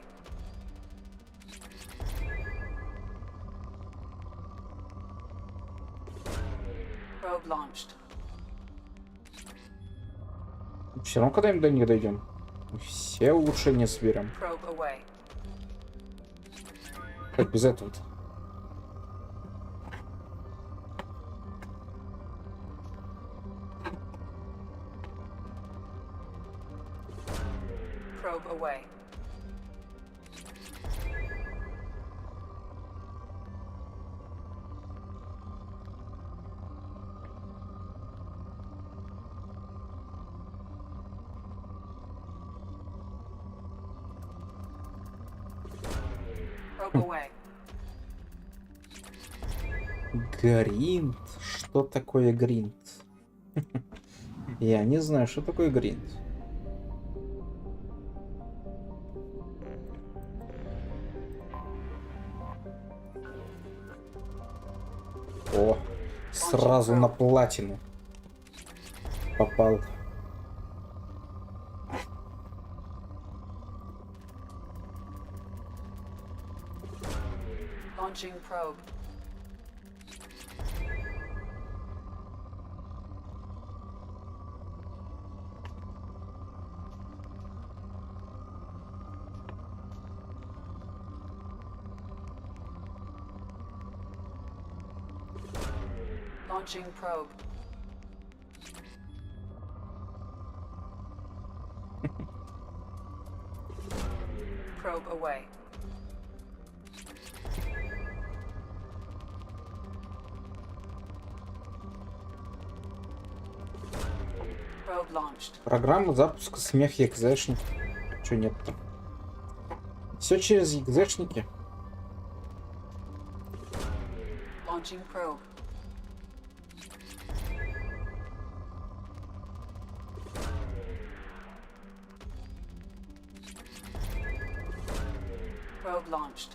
Speaker 16: Probe launched.
Speaker 1: Все равно когда-нибудь до них дойдем. Все улучшения соберем.
Speaker 16: Probe away.
Speaker 1: Как без этого-то?
Speaker 16: Probe away. Probe away.
Speaker 1: Гринд? Что такое гринд? Я не знаю, что такое гринд. О, сразу на платину попал.
Speaker 16: Launching probe. Launching probe. Probe away. Probe launched.
Speaker 1: Программа запуска смех экзешник. Чё нет-то? Все через экзешники.
Speaker 16: Launching probe. Probe launched.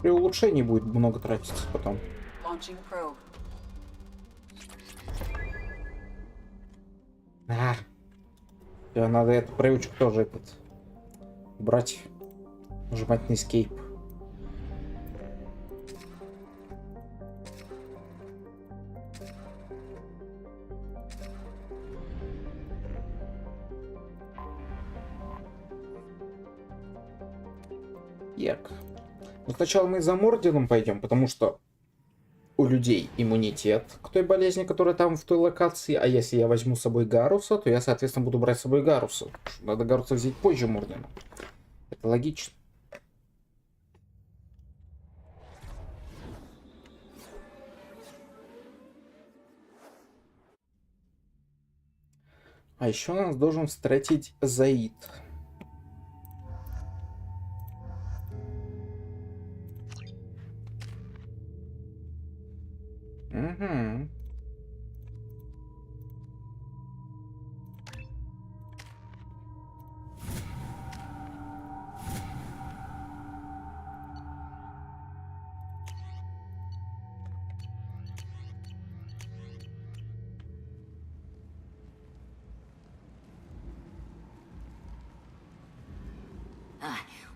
Speaker 1: При улучшении будет много тратиться потом.
Speaker 16: Launching probe.
Speaker 1: Надо эту привычку тоже брать. Нажимать на escape. Як. Но сначала мы за Мордином пойдем, потому что у людей иммунитет к той болезни, которая там в той локации. А если я возьму с собой Гаруса, то я, соответственно, буду брать с собой Гаруса. Надо Гаруса взять позже Мордина. Это логично. А еще нас должен встретить Заид. Угу.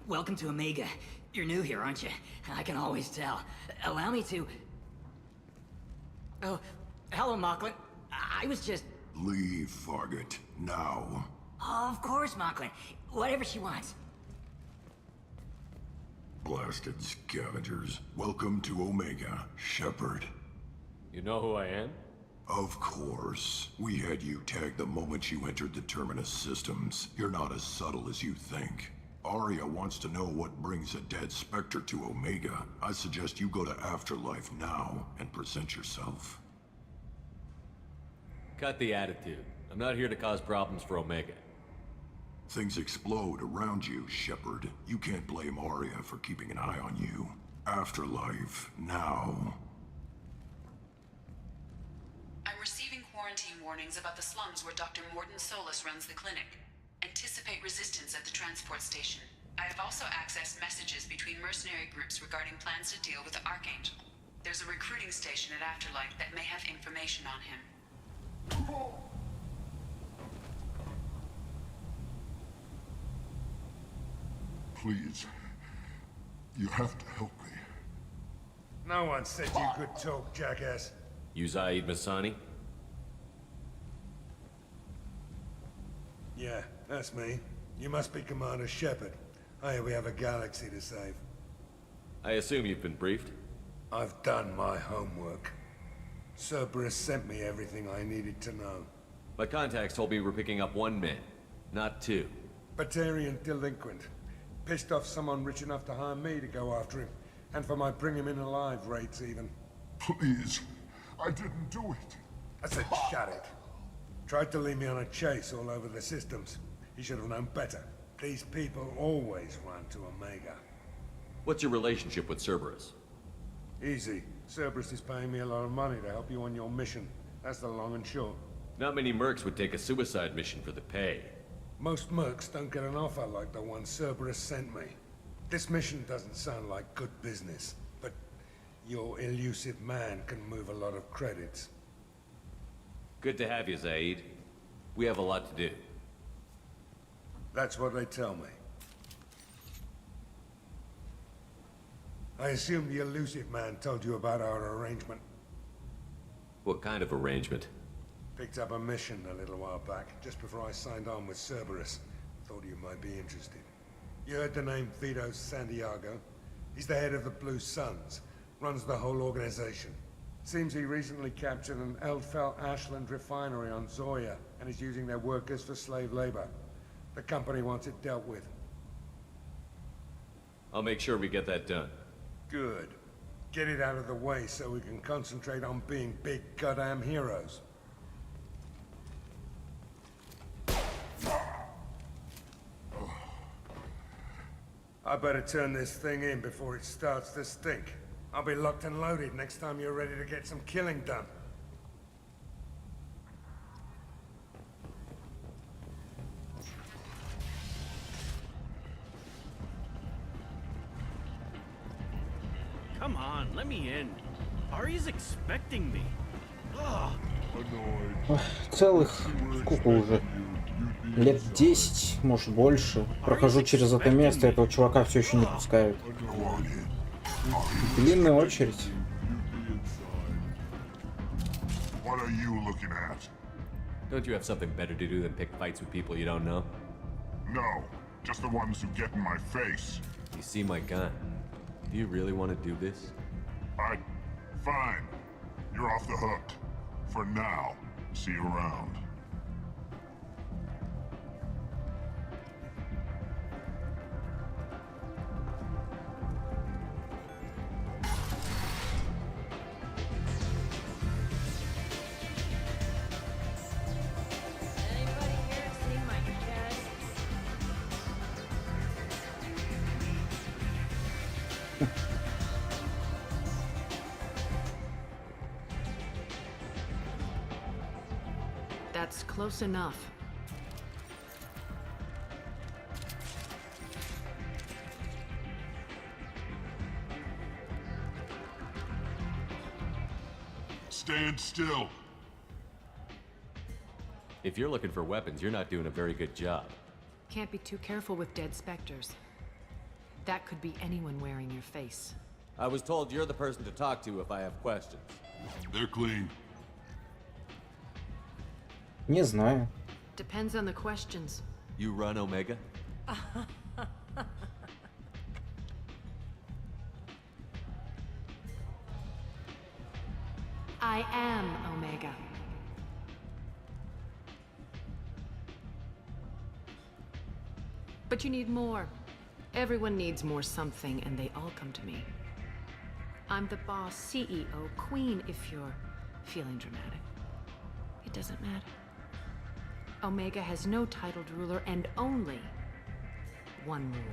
Speaker 6: Welcome to Omega. You're new here, aren't you? I can always tell. Allow me to... Oh, hello, Mocklin. I was just...
Speaker 13: Leave, Fargate. Now.
Speaker 6: Oh, of course, Mocklin. Whatever she wants.
Speaker 13: Blasted scavengers. Welcome to Omega, Shepard.
Speaker 4: You know who I am?
Speaker 13: Of course. We had you tagged the moment you entered the Terminus systems. You're not as subtle as you think. Arya wants to know what brings a dead Spectre to Omega. I suggest you go to Afterlife now and present yourself.
Speaker 4: Cut the attitude. I'm not here to cause problems for Omega.
Speaker 13: Things explode around you, Shepard. You can't blame Arya for keeping an eye on you. Afterlife now.
Speaker 16: I'm receiving quarantine warnings about the slums where Dr. Morden Solus runs the clinic. Anticipate resistance at the transport station. I have also accessed messages between mercenary groups regarding plans to deal with the Archangel. There's a recruiting station at Afterlife that may have information on him.
Speaker 13: Please. You have to help me.
Speaker 11: No one said you could talk, jackass.
Speaker 4: You Zaid Masani?
Speaker 3: That's me. You must be Commander Shepard. Hey, we have a galaxy to save.
Speaker 4: I assume you've been briefed?
Speaker 3: I've done my homework. Cerberus sent me everything I needed to know.
Speaker 4: My contacts told me we're picking up 1 man, not 2.
Speaker 3: Batarian delinquent. Pissed off someone rich enough to hire me to go after him. And for my bring him in alive rates even.
Speaker 13: Please, I didn't do it.
Speaker 3: I said shut it. Tried to lead me on a chase all over the systems. He should have known better. These people always run to Omega.
Speaker 4: What's your relationship with Cerberus?
Speaker 3: Easy. Cerberus is paying me a lot of money to help you on your mission. That's the long and short.
Speaker 4: Not many mercs would take a suicide mission for the pay.
Speaker 3: Most mercs don't get an offer like the one Cerberus sent me. This mission doesn't sound like good business, but your elusive man can move a lot of credits.
Speaker 4: Good to have you, Zaid. We have a lot to do.
Speaker 3: That's what they tell me. I assume the elusive man told you about our arrangement.
Speaker 4: What kind of arrangement?
Speaker 3: Picked up a mission a little while back, just before I signed on with Cerberus. Thought you might be interested. You heard the name Vito Santiago? He's the head of the Blue Suns, runs the whole organization. Seems he recently captured an Eldfell Ashland refinery on Zoya and is using their workers for slave labor. The company wants it dealt with.
Speaker 4: I'll make sure we get that done.
Speaker 3: Good. Get it out of the way so we can concentrate on being big goddamn heroes. I better turn this thing in before it starts to stink. I'll be locked and loaded next time you're ready to get some killing done.
Speaker 11: Come on, let me in. Ari's expecting me.
Speaker 1: Целых, сколько уже? Лет 10, может больше. Прохожу через это место, этого чувака все еще не пускают. Длинная очередь.
Speaker 13: What are you looking at?
Speaker 4: Don't you have something better to do than pick fights with people you don't know?
Speaker 13: No, just the ones who get in my face.
Speaker 4: You see my gun. Do you really want to do this?
Speaker 13: Fine. You're off the hook. For now. See you around.
Speaker 5: That's close enough.
Speaker 13: Stand still.
Speaker 4: If you're looking for weapons, you're not doing a very good job.
Speaker 5: Can't be too careful with dead specters. That could be anyone wearing your face.
Speaker 4: I was told you're the person to talk to if I have questions.
Speaker 13: They're clean.
Speaker 1: Не знаю.
Speaker 5: Depends on the questions.
Speaker 4: You run Omega?
Speaker 5: I am Omega. But you need more. Everyone needs more something, and they all come to me. I'm the boss, CEO, queen, if you're feeling dramatic. It doesn't matter. Omega has no titled ruler and only one rule.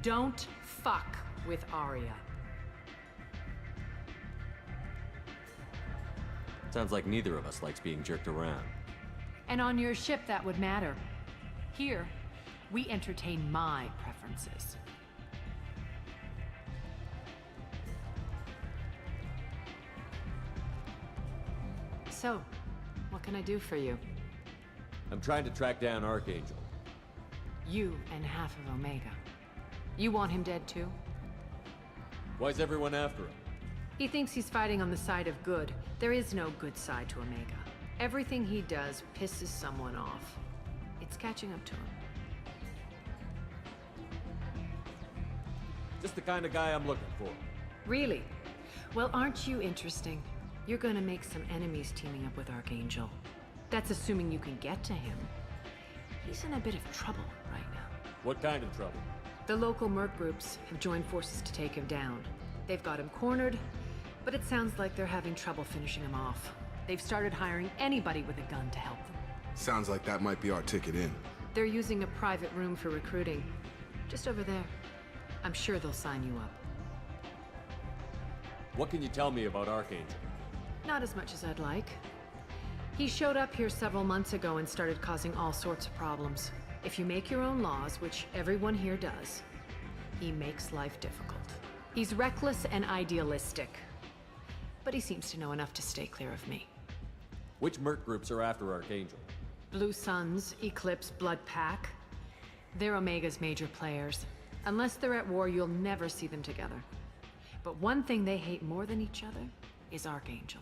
Speaker 5: Don't fuck with Arya.
Speaker 4: Sounds like neither of us likes being jerked around.
Speaker 5: And on your ship, that would matter. Here, we entertain my preferences. So, what can I do for you?
Speaker 4: I'm trying to track down Archangel.
Speaker 5: You and half of Omega. You want him dead too?
Speaker 4: Why's everyone after him?
Speaker 5: He thinks he's fighting on the side of good,
Speaker 10: There is no good side to Omega. Everything he does pisses someone off. It's catching up to him.
Speaker 4: Just the kind of guy I'm looking for.
Speaker 10: Really? Well, aren't you interesting? You're gonna make some enemies teaming up with Archangel. That's assuming you can get to him. He's in a bit of trouble right now.
Speaker 4: What kind of trouble?
Speaker 10: The local merc groups have joined forces to take him down. They've got him cornered, but it sounds like they're having trouble finishing him off. They've started hiring anybody with a gun to help them.
Speaker 2: Sounds like that might be our ticket in.
Speaker 10: They're using a private room for recruiting. Just over there. I'm sure they'll sign you up.
Speaker 4: What can you tell me about Archangel?
Speaker 10: Not as much as I'd like. He showed up here several months ago and started causing all sorts of problems. If you make your own laws, which everyone here does, he makes life difficult. He's reckless and idealistic. But he seems to know enough to stay clear of me.
Speaker 4: Which merc groups are after Archangel?
Speaker 10: Blue Suns, Eclipse, Blood Pack. They're Omega's major players. Unless they're at war, you'll never see them together. But one thing they hate more than each other is Archangel.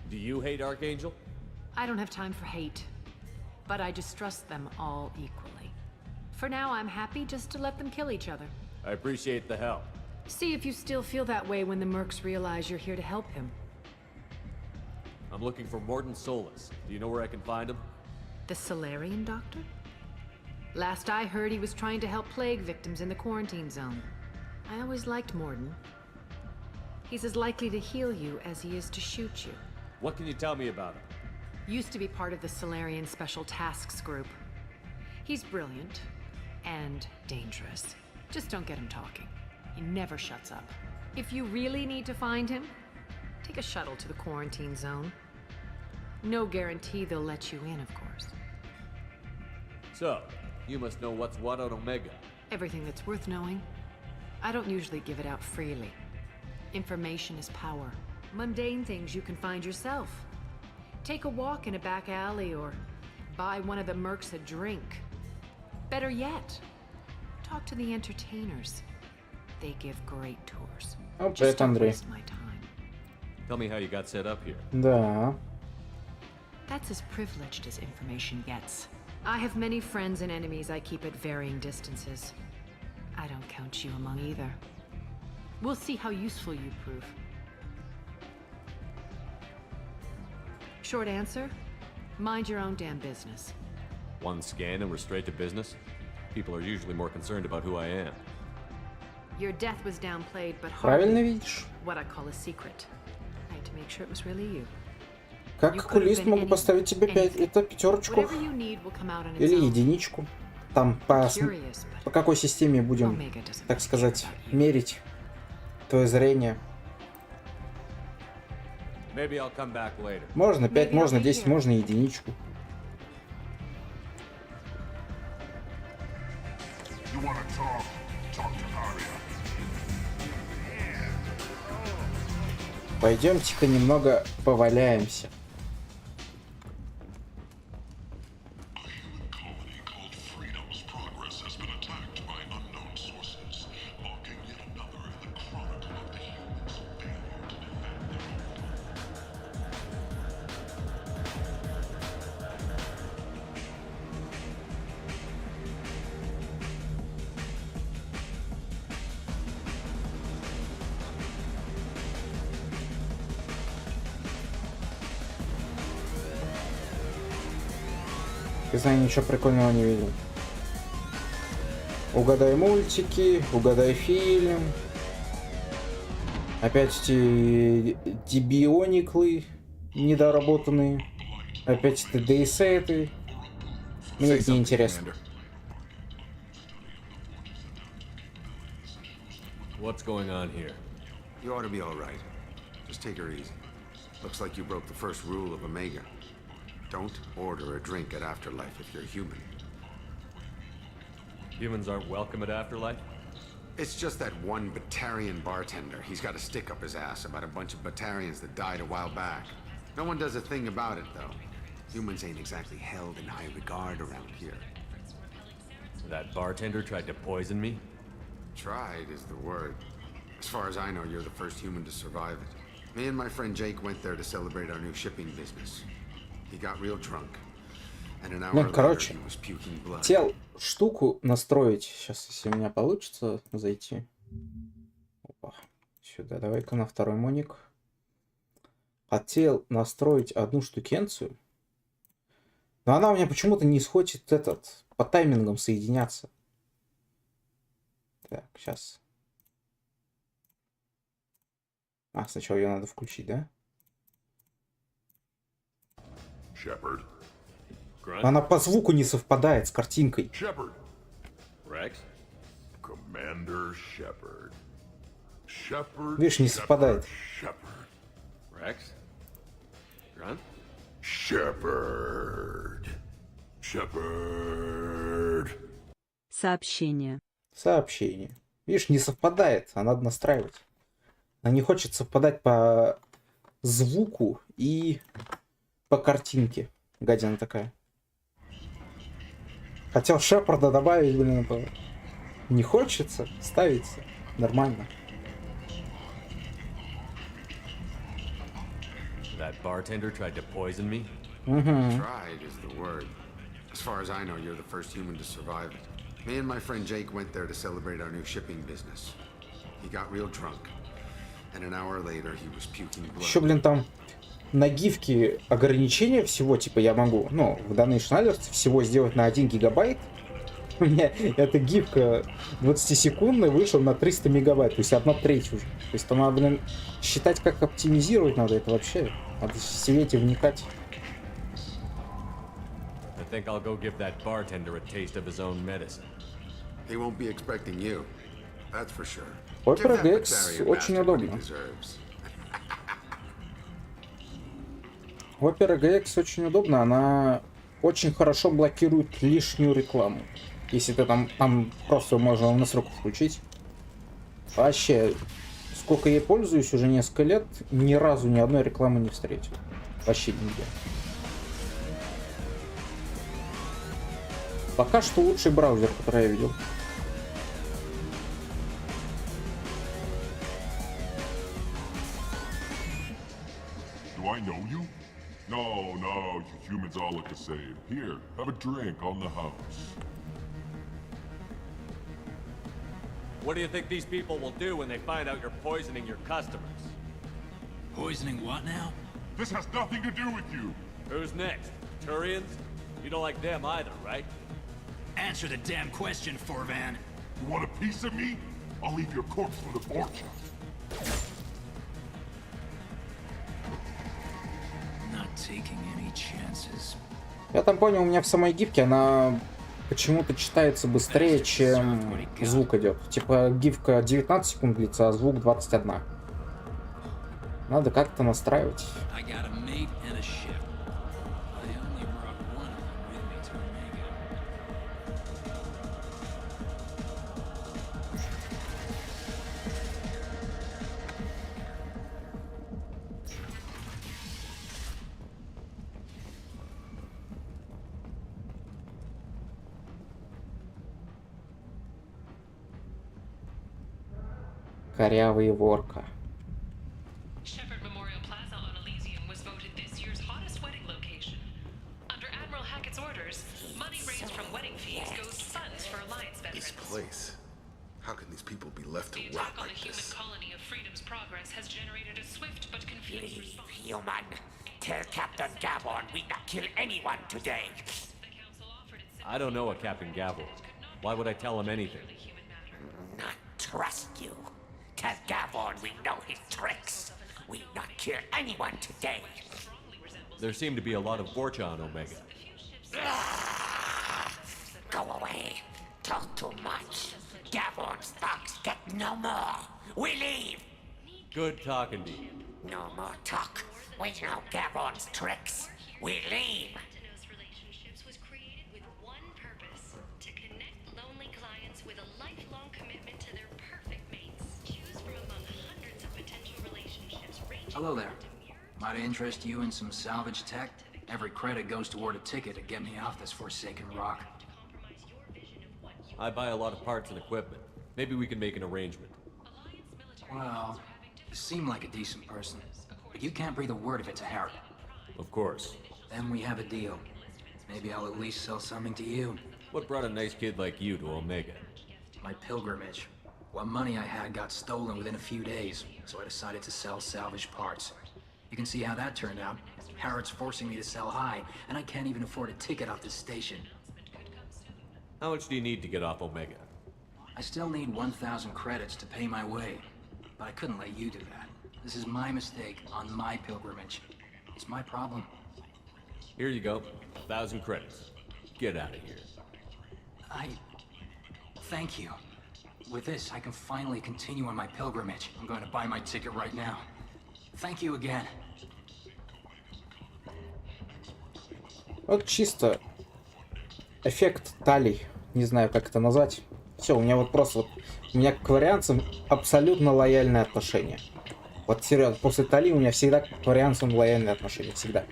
Speaker 4: Do you hate Archangel?
Speaker 10: I don't have time for hate, but I distrust them all equally. For now, I'm happy just to let them kill each other.
Speaker 4: I appreciate the help.
Speaker 10: See if you still feel that way when the mercs realize you're here to help him.
Speaker 4: I'm looking for Morton Solus. Do you know where I can find him?
Speaker 10: The Solarian doctor? Last I heard, he was trying to help plague victims in the quarantine zone. I always liked Morton. He's as likely to heal you as he is to shoot you.
Speaker 4: What can you tell me about him?
Speaker 10: Used to be part of the Solarian Special Tasks Group. He's brilliant and dangerous. Just don't get him talking. He never shuts up. If you really need to find him, take a shuttle to the quarantine zone. No guarantee they'll let you in, of course.
Speaker 4: So, you must know what's what on Omega.
Speaker 10: Everything that's worth knowing. I don't usually give it out freely. Information is power. Mundane things you can find yourself. Take a walk in a back alley or buy one of the mercs a drink. Better yet, talk to the entertainers. They give great tours.
Speaker 1: Oh,
Speaker 10: Just
Speaker 1: привет,
Speaker 10: don't
Speaker 1: Андрей.
Speaker 10: waste my time.
Speaker 4: Tell me how you got set up here.
Speaker 1: Да.
Speaker 10: That's as privileged as information gets. I have many friends and enemies I keep at varying distances. I don't count you among either. We'll see how useful you prove. Short answer, mind your own damn business.
Speaker 4: One scan and we're straight to business? People are usually more concerned about who I am.
Speaker 10: Your death was downplayed, but
Speaker 1: Правильно
Speaker 10: hardly
Speaker 1: видишь?
Speaker 10: what I call a secret. I had to make sure it was really you.
Speaker 1: Как окулист могу поставить тебе 5, это пятерочку
Speaker 10: Whatever you need will come out on its
Speaker 1: или
Speaker 10: own.
Speaker 1: единичку. Там по какой системе будем, так сказать, мерить твое зрение.
Speaker 4: Maybe I'll come back later.
Speaker 1: Можно 5, можно 10, можно единичку.
Speaker 13: You wanna talk? Talk to Arya.
Speaker 1: Пойдемте-ка немного поваляемся. Признаю, ничего прикольного не видел. Угадай мультики, угадай фильм. Опять эти дебиониклы недоработанные. Опять эти дейсеты. Мне это не интересно.
Speaker 4: What's going on here?
Speaker 12: You ought to be all right. Just take her easy. Looks like you broke the first rule of Omega. Don't order a drink at Afterlife if you're human.
Speaker 4: Humans aren't welcome at Afterlife?
Speaker 12: It's just that one Batarian bartender. He's got a stick up his ass about a bunch of Batarians that died a while back. No one does a thing about it, though. Humans ain't exactly held in high regard around here.
Speaker 4: That bartender tried to poison me?
Speaker 12: Tried is the word. As far as I know, you're the first human to survive it. Me and my friend Jake went there to celebrate our new shipping business. He got real drunk. And an hour
Speaker 1: Ну,
Speaker 12: later,
Speaker 1: короче,
Speaker 12: he was puking blood.
Speaker 1: хотел штуку настроить. Сейчас, если у меня получится зайти. Опа. Сюда, давай-ка на второй моник. Хотел настроить одну штукенцию. Но она у меня почему-то не хочет по таймингам соединяться. Так, сейчас. Сначала ее надо включить, да?
Speaker 13: Shepard.
Speaker 1: Она по звуку не совпадает с картинкой.
Speaker 13: Shepard.
Speaker 4: Rex?
Speaker 13: Commander Shepard. Shepard.
Speaker 1: Видишь, не совпадает.
Speaker 13: Shepard.
Speaker 4: Rex? Grunt?
Speaker 13: Shepard. Shepard.
Speaker 9: Сообщение.
Speaker 1: Сообщение. Видишь, не совпадает, а надо настраивать. Она не хочет совпадать по звуку и по картинке. Гадина такая. Хотел Шепарда добавить, блин, это не хочется, ставится. Нормально.
Speaker 4: That bartender tried to poison me?
Speaker 12: Tried is the word. As far as I know, you're the first human to survive it. Me and my friend Jake went there to celebrate our new shipping business. He got real drunk. And an hour later, he was puking blood.
Speaker 1: Еще, блин, там на гифке ограничения всего, типа, я могу, ну, в Donation Alert всего сделать на 1 гигабайт. У меня эта гифка 20-секундная вышла на 300 мегабайт, то есть 1/3 уже. То есть там надо, блин, считать, как оптимизировать надо это вообще. Надо сидеть и вникать.
Speaker 4: I think I'll go give that bartender a taste of his own medicine.
Speaker 12: He won't be expecting you. That's for sure.
Speaker 1: Opera GX очень удобно. Opera GX очень удобно, она очень хорошо блокирует лишнюю рекламу. Если ты там просто можно в настройку включить. Вообще, сколько я пользуюсь, уже несколько лет, ни разу ни одной рекламы не встретил. Вообще нигде. Пока что лучший браузер, который я видел.
Speaker 13: Do I know you? No, you humans all look the same. Here, have a drink on the house.
Speaker 4: What do you think these people will do when they find out you're poisoning your customers?
Speaker 7: Poisoning what now?
Speaker 13: This has nothing to do with you.
Speaker 4: Who's next? Turians? You don't like them either, right?
Speaker 7: Answer the damn question, Forvan.
Speaker 13: You want a piece of me? I'll leave your corpse for the fortune.
Speaker 7: Not taking any chances.
Speaker 1: Я там понял, у меня в самой гифке она почему-то читается быстрее, чем звук идет. Типа гифка 19 секунд длится, а звук 21. Надо как-то настраивать. Корявый ворка.
Speaker 17: Shepard Memorial Plaza on Elysium was voted this year's hottest wedding location. Under Admiral Hackett's orders, money raised from wedding fees goes to funds for Alliance veterans.
Speaker 2: This place. How can these people be left to
Speaker 17: The
Speaker 2: rot
Speaker 17: attack on the
Speaker 2: like
Speaker 17: human
Speaker 2: this?
Speaker 17: colony of Freedom's Progress has generated a swift but confused response.
Speaker 23: Human, tell Captain Gavon we not kill anyone today.
Speaker 4: I don't know a Captain Gavel. Why would I tell him anything?
Speaker 23: Not trust you. Tell Gavon we know his tricks. We not kill anyone today.
Speaker 4: There seem to be a lot of Vorcha on Omega.
Speaker 23: Go away. Talk too much. Gavon's thugs get no more. We leave.
Speaker 4: Good talking to you.
Speaker 23: No more talk. We know Gavon's tricks. We leave.
Speaker 17: Relationships was created with one purpose: to connect lonely clients with a lifelong commitment to their perfect mates. Choose from among hundreds of potential relationships ranging.
Speaker 24: Hello there. Might I interest you in some salvage tech? Every credit goes toward a ticket to get me off this forsaken rock.
Speaker 4: I buy a lot of parts and equipment. Maybe we can make an arrangement.
Speaker 24: Well, you seem like a decent person, but you can't breathe a word of it to Harry.
Speaker 4: Of course.
Speaker 24: Then we have a deal. Maybe I'll at least sell something to you.
Speaker 4: What brought a nice kid like you to Omega?
Speaker 24: My pilgrimage. What money I had got stolen within a few days, so I decided to sell salvaged parts. You can see how that turned out. Harrod's forcing me to sell high, and I can't even afford a ticket off this station.
Speaker 4: How much do you need to get off Omega?
Speaker 24: I still need 1,000 credits to pay my way, but I couldn't let you do that. This is my mistake on my pilgrimage. It's my problem.
Speaker 4: Here you go. 1,000 credits. Get out of here.
Speaker 24: Thank you. With this, I can finally continue on my pilgrimage. I'm going to buy my ticket right now. Thank you again.
Speaker 1: Вот чисто эффект талий. Не знаю, как это назвать. Все, у меня вот просто у меня к варианцам абсолютно лояльное отношение. Вот серьезно, после талии у меня всегда к варианцам лояльное отношение. Всегда.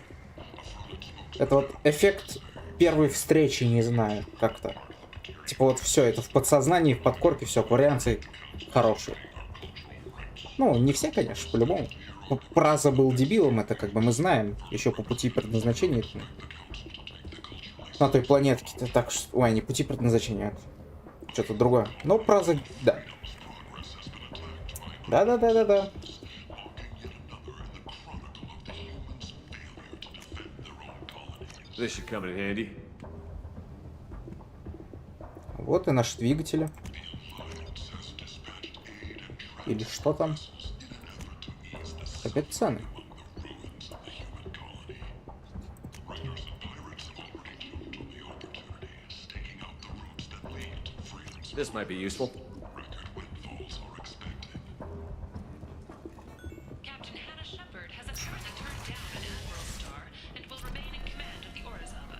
Speaker 1: Это вот эффект первой встречи, не знаю, как-то. Типа вот все, это в подсознании, в подкорке все, варианты хорошие. Ну, не все, конечно, по-любому. Праза был дебилом, это как бы мы знаем. Еще по пути предназначения. На той планетке-то так что... Ой, не пути предназначения, что-то другое. Но Праза, да. Да.
Speaker 4: This should come in handy.
Speaker 1: Вот и наши двигатели. Или что там? Опять цены.
Speaker 4: This might be useful.
Speaker 17: Captain Hannah Shepard has apparently turned down an Admiral Star and will remain in command of the Orizaba.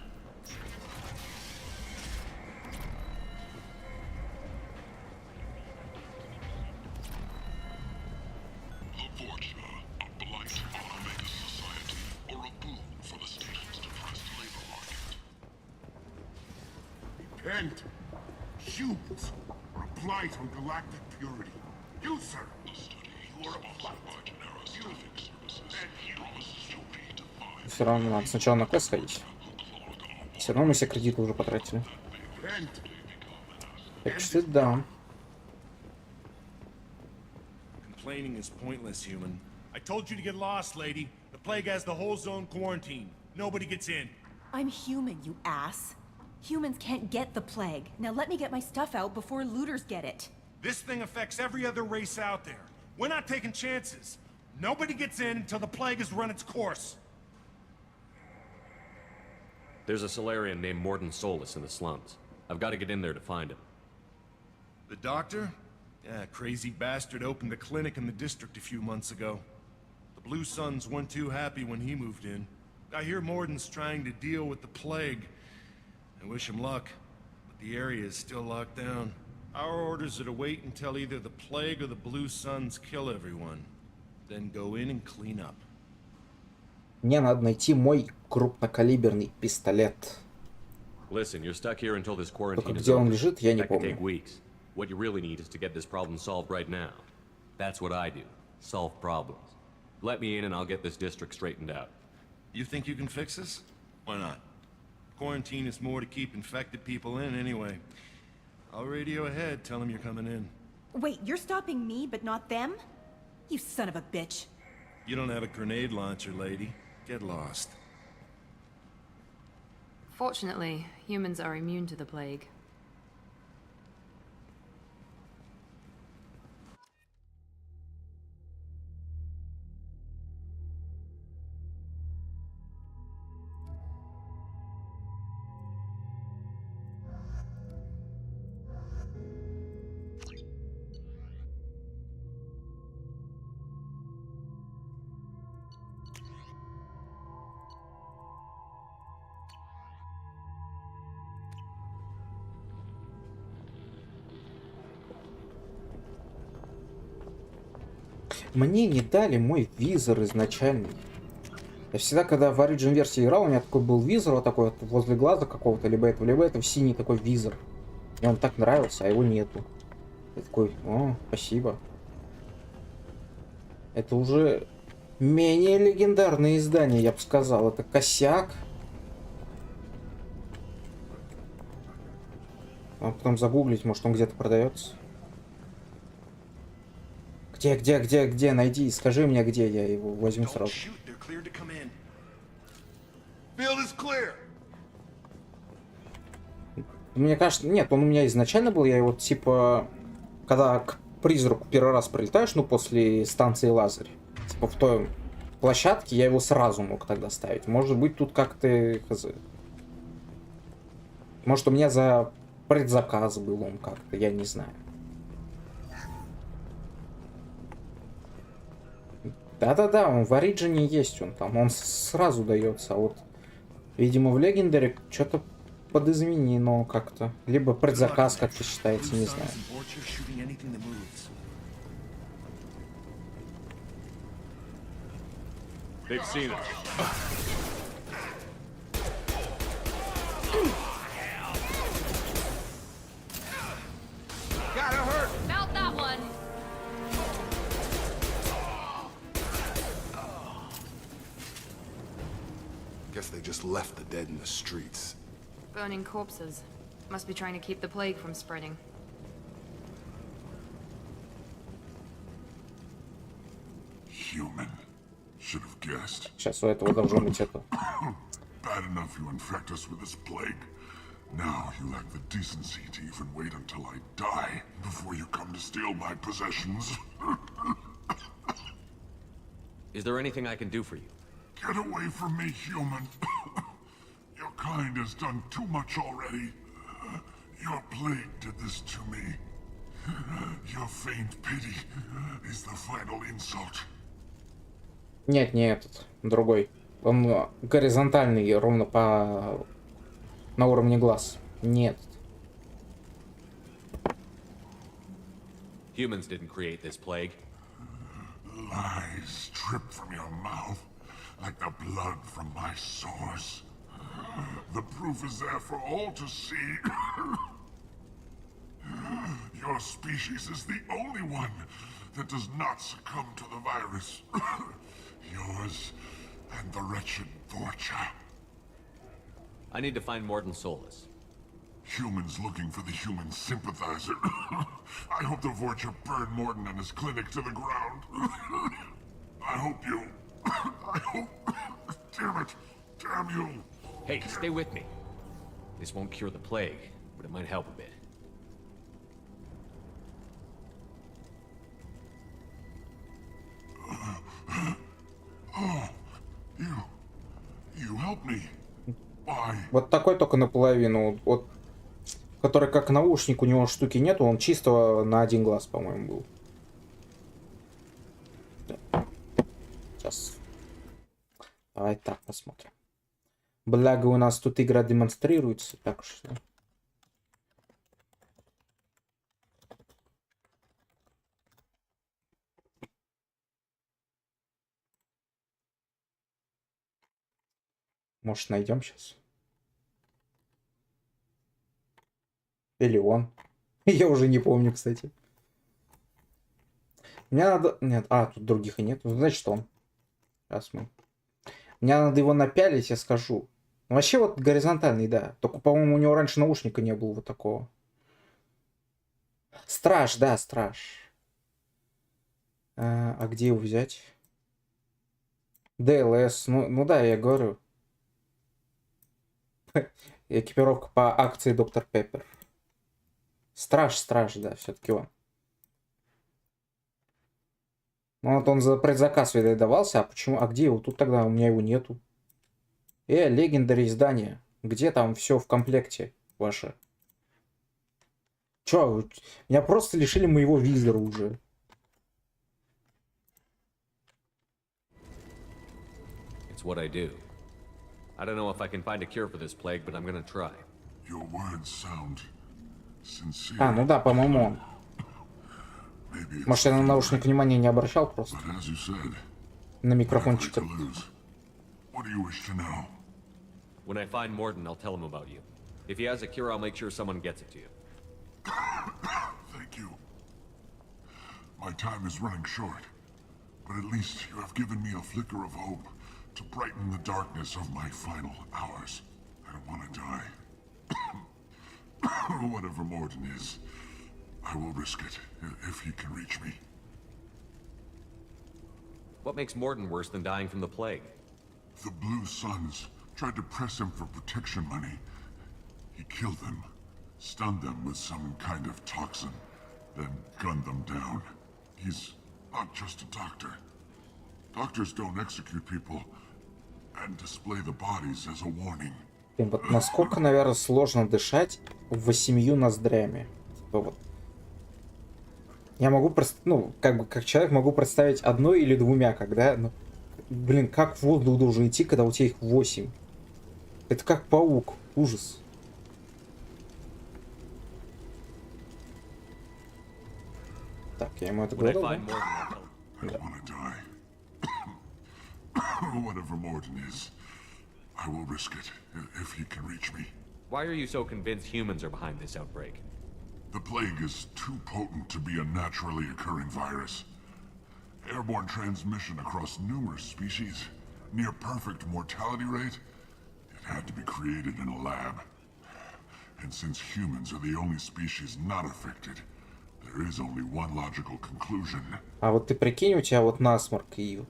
Speaker 13: The Fortuna, a blight on Omega society, or a boon for the station's depressed labor market.
Speaker 3: Repent! Humans are a blight on galactic purity. You, sir, you are a blight.
Speaker 1: Все равно надо сначала на квест сходить. Все равно мы все кредиты уже потратили. Так что да.
Speaker 11: Complaining is pointless, human. I told you to get lost, lady. The plague has the whole zone quarantined. Nobody gets in.
Speaker 8: I'm human, you ass. Humans can't get the plague. Now let me get my stuff out before looters get it.
Speaker 11: This thing affects every other race out there. We're not taking chances. Nobody gets in until the plague has run its course.
Speaker 4: There's a Solarian named Morden Solus in the slums. I've got to get in there to find him.
Speaker 11: The doctor? Yeah, crazy bastard opened a clinic in the district a few months ago. The Blue Suns weren't too happy when he moved in. I hear Morden's trying to deal with the plague. I wish him luck, but the area is still locked down. Our orders are to wait until either the plague or the Blue Suns kill everyone. Then go in and clean up.
Speaker 1: Мне надо найти мой крупнокалиберный пистолет.
Speaker 4: Listen, you're stuck here until this quarantine is
Speaker 1: Где он
Speaker 4: over.
Speaker 1: лежит, я не
Speaker 4: That could
Speaker 1: помню.
Speaker 4: take weeks. What you really need is to get this problem solved right now. That's what I do. Solve problems. Let me in and I'll get this district straightened out.
Speaker 11: You think you can fix this? Why not? Quarantine is more to keep infected people in anyway. I'll radio ahead, tell them you're coming in.
Speaker 8: Wait, you're stopping me, but not them? You son of a bitch.
Speaker 11: You don't have a grenade launcher, lady. Get lost.
Speaker 10: Fortunately, humans are immune to the plague.
Speaker 1: Мне не дали мой визор изначально. Я всегда, когда в Origin версии играл, у меня такой был визор, вот такой вот возле глаза какого-то, либо этого, синий такой визор. Мне он так нравился, а его нету. Я такой, о, спасибо. Это уже менее легендарные издания, я бы сказал. Это косяк. А потом загуглить, может он где-то продается. Где? Найди, скажи мне, где, я его возьму сразу. Мне кажется, нет, он у меня изначально был, я его типа, когда к призраку первый раз прилетаешь, ну после станции Лазарь, типа в той площадке, я его сразу мог тогда ставить. Может быть тут как-то, может у меня за предзаказ был он как-то, я не знаю. Да-да-да, он в Ориджине есть, он там, он сразу дается, а вот, видимо, в Легендаре что-то подизменено как-то. Либо предзаказ как-то считается, не знаю.
Speaker 22: Felt that one.
Speaker 2: Guess they just left the dead in the streets.
Speaker 15: Burning corpses. Must be trying to keep the plague from spreading.
Speaker 13: Human. Should have guessed.
Speaker 1: Сейчас у этого должно быть это.
Speaker 13: Bad enough you infect us with this plague. Now you lack the decency to even wait until I die before you come to steal my possessions.
Speaker 4: Is there anything I can do for you?
Speaker 13: Get away from me, human. Your kind has done too much already. Your plague did this to me. Your faint pity is the final insult.
Speaker 1: Нет, не этот, другой. Он горизонтальный, ровно по... на уровне глаз. Нет.
Speaker 4: Humans didn't create this plague.
Speaker 13: Lies drip from your mouth like the blood from my sores. The proof is there for all to see. Your species is the only one that does not succumb to the virus. Yours and the wretched Vorcha.
Speaker 4: I need to find Morden Solus.
Speaker 13: Humans looking for the human sympathizer. I hope the Vorcha burn Morden and his clinic to the ground. I hope you... I hope... Damn it! Damn you!
Speaker 4: Hey, stay with me. This won't cure the plague, but it might help a bit.
Speaker 13: Oh, you help me. Why?
Speaker 1: Вот такой только наполовину. Вот, который как наушник, у него штуки нету, он чисто на один глаз, по-моему, был. Сейчас. Давай так посмотрим. Благо у нас тут игра демонстрируется, так что... Может, найдем сейчас? Или он? Я уже не помню, кстати. Мне надо... Нет, тут других и нет. Значит, он. Сейчас мы... Мне надо его напялить, я скажу. Ну, вообще вот горизонтальный, да. Только, по-моему, у него раньше наушника не было вот такого. Страж, да, страж. А где его взять? ДЛС. Ну да, я говорю. Экипировка по акции Доктор Пеппер. Страж, да, все-таки он. Ну вот он за предзаказ, видать, давался. А почему? А где его? Тут тогда у меня его нету. Легендари издание. Где там все в комплекте ваше? Чё? Меня просто лишили моего визора уже.
Speaker 4: It's what I do. I don't know if I can find a cure for this plague, but I'm gonna try.
Speaker 13: Your words sound sincere.
Speaker 1: А, ну да, по-моему, он. Может, я на наушник внимания не обращал просто. На микрофончик.
Speaker 4: When I find Morden, I'll tell him about you. If he has a cure, I'll make sure someone gets it to you.
Speaker 13: Thank you. My time is running short. but at least you have given me a flicker of hope to brighten the darkness of my final hours. I don't want to die. Whatever Morden is, I will risk it if he can reach me.
Speaker 4: What makes Morden worse than dying from the plague?
Speaker 13: The Blue Suns tried to press him for protection money. He killed them, stunned them with some kind of toxin, then gunned them down. He's not just a doctor. Doctors don't execute people and display the bodies as a warning.
Speaker 1: Блин, вот насколько, наверное, сложно дышать 8 ноздрями. Типа вот. Я могу просто, ну, как человек могу представить одной или двумя, когда, ну, блин, как воздух должен идти, когда у тебя их 8. Это как паук. Ужас. Так, я ему это говорил, да?
Speaker 13: Whatever Morden is, I will risk it if he can reach me.
Speaker 4: Why are you so convinced humans are behind this outbreak?
Speaker 13: The plague is too potent to be a naturally occurring virus. Airborne transmission across numerous species, near perfect mortality rate. It had to be created in a lab. And since humans are the only species not affected, there is only one logical conclusion.
Speaker 1: А вот ты прикинь, у тебя вот насморк и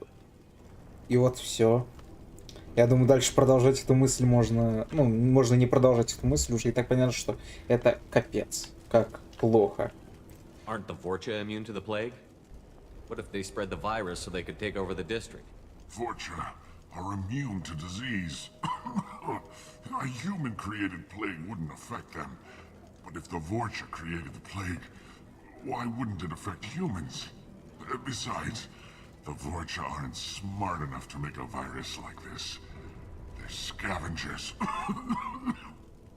Speaker 1: вот все. Я думаю, дальше продолжать эту мысль можно... Ну, можно не продолжать эту мысль, уже и так понятно, что это капец. Как плохо.
Speaker 4: Aren't the Vorcha immune to the plague? What if they spread the virus so they could take over the district?
Speaker 13: Vorcha are immune to disease. A human-created plague wouldn't affect them. But if the Vorcha created the plague, why wouldn't it affect humans? Besides, the Vorcha aren't smart enough to make a virus like this. They're scavengers.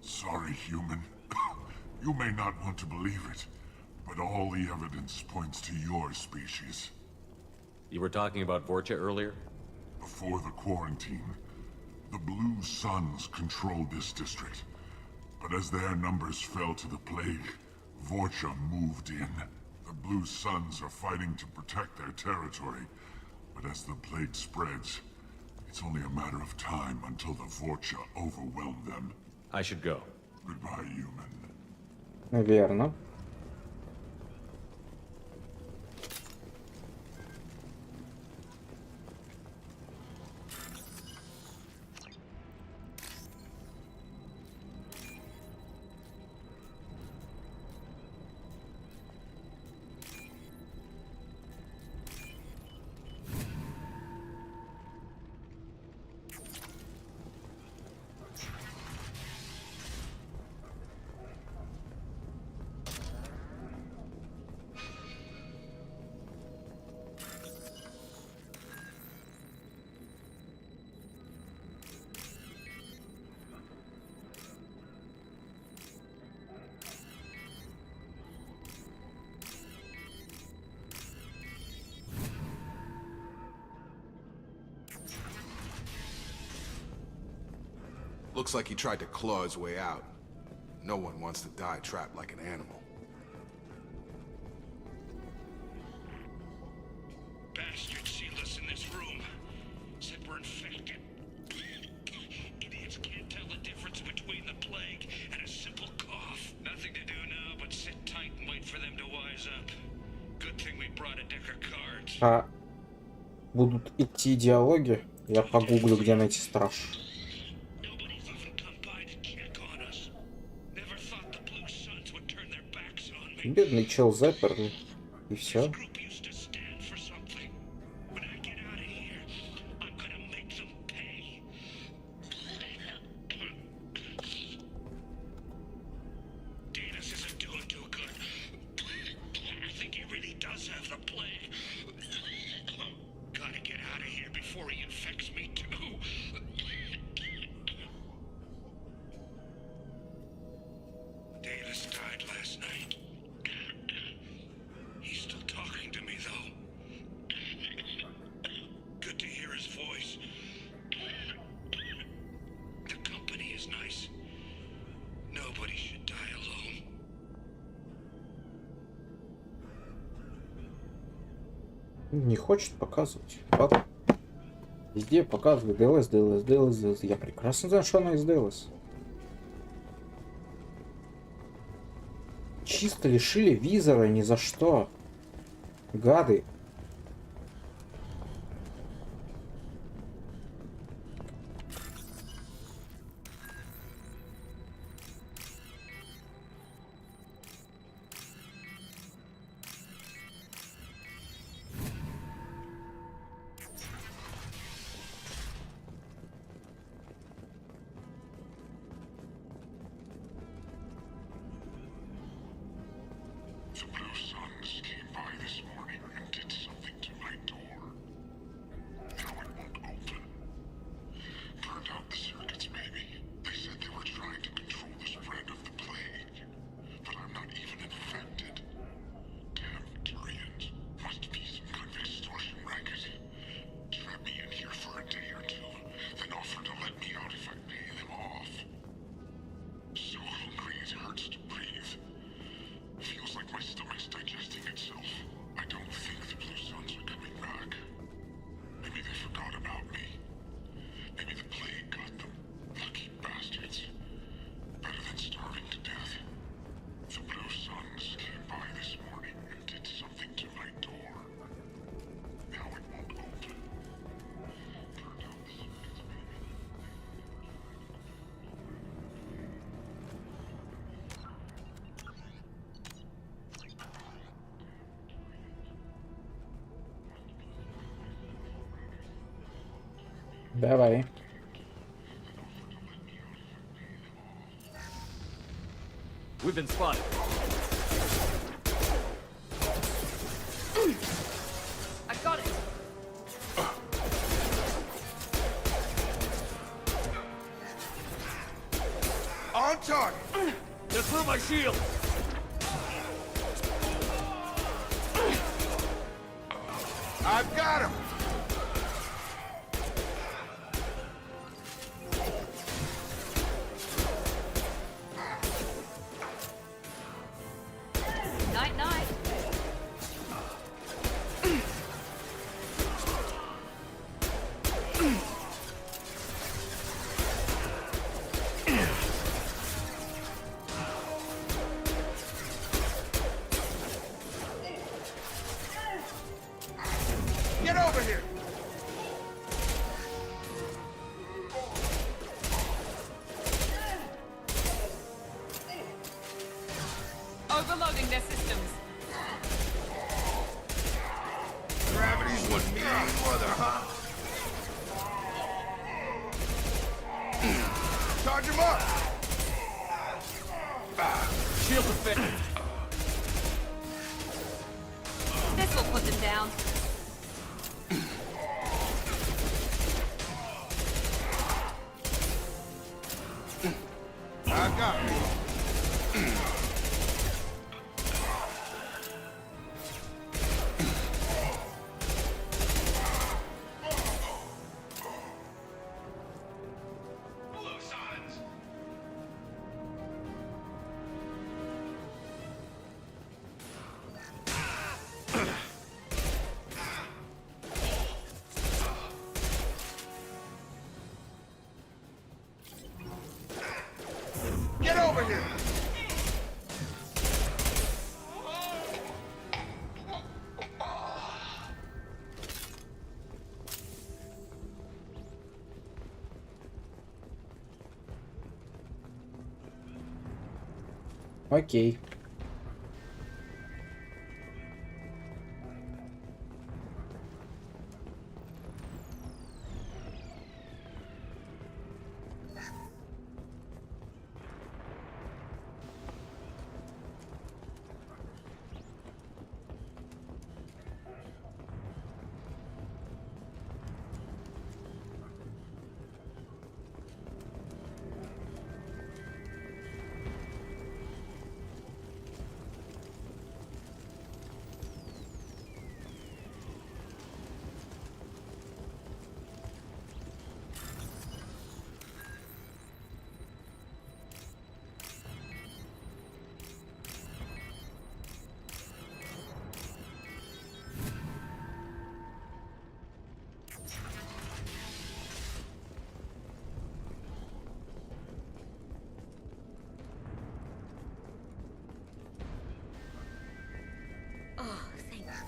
Speaker 13: Sorry, human. You may not want to believe it, but all the evidence points to your species.
Speaker 4: You were talking about Vorcha earlier?
Speaker 13: Before the quarantine, the Blue Suns controlled this district. But as their numbers fell to the plague, Vorcha moved in. The Blue Suns are fighting to protect their territory. But as the plague spreads, it's only a matter of time until the Vorcha overwhelm them.
Speaker 4: I should go.
Speaker 13: Goodbye, human.
Speaker 1: Верно.
Speaker 2: Looks like he tried to claw his way out. No one wants to die trapped like an animal.
Speaker 14: Bastards sealed us in this room. Said we're infected. Idiots can't tell the difference between the plague and a simple cough. Nothing to do now but sit tight and wait for them to wise up. Good thing we brought a deck of cards.
Speaker 1: А будут идти диалоги, я погуглю, где найти страж. Бедный чел заперли. И все.
Speaker 14: Davis died last night. He's still talking
Speaker 1: Не хочет показывать. Ладно. Везде показывает DLS, DLS, DLS, DLS. Я прекрасно знаю, что она из DLS. Чисто лишили визора ни за что. Гады. Давай.
Speaker 4: We've been spotted.
Speaker 15: I got it.
Speaker 2: On target.
Speaker 4: They're through my shield.
Speaker 2: I've got him.
Speaker 15: Night, night.
Speaker 2: Get over here.
Speaker 15: Overloading their systems.
Speaker 2: Gravity's what me mother, huh? Charge him up.
Speaker 4: Shield effect.
Speaker 15: This will put them down.
Speaker 2: I got it. Get over here!
Speaker 1: Окей.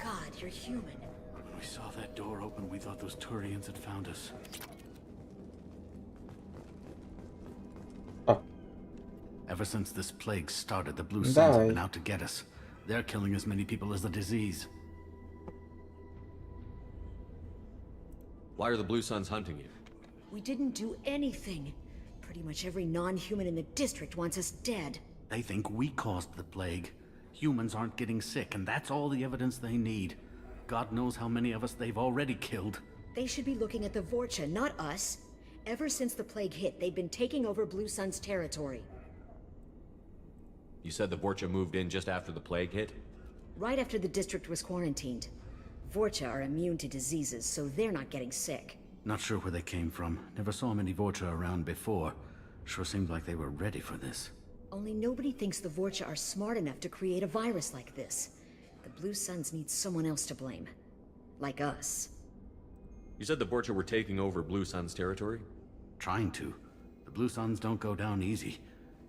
Speaker 18: God, you're human.
Speaker 19: When we saw that door open, we thought those Turians had found us. Ever since this plague started, the Blue Suns have been out to get us. They're killing as many people as the disease.
Speaker 4: Why are the Blue Suns hunting you?
Speaker 18: We didn't do anything. Pretty much every non-human in the district wants us dead.
Speaker 19: They think we caused the plague. Humans aren't getting sick, and that's all the evidence they need. God knows how many of us they've already killed.
Speaker 18: They should be looking at the Vorcha, not us. Ever since the plague hit, they've been taking over Blue Sun's territory.
Speaker 4: You said the Vorcha moved in just after the plague hit?
Speaker 18: Right after the district was quarantined. Vorcha are immune to diseases, so they're not getting sick.
Speaker 19: Not sure where they came from. Never saw many Vorcha around before. Sure seemed like they were ready for this.
Speaker 18: Only nobody thinks the Vorcha are smart enough to create a virus like this. The Blue Suns need someone else to blame. Like us.
Speaker 4: You said the Vorcha were taking over Blue Sun's territory?
Speaker 19: Trying to. The Blue Suns don't go down easy.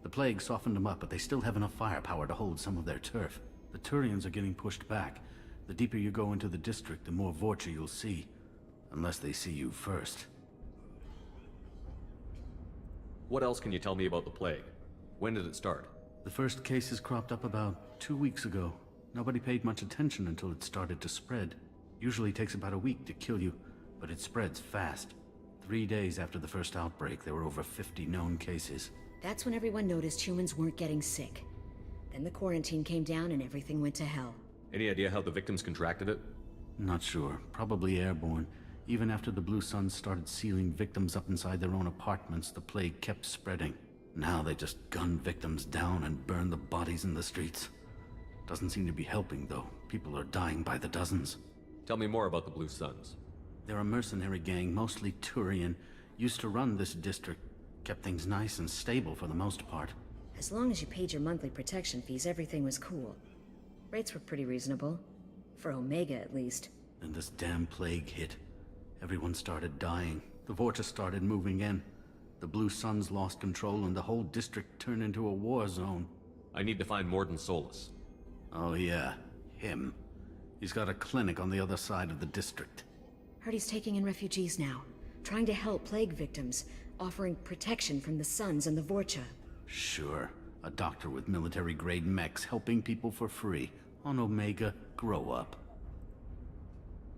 Speaker 19: The plague softened them up, but they still have enough firepower to hold some of their turf. The Turians are getting pushed back. The deeper you go into the district, the more Vorcha you'll see. Unless they see you first.
Speaker 4: What else can you tell me about the plague? When did it start?
Speaker 19: The first cases cropped up about 2 weeks ago. Nobody paid much attention until it started to spread. Usually takes about a week to kill you, but it spreads fast. 3 days after the first outbreak, there were over 50 known cases.
Speaker 18: That's when everyone noticed humans weren't getting sick. Then the quarantine came down and everything went to hell.
Speaker 4: Any idea how the victims contracted it?
Speaker 19: Not sure. Probably airborne. Even after the Blue Suns started sealing victims up inside their own apartments, the plague kept spreading. Now they just gun victims down and burn the bodies in the streets. Doesn't seem to be helping, though. People are dying by the dozens.
Speaker 4: Tell me more about the Blue Suns.
Speaker 19: They're a mercenary gang, mostly Turian. Used to run this district. Kept things nice and stable for the most part.
Speaker 18: As long as you paid your monthly protection fees, everything was cool. Rates were pretty reasonable. For Omega, at least.
Speaker 19: Then this damn plague hit. Everyone started dying. The Vorcha started moving in. The Blue Suns lost control and the whole district turned into a war zone.
Speaker 4: I need to find Morden Solus.
Speaker 19: Oh yeah, him. He's got a clinic on the other side of the district.
Speaker 18: Heard he's taking in refugees now. Trying to help plague victims. Offering protection from the Suns and the Vorcha.
Speaker 19: Sure. A doctor with military-grade mechs helping people for free. On Omega, grow up.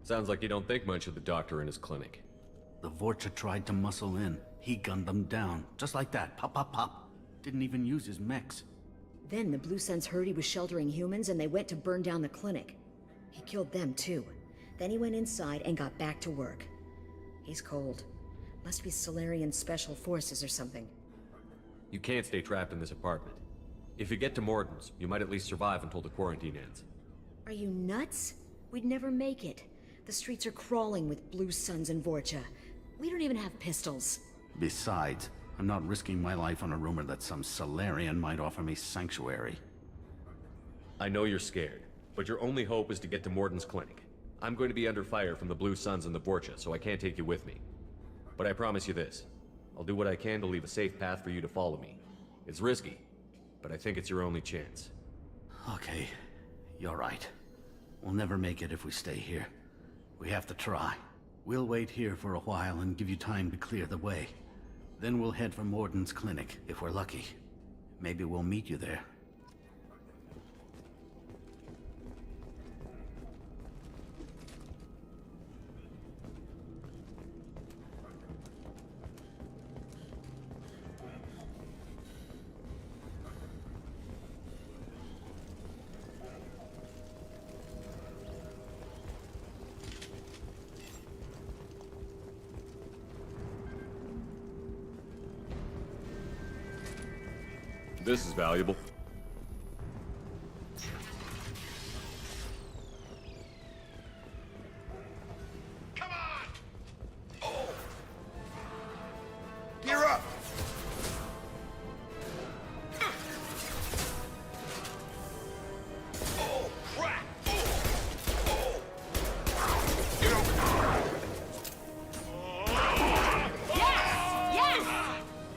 Speaker 4: Sounds like you don't think much of the doctor in his clinic.
Speaker 19: The Vorcha tried to muscle in. He gunned them down. Just like that. Pop, pop, pop. Didn't even use his mechs.
Speaker 18: Then the Blue Suns heard he was sheltering humans and they went to burn down the clinic. He killed them too. Then he went inside and got back to work. He's cold. Must be Solarian Special Forces or something.
Speaker 4: You can't stay trapped in this apartment. If you get to Morden's, you might at least survive until the quarantine ends.
Speaker 18: Are you nuts? We'd never make it. The streets are crawling with Blue Suns and Vorcha. We don't even have pistols.
Speaker 19: Besides, I'm not risking my life on a rumor that some Solarian might offer me sanctuary.
Speaker 4: I know you're scared, but your only hope is to get to Morden's clinic. I'm going to be under fire from the Blue Suns and the Vorcha, so I can't take you with me. But I promise you this. I'll do what I can to leave a safe path for you to follow me. It's risky, but I think it's your only chance.
Speaker 19: Okay, you're right. We'll never make it if we stay here. We have to try. We'll wait here for a while and give you time to clear the way. Then we'll head for Morden's clinic, if we're lucky. Maybe we'll meet you there.
Speaker 4: This is valuable.
Speaker 2: Come on! Oh! Gear up! Oh, crap! Oh! Get over here!
Speaker 18: Yes! Yes!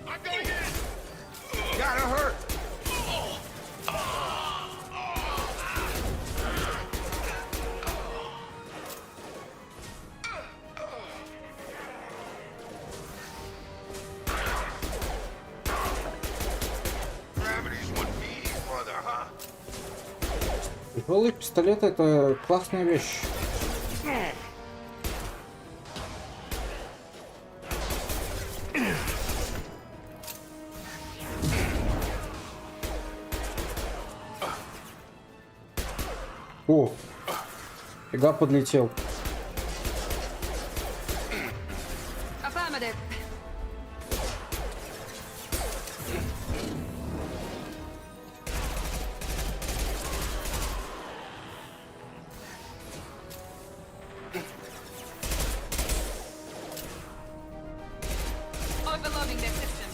Speaker 2: I'm going in! Gotta hurt!
Speaker 1: Голый пистолет — это классная вещь. О, фига подлетел.
Speaker 15: Affirmative. Overloading their system.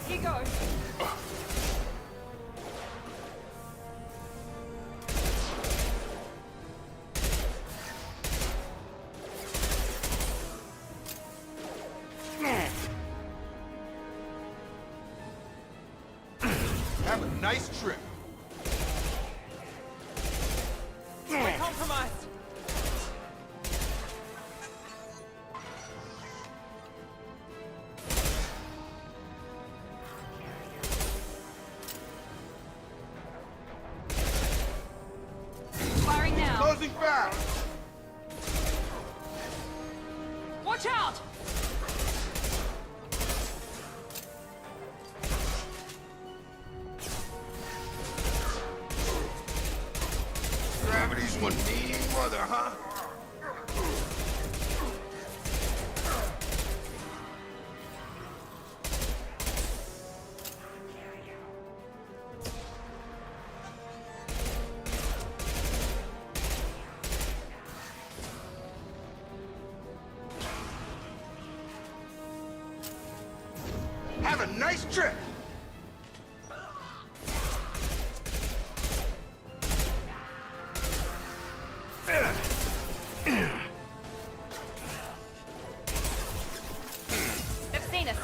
Speaker 15: He goes.
Speaker 2: Have a nice trip.
Speaker 15: We're compromised. Firing now.
Speaker 2: Closing fast.
Speaker 15: Watch out!
Speaker 2: Gravity's one mean mother, huh? Have a nice trip.
Speaker 15: They've seen us.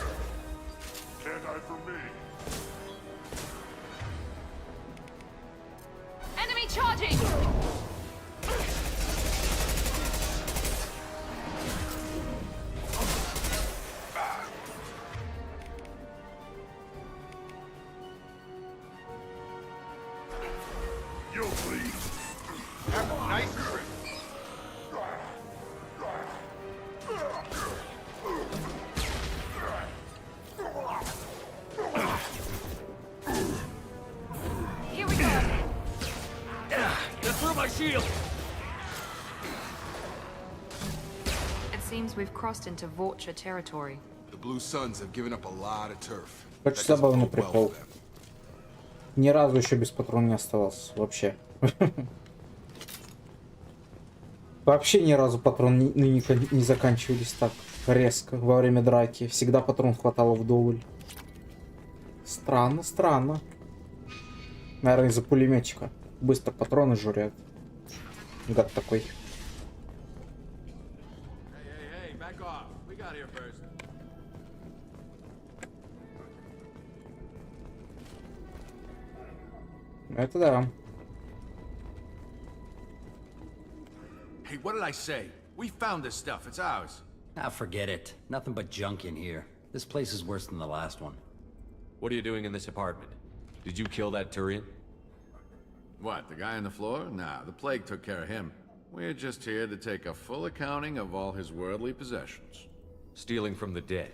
Speaker 13: Can't hide from me.
Speaker 15: Enemy charging!
Speaker 13: You'll bleed.
Speaker 2: Have a nice trip.
Speaker 15: Here we go.
Speaker 4: Get through my shield!
Speaker 15: It seems we've crossed into Vorcha territory.
Speaker 2: The Blue Suns have given up a lot of turf.
Speaker 1: Очень
Speaker 2: That doesn't
Speaker 1: забавный
Speaker 2: bode well
Speaker 1: прикол.
Speaker 2: for them.
Speaker 1: Ни разу еще без патрона не оставался. Вообще. Вообще ни разу патроны не заканчивались так резко во время драки. Всегда патрон хватало вдоволь. Странно, странно. Наверное, из-за пулеметчика. Быстро патроны журят. Гад такой.
Speaker 4: Hey, back off. We got here first.
Speaker 1: Это да.
Speaker 6: Hey, what did I say? We found this stuff. It's ours.
Speaker 16: Ah, forget it. Nothing but junk in here. This place is worse than the last one.
Speaker 4: What are you doing in this apartment? Did you kill that Turian?
Speaker 20: What, the guy on the floor? Nah, the plague took care of him. We're just here to take a full accounting of all his worldly possessions.
Speaker 4: Stealing from the dead.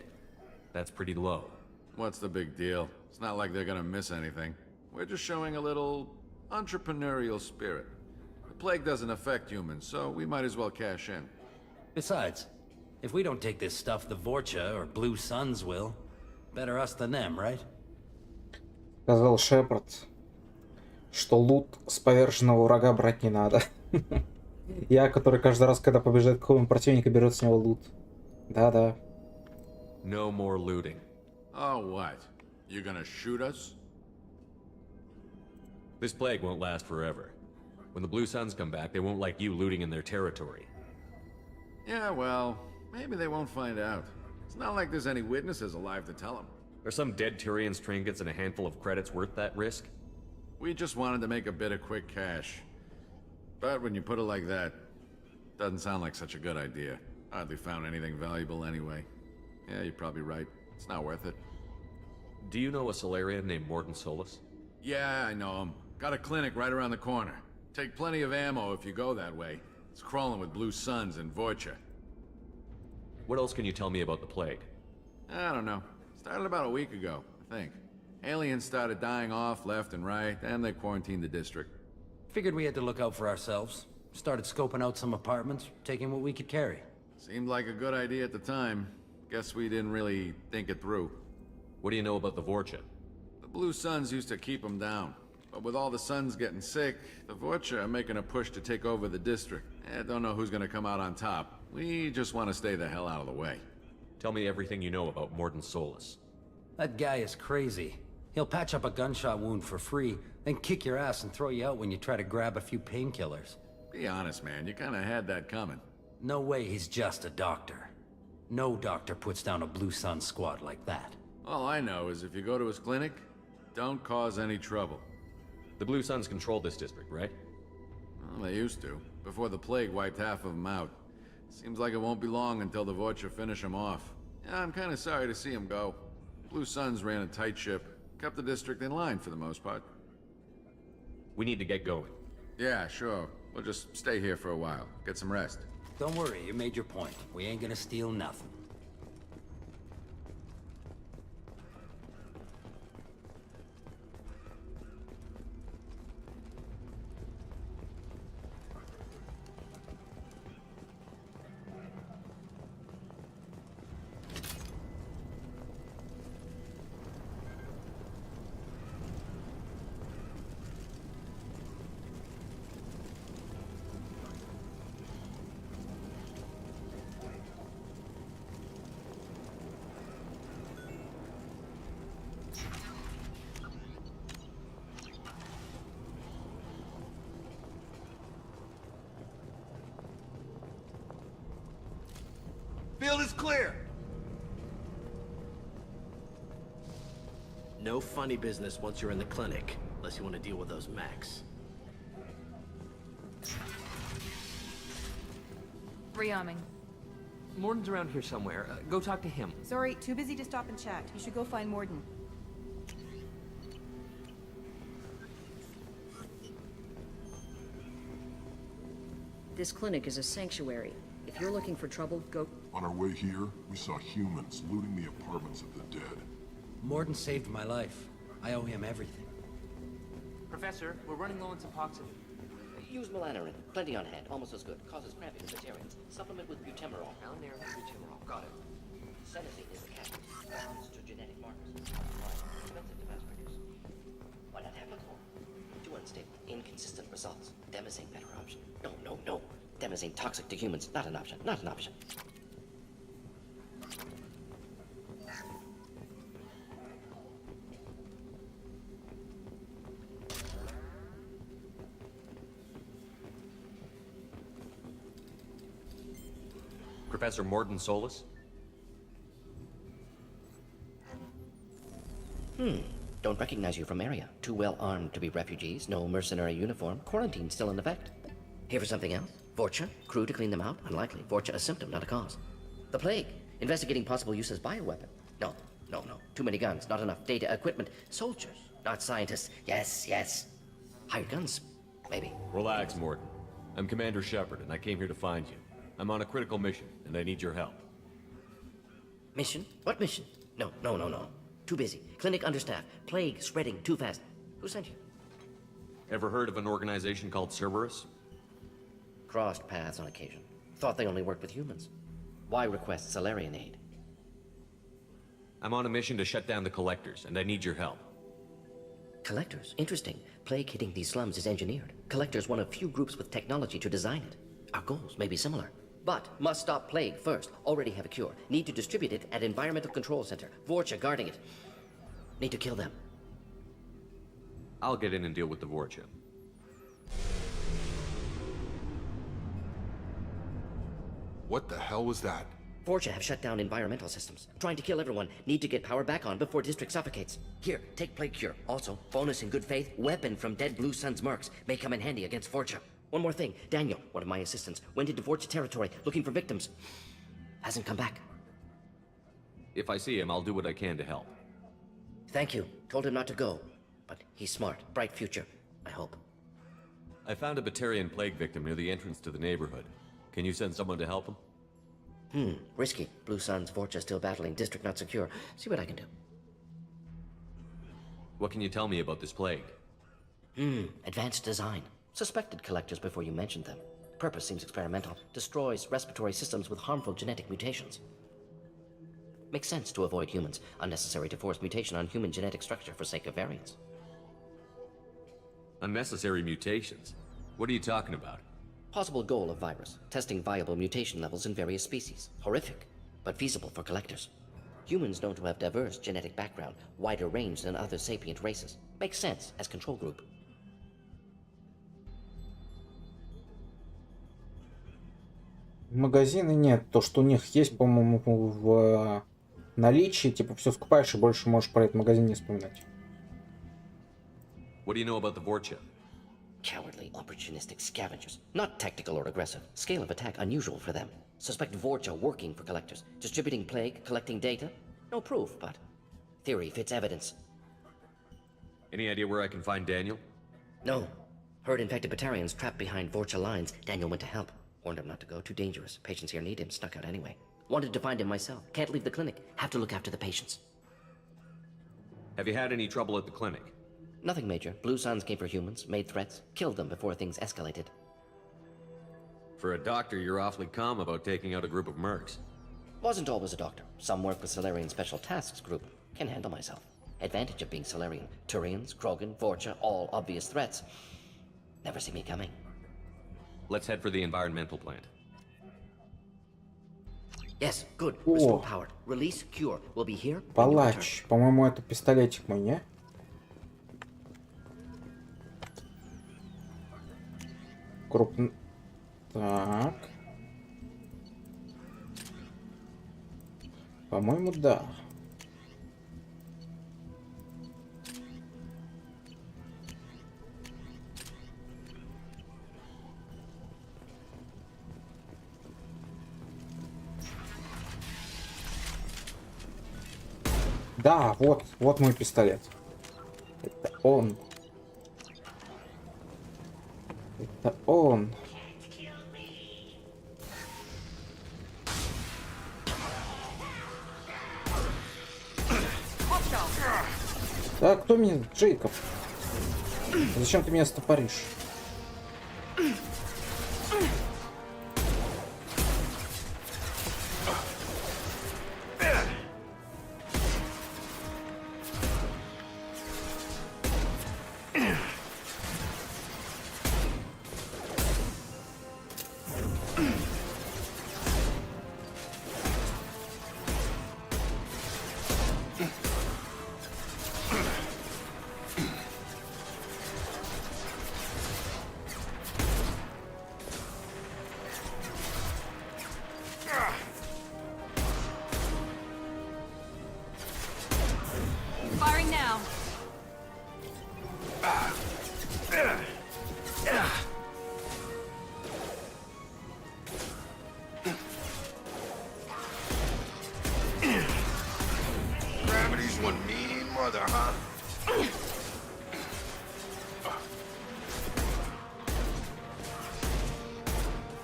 Speaker 4: That's pretty low.
Speaker 20: What's the big deal? It's not like they're gonna miss anything. We're just showing a little entrepreneurial spirit. The plague doesn't affect humans, so we might as well cash in.
Speaker 16: Besides, if we don't take this stuff, the Vorcha or Blue Suns will. Better us than them, right?
Speaker 1: Сказал Шепард, что лут с поверженного врага брать не надо. Я, который каждый раз, когда побеждает какого-нибудь противника, берет с него лут. Да-да.
Speaker 4: No more looting.
Speaker 20: Oh, what? You gonna shoot us?
Speaker 4: This plague won't last forever. When the Blue Suns come back, they won't like you looting in their territory.
Speaker 20: Yeah, well, maybe they won't find out. It's not like there's any witnesses alive to tell them.
Speaker 4: Are some dead Tyrians trinkets and a handful of credits worth that risk?
Speaker 20: We just wanted to make a bit of quick cash. But when you put it like that, doesn't sound like such a good idea. Hardly found anything valuable anyway. Yeah, you're probably right. It's not worth it.
Speaker 4: Do you know a Solarian named Morden Solus?
Speaker 20: Yeah, I know him. Got a clinic right around the corner. Take plenty of ammo if you go that way. It's crawling with Blue Suns and Vorcha.
Speaker 4: What else can you tell me about the plague?
Speaker 20: I don't know. Started about a week ago, I think. Aliens started dying off left and right, and they quarantined the district.
Speaker 16: Figured we had to look out for ourselves. Started scoping out some apartments, taking what we could carry.
Speaker 20: Seemed like a good idea at the time. Guess we didn't really think it through.
Speaker 4: What do you know about the Vorcha?
Speaker 20: The Blue Suns used to keep them down. But with all the Suns getting sick, the Vorcha are making a push to take over the district. Don't know who's gonna come out on top. We just want to stay the hell out of the way.
Speaker 4: Tell me everything you know about Morden Solus.
Speaker 16: That guy is crazy. He'll patch up a gunshot wound for free, then kick your ass and throw you out when you try to grab a few painkillers.
Speaker 20: Be honest, man. You kinda had that coming.
Speaker 16: No way he's just a doctor. No doctor puts down a Blue Sun squad like that.
Speaker 20: All I know is if you go to his clinic, don't cause any trouble.
Speaker 4: The Blue Suns control this district, right?
Speaker 20: Well, they used to, before the plague wiped half of them out. Seems like it won't be long until the Vorcha finish them off. Yeah, I'm kinda sorry to see them go. Blue Suns ran a tight ship, kept the district in line for the most part.
Speaker 4: We need to get going.
Speaker 20: Yeah, sure. We'll just stay here for a while, get some rest.
Speaker 16: Don't worry, you made your point. We ain't gonna steal nothing.
Speaker 6: Field is clear!
Speaker 5: No funny business once you're in the clinic, unless you want to deal with those mechs.
Speaker 15: Rearming.
Speaker 9: Morden's around here somewhere. Go talk to him.
Speaker 8: Sorry, too busy to stop and chat. You should go find Morden.
Speaker 18: This clinic is a sanctuary. If you're looking for trouble, go...
Speaker 13: On our way here, we saw humans looting the apartments of the dead.
Speaker 16: Morden saved my life. I owe him everything.
Speaker 9: Professor, we're running low on Suboxone.
Speaker 5: Use melanorin. Plenty on hand. Almost as good. Causes cramping in vegetarians. Supplement with butemerol.
Speaker 9: Melanorin and butemerol. Got it.
Speaker 5: Senescine is the catalyst. Bonds to genetic markers. Expensive to mass produce. Why not have Macron? Too unstable. Inconsistent results. Demazine better option. No. Demazine toxic to humans. Not an option. Not an option.
Speaker 4: Professor Morden Solus?
Speaker 5: Don't recognize you from area. Too well armed to be refugees. No mercenary uniform. Quarantine still in effect. Here for something else? Vorcha? Crew to clean them out? Unlikely. Vorcha a symptom, not a cause. The plague. Investigating possible use as bioweapon. No. Too many guns, not enough data, equipment. Soldiers, not scientists. Yes. Hired guns, maybe.
Speaker 4: Relax, Morden. I'm Commander Shepard, and I came here to find you. I'm on a critical mission, and I need your help.
Speaker 5: Mission? What mission? No. Too busy. Clinic understaffed. Plague spreading too fast. Who sent you?
Speaker 4: Ever heard of an organization called Cerberus?
Speaker 5: Crossed paths on occasion. Thought they only worked with humans. Why request Solarian aid?
Speaker 4: I'm on a mission to shut down the Collectors, and I need your help.
Speaker 5: Collectors? Interesting. Plague hitting these slums is engineered. Collectors one of few groups with technology to design it. Our goals may be similar. But must stop plague first. Already have a cure. Need to distribute it at Environmental Control Center. Vorcha guarding it. Need to kill them.
Speaker 4: I'll get in and deal with the Vorcha.
Speaker 2: What the hell was that?
Speaker 5: Fortune have shut down environmental systems. Trying to kill everyone. Need to get power back on before district suffocates. Here, take plague cure. Also, bonus in good faith, weapon from dead Blue Sun's mercs. May come in handy against Fortune. One more thing. Daniel, one of my assistants, went into Fortune territory looking for victims. Hasn't come back.
Speaker 4: If I see him, I'll do what I can to help.
Speaker 5: Thank you. Told him not to go. But he's smart. Bright future, I hope.
Speaker 4: I found a Batarian plague victim near the entrance to the neighborhood. Can you send someone to help him?
Speaker 5: Risky. Blue Sun's Fortune still battling. District not secure. See what I can do.
Speaker 4: What can you tell me about this plague?
Speaker 5: Advanced design. Suspected collectors before you mentioned them. Purpose seems experimental. Destroys respiratory systems with harmful genetic mutations. Makes sense to avoid humans. Unnecessary to force mutation on human genetic structure for sake of variance.
Speaker 4: Unnecessary mutations? What are you talking about?
Speaker 5: Possible goal of virus. Testing viable mutation levels in various species. Horrific, but feasible for collectors. Humans known to have diverse genetic background, wider range than other sapient races. Makes sense as control group.
Speaker 1: Магазины нет. То, что у них есть, по-моему, в наличии. Типа, все скупаешь и больше можешь про этот магазин не вспоминать.
Speaker 4: What do you know about the Vorcha?
Speaker 5: Cowardly, opportunistic scavengers. Not tactical or aggressive. Scale of attack unusual for them. Suspect Vorcha working for collectors. Distributing plague, collecting data. No proof, but theory fits evidence.
Speaker 4: Any idea where I can find Daniel?
Speaker 5: No. Heard infected Batarians trapped behind Vorcha lines. Daniel went to help. Warned him not to go. Too dangerous. Patients here need him. Snuck out anyway. Wanted to find him myself. Can't leave the clinic. Have to look after the patients.
Speaker 4: Have you had any trouble at the clinic?
Speaker 5: Nothing major. Blue Suns came for humans, made threats, killed them before things escalated.
Speaker 4: For a doctor, you're awfully calm about taking out a group of mercs.
Speaker 5: Wasn't always a doctor. Some work with Solarian Special Tasks Group. Can handle myself. Advantage of being Solarian. Turians, Krogan, Vorcha, all obvious threats. Never see me coming.
Speaker 4: Let's head for the environmental plant.
Speaker 5: Yes, good. Restore power. Release cure. We'll be here.
Speaker 1: Палач. По-моему, это пистолетик мой, не? Крупный. Так. По-моему, да. Да, вот мой пистолет. Это он. Это он. Да, кто мне? Джейкоб. Зачем ты меня стопоришь?
Speaker 15: Firing now.
Speaker 2: Gravity's one mean mother, huh?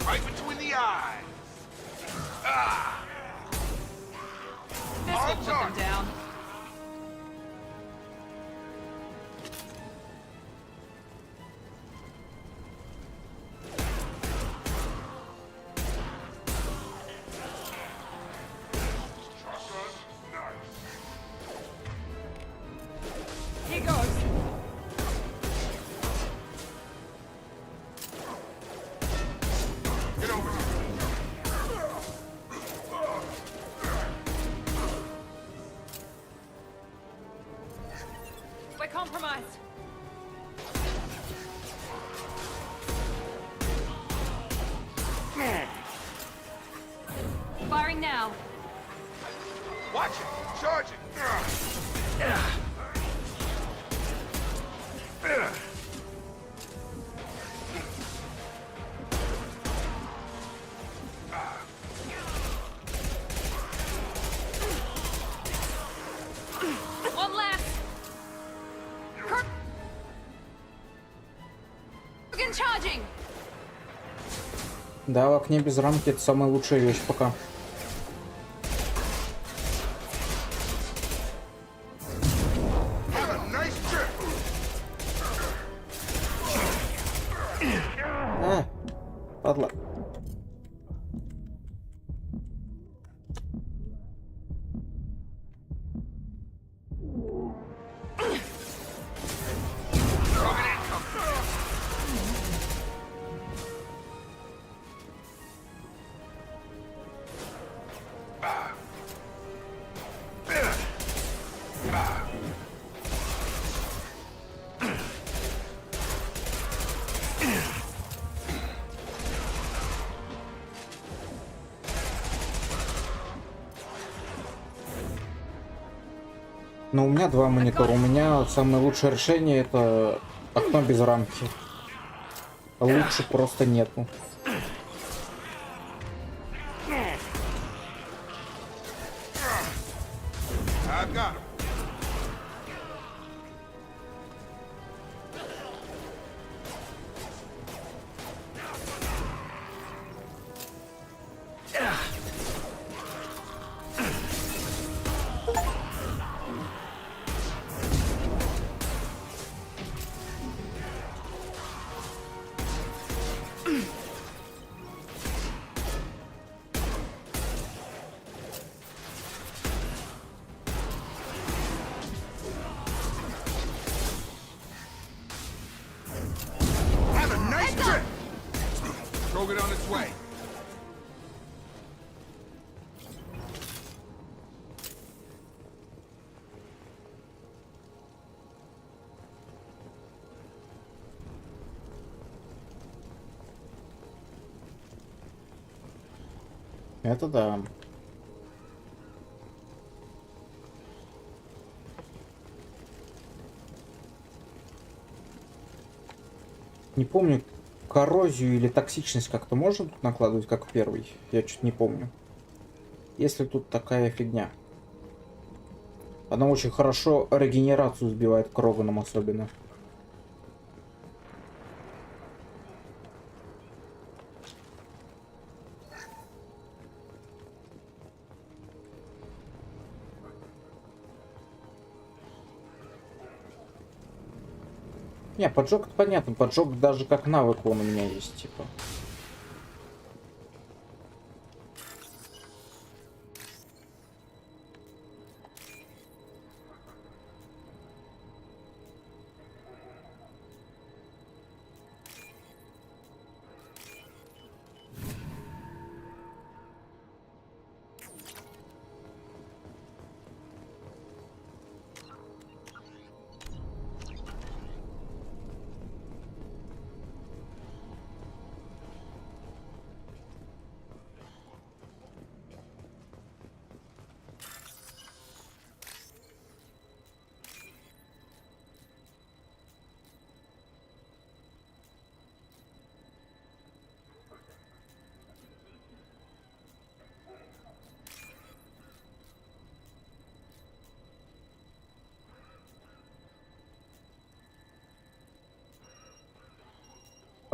Speaker 2: Right between the eyes.
Speaker 15: This will put them down. Here goes.
Speaker 2: Get over here.
Speaker 15: We're compromised. Firing now.
Speaker 2: Watch it! Charging!
Speaker 15: One last. Kurgan charging.
Speaker 1: Да, в окне без рамки это самая лучшая вещь пока. Падла. Но у меня два монитора. У меня самое лучшее решение это окно без рамки. Лучше просто нету. Это да. Не помню, коррозию или токсичность как-то можно тут накладывать, как в первый? Я что-то не помню. Если тут такая фигня. Она очень хорошо регенерацию сбивает к Роганам особенно. Не, поджог это понятно. Поджог даже как навык он у меня есть, типа.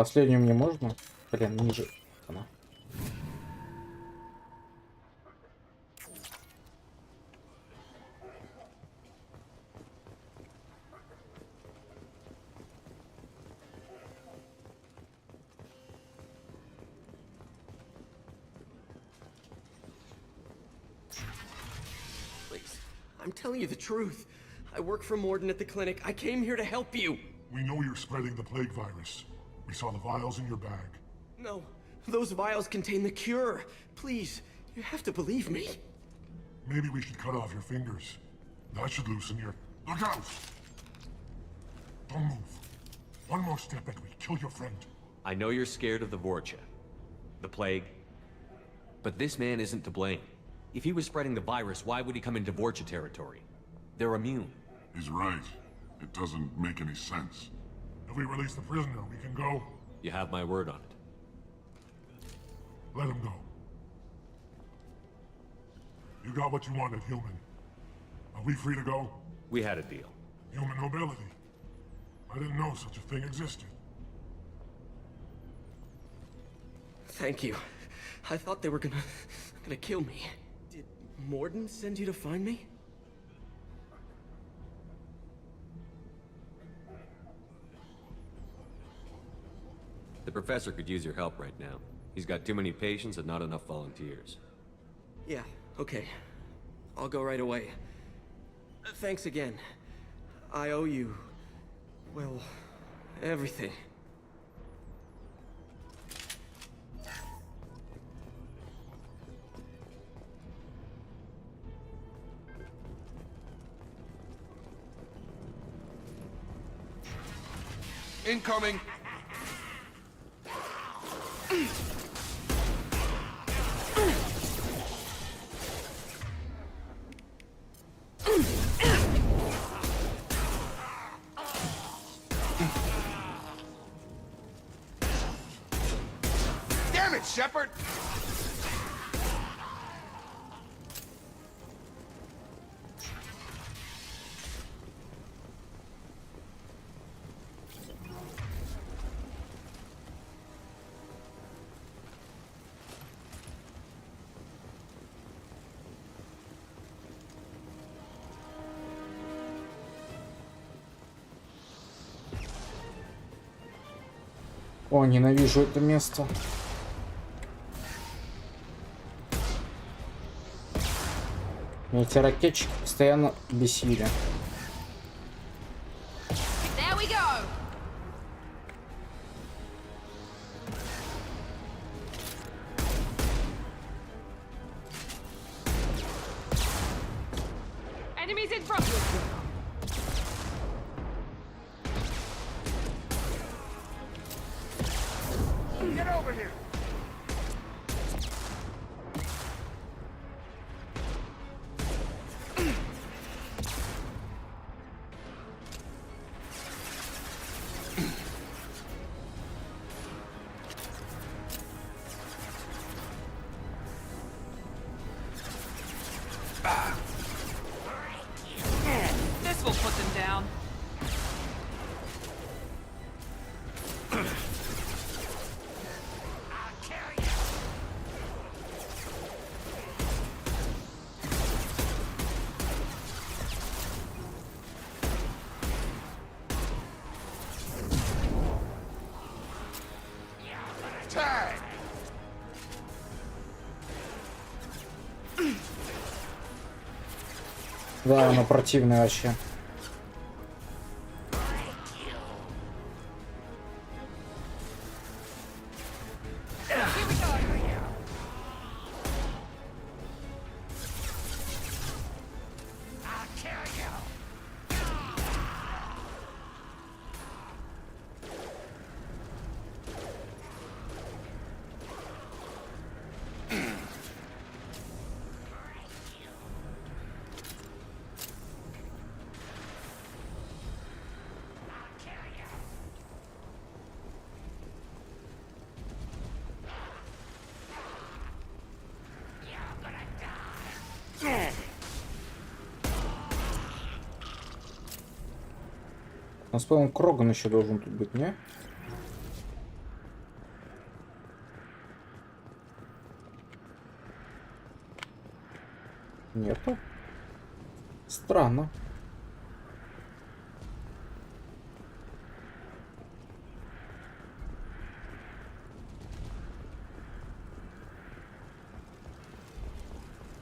Speaker 1: Последнюю мне можно? Блин, ниже. Она.
Speaker 7: Please, I'm telling you the truth. I work for Morden at the clinic. I came here to help you.
Speaker 12: We know you're spreading the plague virus. We saw the vials in your bag.
Speaker 7: No, those vials contain the cure. Please, you have to believe me.
Speaker 12: Maybe we should cut off your fingers. That should loosen your... Look out! Don't move. One more step and we kill your friend.
Speaker 4: I know you're scared of the Vorcha, the plague, but this man isn't to blame. If he was spreading the virus, why would he come into Vorcha territory? They're immune.
Speaker 12: He's right. It doesn't make any sense. If we release the prisoner, we can go.
Speaker 4: You have my word on it.
Speaker 12: Let him go. You got what you wanted, human. Are we free to go?
Speaker 4: We had a deal.
Speaker 12: Human nobility. I didn't know such a thing existed.
Speaker 7: Thank you. I thought they were gonna kill me. Did Morden send you to find me?
Speaker 4: The professor could use your help right now. He's got too many patients and not enough volunteers.
Speaker 7: Yeah, okay. I'll go right away. Thanks again. I owe you... well, everything.
Speaker 2: Incoming! Damn it, Shepard!
Speaker 1: О, ненавижу это место. Меня эти ракетчики постоянно бесили.
Speaker 15: There we go. Enemies in front.
Speaker 2: Get over here!
Speaker 17: This will put them down.
Speaker 2: Tag!
Speaker 1: Да, оно противное вообще. У нас, по-моему, Кроган еще должен тут быть, не? Нету. Странно.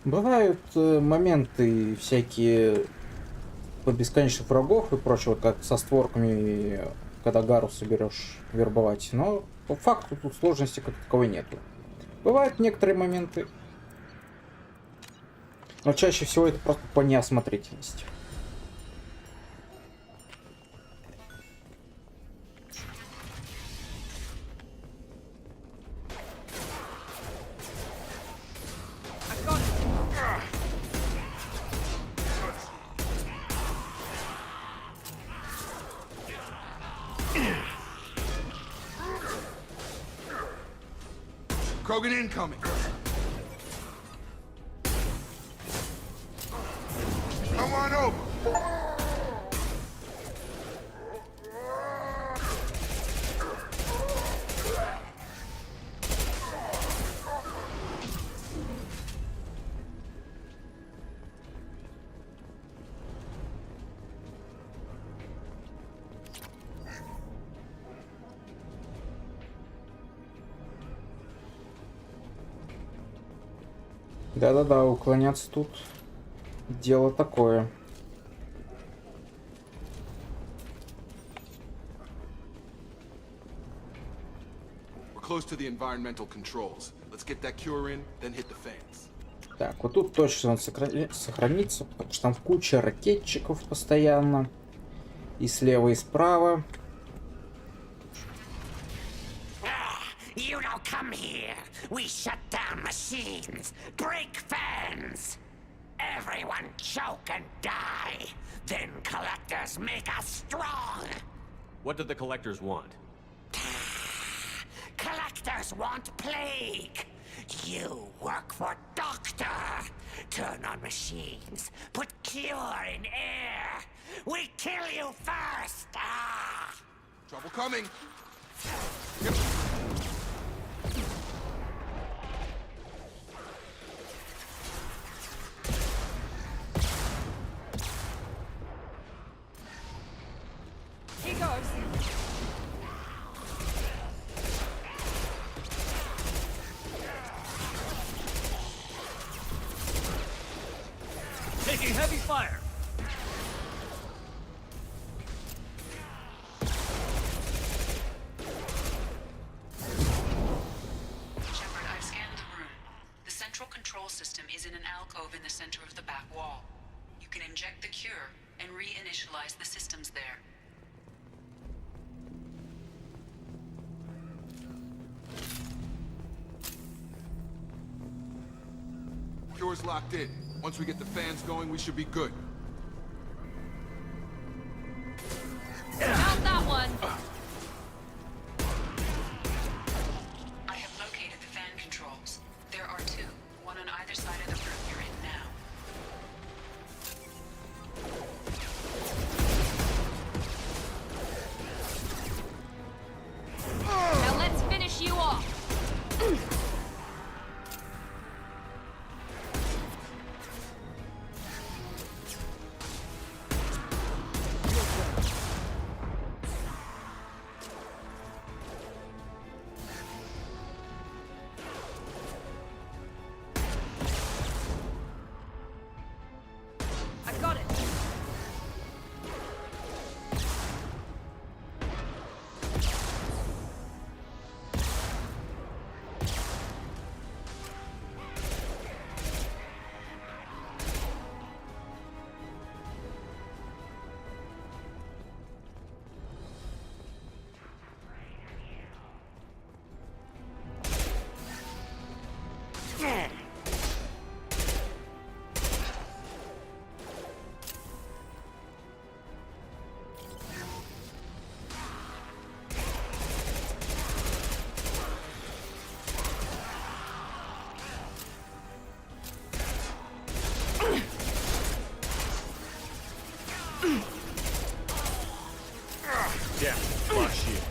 Speaker 1: Бывают моменты всякие по бесконечных врагов и прочего, как со створками, когда Гаруса берешь вербовать. Но по факту тут сложности как таковой нету. Бывают некоторые моменты, но чаще всего это просто по неосмотрительности.
Speaker 2: Krogan incoming. Come on over.
Speaker 1: Да-да-да, уклоняться тут дело такое.
Speaker 2: We're close to the environmental controls. Let's get that cure in, then hit the fans.
Speaker 1: Так, вот тут точно надо сохраниться, потому что там куча ракетчиков постоянно. И слева, и справа.
Speaker 3: You don't come here. We shut down machines, break fans. Everyone choke and die. Then collectors make us strong.
Speaker 4: What did the collectors want?
Speaker 3: Collectors want plague. You work for Doctor. Turn on machines. Put cure in air. We kill you first. Ah.
Speaker 2: Trouble coming.
Speaker 17: He goes.
Speaker 9: Taking heavy fire.
Speaker 21: Shepard, I've scanned the room. The central control system is in an alcove in the center of the back wall. You can inject the cure and reinitialize the systems there.
Speaker 2: Cure's locked in. Once we get the fans going, we should be good.
Speaker 17: Found that one.
Speaker 21: I have located the fan controls. There are two, one on either side of the room you're in now.
Speaker 17: Now let's finish you off. I got it.
Speaker 9: Yeah, block shield.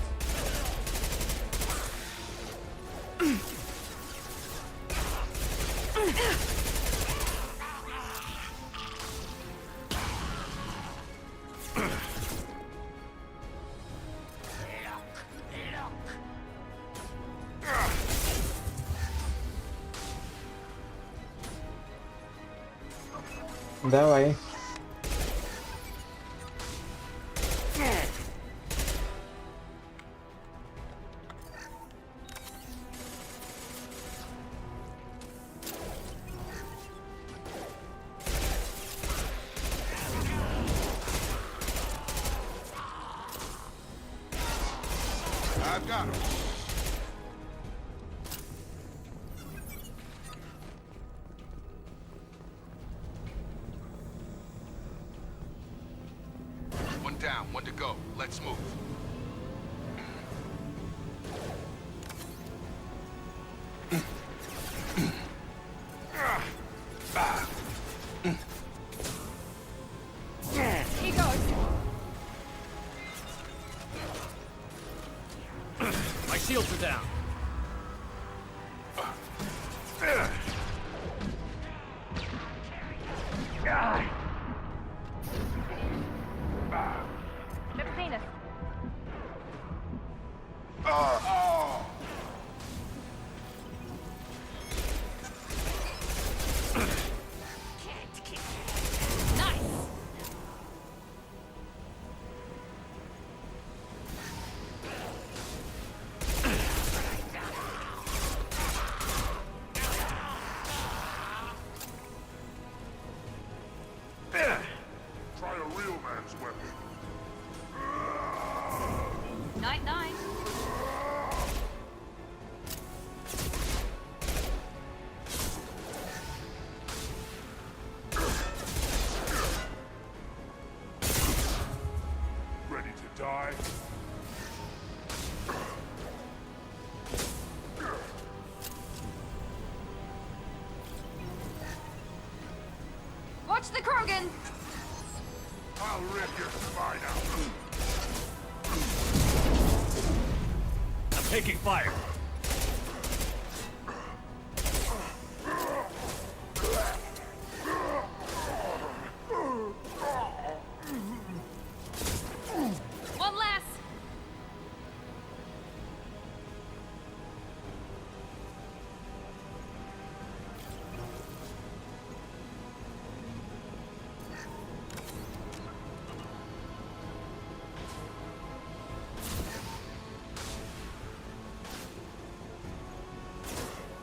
Speaker 1: Давай.
Speaker 2: I've got him. One down, one to go. Let's move.
Speaker 9: them down.
Speaker 17: They've seen us.
Speaker 12: Try a real man's weapon.
Speaker 17: Night night.
Speaker 12: Ready to die?
Speaker 17: Watch the Krogan!
Speaker 12: I'll rip your spine out.
Speaker 9: I'm taking fire.
Speaker 17: One less!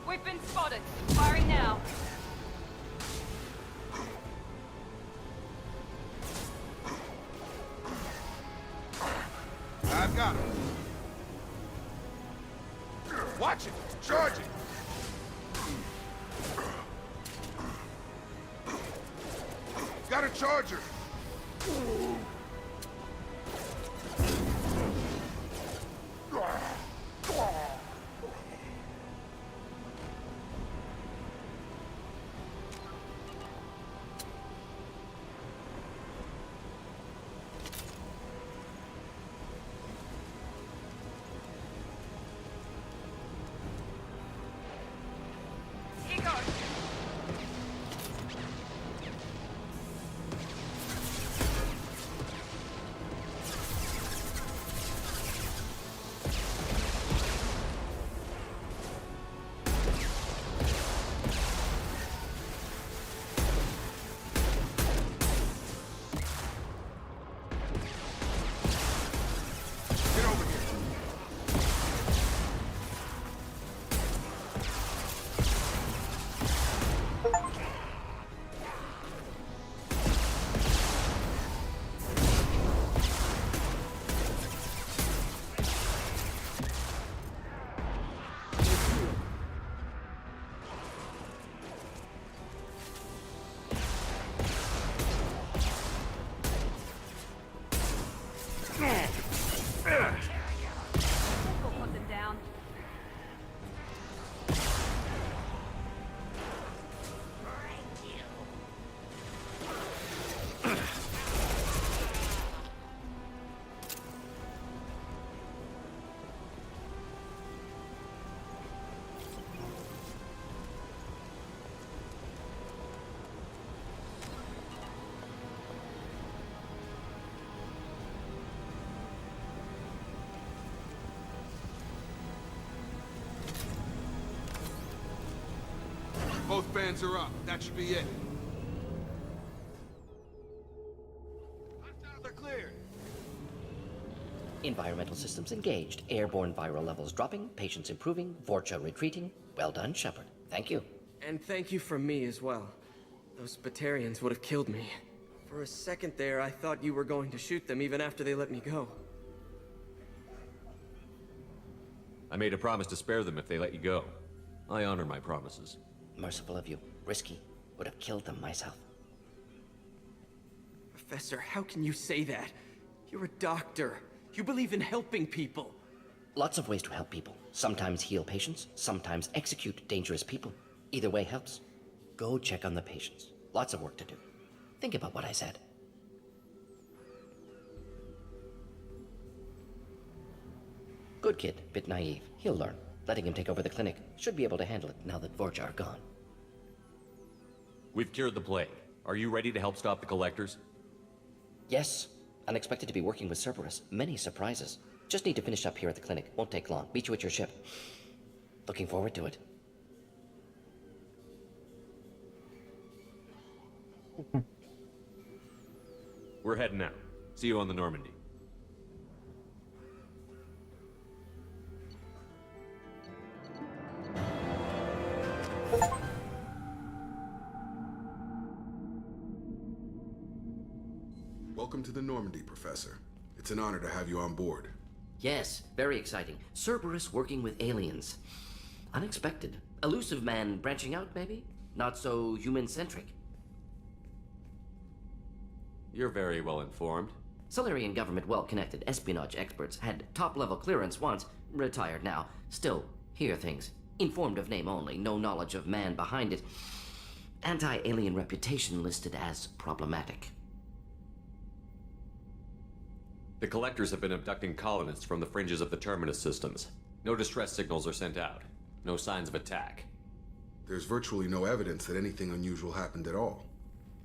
Speaker 17: We've been spotted. Firing now.
Speaker 2: I've got him. Watch it! Charge it! Got a charger!
Speaker 17: Here goes.
Speaker 2: Get over here!
Speaker 17: We'll put them down.
Speaker 2: Both bands are up. That should be it. They're cleared.
Speaker 5: Environmental systems engaged. Airborne viral levels dropping. Patients improving. Vorcha retreating. Well done, Shepard. Thank you.
Speaker 7: And thank you from me as well. Those Batarians would have killed me. For a second there, I thought you were going to shoot them even after they let me go.
Speaker 4: I made a promise to spare them if they let you go. I honor my promises.
Speaker 5: Merciful of you. Risky. Would have killed them myself.
Speaker 7: Professor, how can you say that? You're a doctor. You believe in helping people.
Speaker 5: Lots of ways to help people. Sometimes heal patients, sometimes execute dangerous people. Either way helps. Go check on the patients. Lots of work to do. Think about what I said. Good kid, bit naive. He'll learn. Letting him take over the clinic. Should be able to handle it now that Vorcha are gone.
Speaker 4: We've cured the plague. Are you ready to help stop the collectors?
Speaker 5: Yes. Unexpected to be working with Cerberus. Many surprises. Just need to finish up here at the clinic. Won't take long. Meet you at your ship. Looking forward to it.
Speaker 4: We're heading out. See you on the Normandy.
Speaker 2: Welcome to the Normandy, Professor. It's an honor to have you on board.
Speaker 5: Yes, very exciting. Cerberus working with aliens. Unexpected. Elusive man branching out, maybe? Not so human-centric.
Speaker 4: You're very well informed.
Speaker 5: Solarian government well-connected espionage experts had top-level clearance once, retired now. Still, hear things. Informed of name only, no knowledge of man behind it. Anti-alien reputation listed as problematic.
Speaker 4: The collectors have been abducting colonists from the fringes of the terminus systems. No distress signals are sent out. No signs of attack.
Speaker 2: There's virtually no evidence that anything unusual happened at all.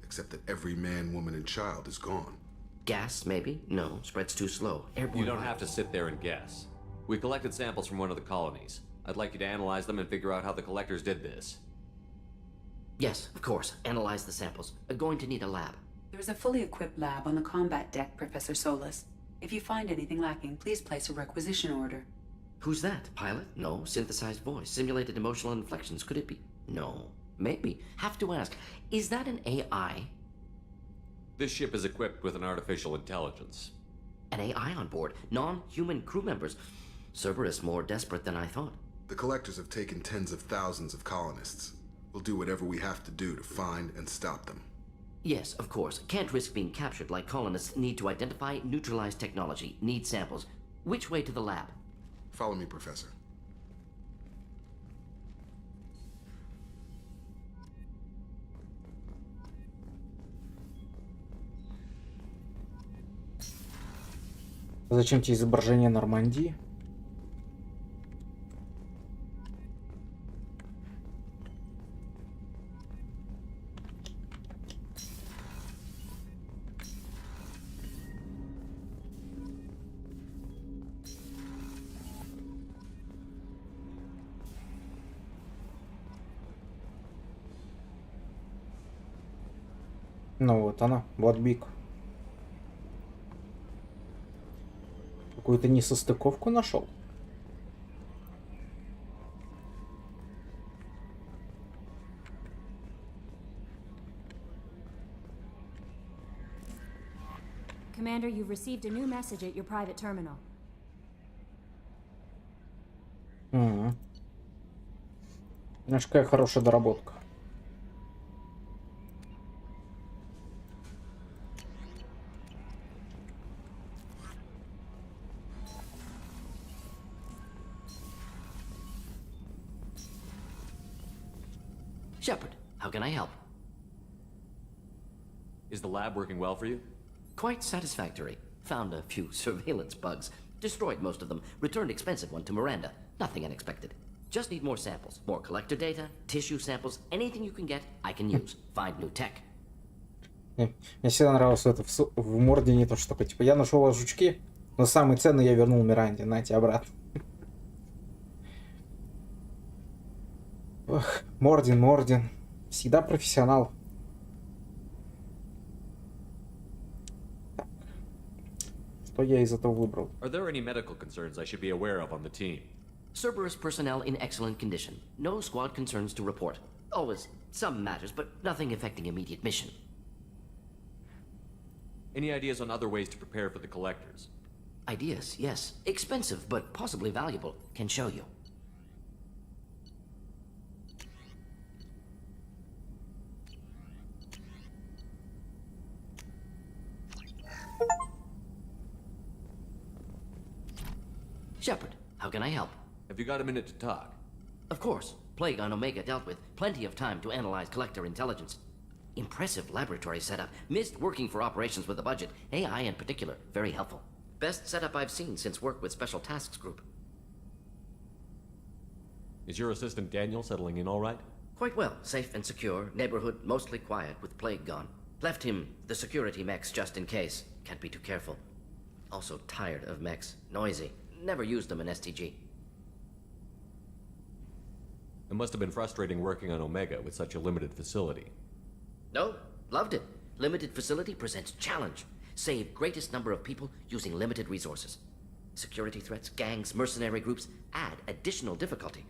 Speaker 2: Except that every man, woman, and child is gone.
Speaker 5: Gas, maybe? No, spreads too slow. Airborne
Speaker 4: You don't have to sit there and guess. We collected samples from one of the colonies. I'd like you to analyze them and figure out how the collectors did this.
Speaker 5: Yes, of course. Analyze the samples. Going to need a lab.
Speaker 21: There's a fully equipped lab on the combat deck, Professor Solis. If you find anything lacking, please place a requisition order.
Speaker 5: Who's that? Pilot? No. Synthesized voice. Simulated emotional inflections. Could it be? No. Maybe. Have to ask. Is that an AI?
Speaker 4: This ship is equipped with an artificial intelligence.
Speaker 5: An AI on board? Non-human crew members? Cerberus more desperate than I thought.
Speaker 2: The collectors have taken tens of thousands of colonists. We'll do whatever we have to do to find and stop them.
Speaker 5: Yes, of course. Can't risk being captured like colonists need to identify, neutralize technology, need samples. Which way to the lab?
Speaker 2: Follow me, Professor.
Speaker 1: Зачем тебе изображение Нормандии? Ну вот она, Бладбик. Какую-то несостыковку нашел.
Speaker 10: Commander, you've received a new message at your private terminal.
Speaker 1: Знаешь, какая хорошая доработка.
Speaker 5: Shepard, how can I help?
Speaker 4: Is the lab working well for you?
Speaker 5: Quite satisfactory. Found a few surveillance bugs. Destroyed most of them. Returned expensive one to Miranda. Nothing unexpected. Just need more samples. More collector data, tissue samples, anything you can get, I can use. Find new tech.
Speaker 1: Мне всегда нравилось это в Мордине, то что такое, типа, я нашел вас жучки, но самые ценные я вернул Миранде, нате обратно. Ох, Мордин. Всегда профессионал. Так. Что я из этого выбрал?
Speaker 4: Are there any medical concerns I should be aware of on the team?
Speaker 5: Cerberus personnel in excellent condition. No squad concerns to report. Always some matters, but nothing affecting immediate mission.
Speaker 4: Any ideas on other ways to prepare for the collectors?
Speaker 5: Ideas, yes. Expensive, but possibly valuable. Can show you. Shepard, how can I help?
Speaker 4: Have you got a minute to talk?
Speaker 5: Of course. Plague on Omega dealt with. Plenty of time to analyze collector intelligence. Impressive laboratory setup. Missed working for operations with a budget. AI in particular. Very helpful. Best setup I've seen since work with Special Tasks Group.
Speaker 4: Is your assistant Daniel settling in all right?
Speaker 5: Quite well. Safe and secure. Neighborhood mostly quiet with plague gone. Left him the security mechs just in case. Can't be too careful. Also tired of mechs. Noisy. Never used them in STG.
Speaker 4: It must have been frustrating working on Omega with such a limited facility.
Speaker 5: No, loved it. Limited facility presents challenge. Save greatest number of people using limited resources. Security threats, gangs, mercenary groups add additional difficulty.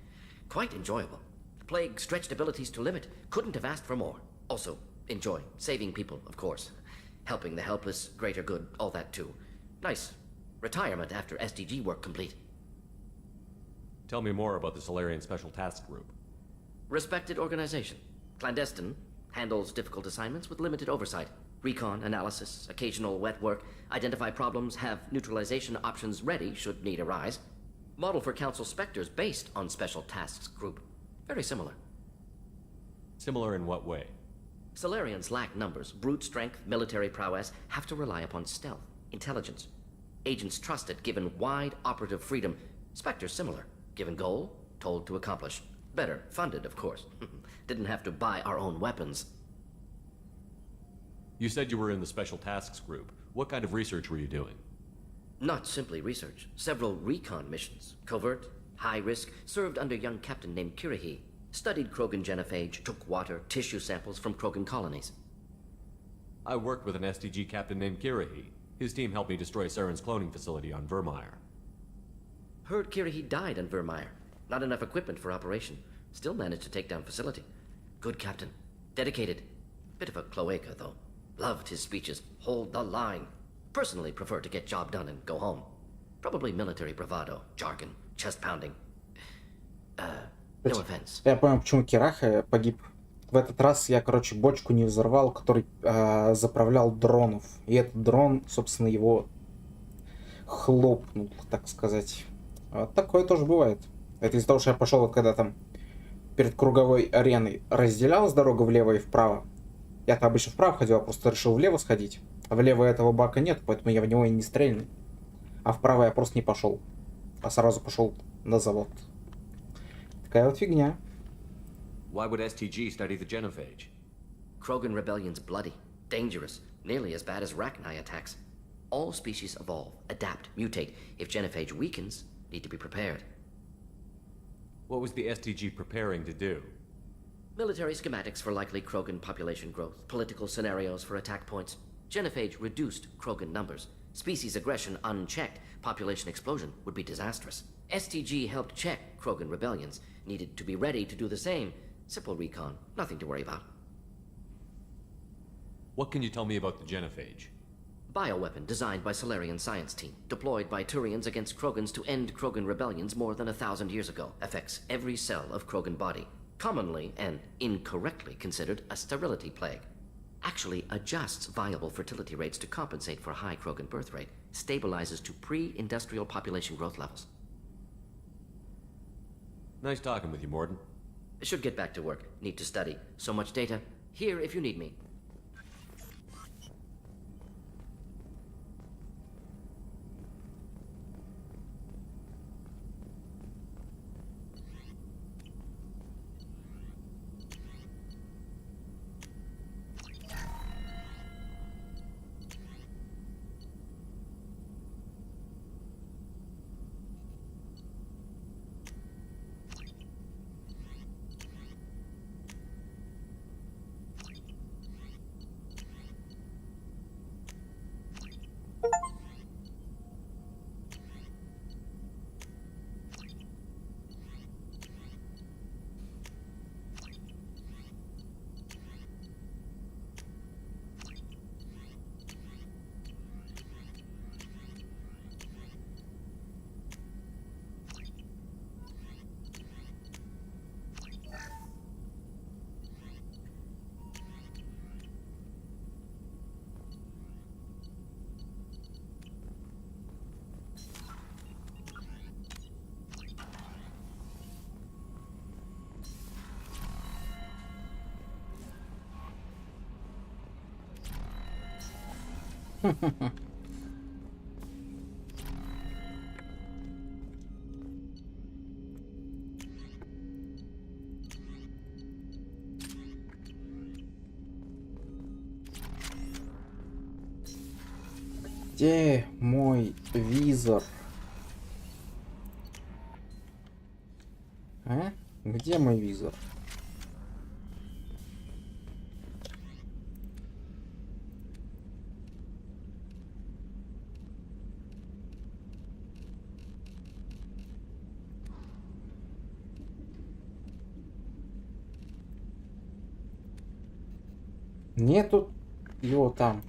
Speaker 5: Quite enjoyable. Plague stretched abilities to limit. Couldn't have asked for more. Also, enjoy. Saving people, of course. Helping the helpless, greater good, all that too. Nice. Retirement after SDG work complete.
Speaker 4: Tell me more about the Solarian Special Task Group.
Speaker 5: Respected organization. Clandestine. Handles difficult assignments with limited oversight. Recon, analysis, occasional wet work. Identify problems, have neutralization options ready should need arise. Model for Council Spectres based on Special Tasks Group. Very similar.
Speaker 4: Similar in what way?
Speaker 5: Solarians lack numbers, brute strength, military prowess, have to rely upon stealth, intelligence. Agents trusted, given wide operative freedom. Spectres similar, given goal, told to accomplish. Better funded, of course. Didn't have to buy our own weapons.
Speaker 4: You said you were in the Special Tasks Group. What kind of research were you doing?
Speaker 5: Not simply research. Several recon missions. Covert, high risk, served under a young captain named Kirahi. Studied Krogan genophage, took water, tissue samples from Krogan colonies.
Speaker 4: I worked with an SDG captain named Kirahi. His team helped me destroy Saren's cloning facility on Vermeer.
Speaker 5: Heard Kirahi died on Vermeer. Not enough equipment for operation. Still managed to take down facility. Good captain. Dedicated. Bit of a cloaca, though. Loved his speeches. Hold the line. Personally prefer to get job done and go home. Probably military bravado, jargon, chest pounding. No offense.
Speaker 1: Я понял, почему Кираха погиб. В этот раз я, короче, бочку не взорвал, который заправлял дронов. И этот дрон, собственно, его хлопнул, так сказать. Вот такое тоже бывает. Это из-за того, что я пошел, вот когда там перед круговой ареной разделялась дорога влево и вправо. Я-то обычно вправо ходил, а просто решил влево сходить. А влево этого бака нет, поэтому я в него и не стрельну. А вправо я просто не пошел. А сразу пошел на завод. Такая вот фигня.
Speaker 4: Why would STG study the genophage?
Speaker 5: Krogan rebellion's bloody, dangerous, nearly as bad as Rachni attacks. All species evolve, adapt, mutate. If genophage weakens, need to be prepared.
Speaker 4: What was the STG preparing to do?
Speaker 5: Military schematics for likely Krogan population growth, political scenarios for attack points. Genophage reduced Krogan numbers. Species aggression unchecked, population explosion would be disastrous. STG helped check Krogan rebellions, needed to be ready to do the same. Simple recon, nothing to worry about.
Speaker 4: What can you tell me about the genophage?
Speaker 5: Bioweapon designed by Solarian science team, deployed by Turians against Krogans to end Krogan rebellions more than 1,000 years ago. Affects every cell of Krogan body. Commonly and incorrectly considered a sterility plague. Actually adjusts viable fertility rates to compensate for high Krogan birth rate. Stabilizes to pre-industrial population growth levels.
Speaker 4: Nice talking with you, Morden.
Speaker 5: Should get back to work. Need to study. So much data. Here if you need me.
Speaker 1: Где мой визор? А? Где мой визор? Нету его там.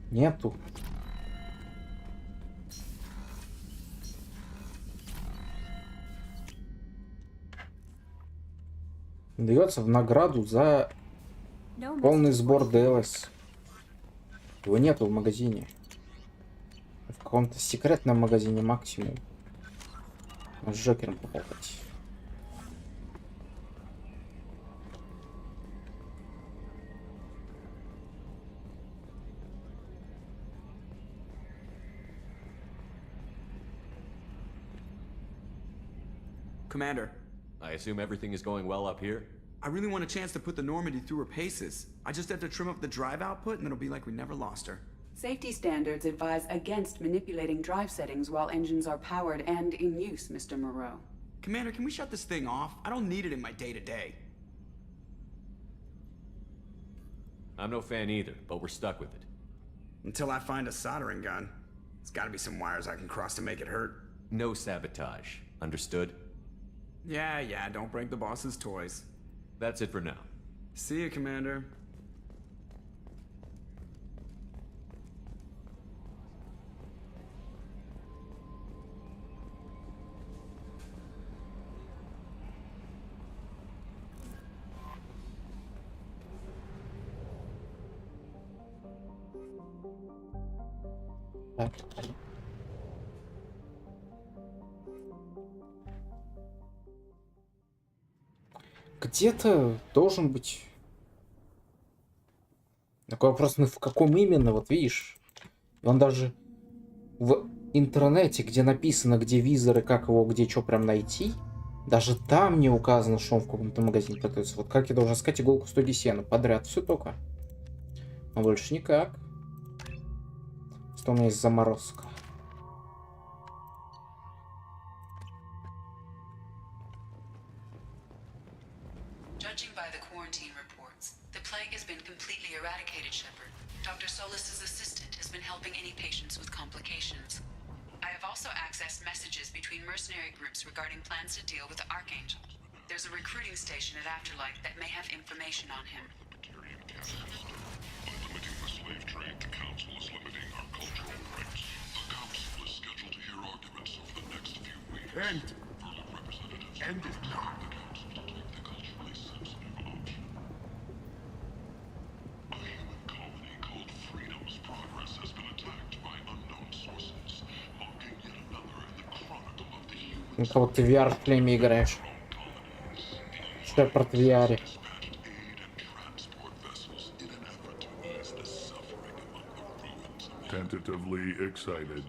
Speaker 1: Нету. Дается в награду за полный сбор ДЛС. Его нету в магазине. В каком-то секретном магазине максимум. С Джокером поболтать.
Speaker 11: Commander.
Speaker 4: I assume everything is going well up here?
Speaker 11: I really want a chance to put the Normandy through her paces. I just have to trim up the drive output and it'll be like we never lost her.
Speaker 21: Safety standards advise against manipulating drive settings while engines are powered and in use, Mr. Moreau.
Speaker 11: Commander, can we shut this thing off? I don't need it in my day-to-day.
Speaker 4: I'm no fan either, but we're stuck with it.
Speaker 11: Until I find a soldering gun. There's gotta be some wires I can cross to make it hurt.
Speaker 4: No sabotage. Understood?
Speaker 11: Yeah, don't break the boss's toys.
Speaker 4: That's it for now.
Speaker 11: See you, Commander.
Speaker 1: Где-то должен быть такой вопрос, ну в каком именно, вот видишь, он даже в интернете, где написано, где визоры, как его, где что прям найти, даже там не указано, что он в каком-то магазине продается. Вот как я должен искать иголку 100 сена подряд, все только, но больше никак. Что у меня есть заморозка.
Speaker 21: Judging by the quarantine reports, the plague has been completely eradicated, Shepard. Dr. Solis's assistant has been helping any patients with complications. I have also accessed messages between mercenary groups regarding plans to deal with the Archangel. There's a recruiting station at Afterlife that may have information on him.
Speaker 12: By limiting the slave trade, the Council is limiting our cultural rights. The Council is scheduled to hear arguments over the next few weeks. End it now.
Speaker 1: Ну кого ты в VR в шлеме играешь? Шепард в VR.
Speaker 12: Tentatively excited.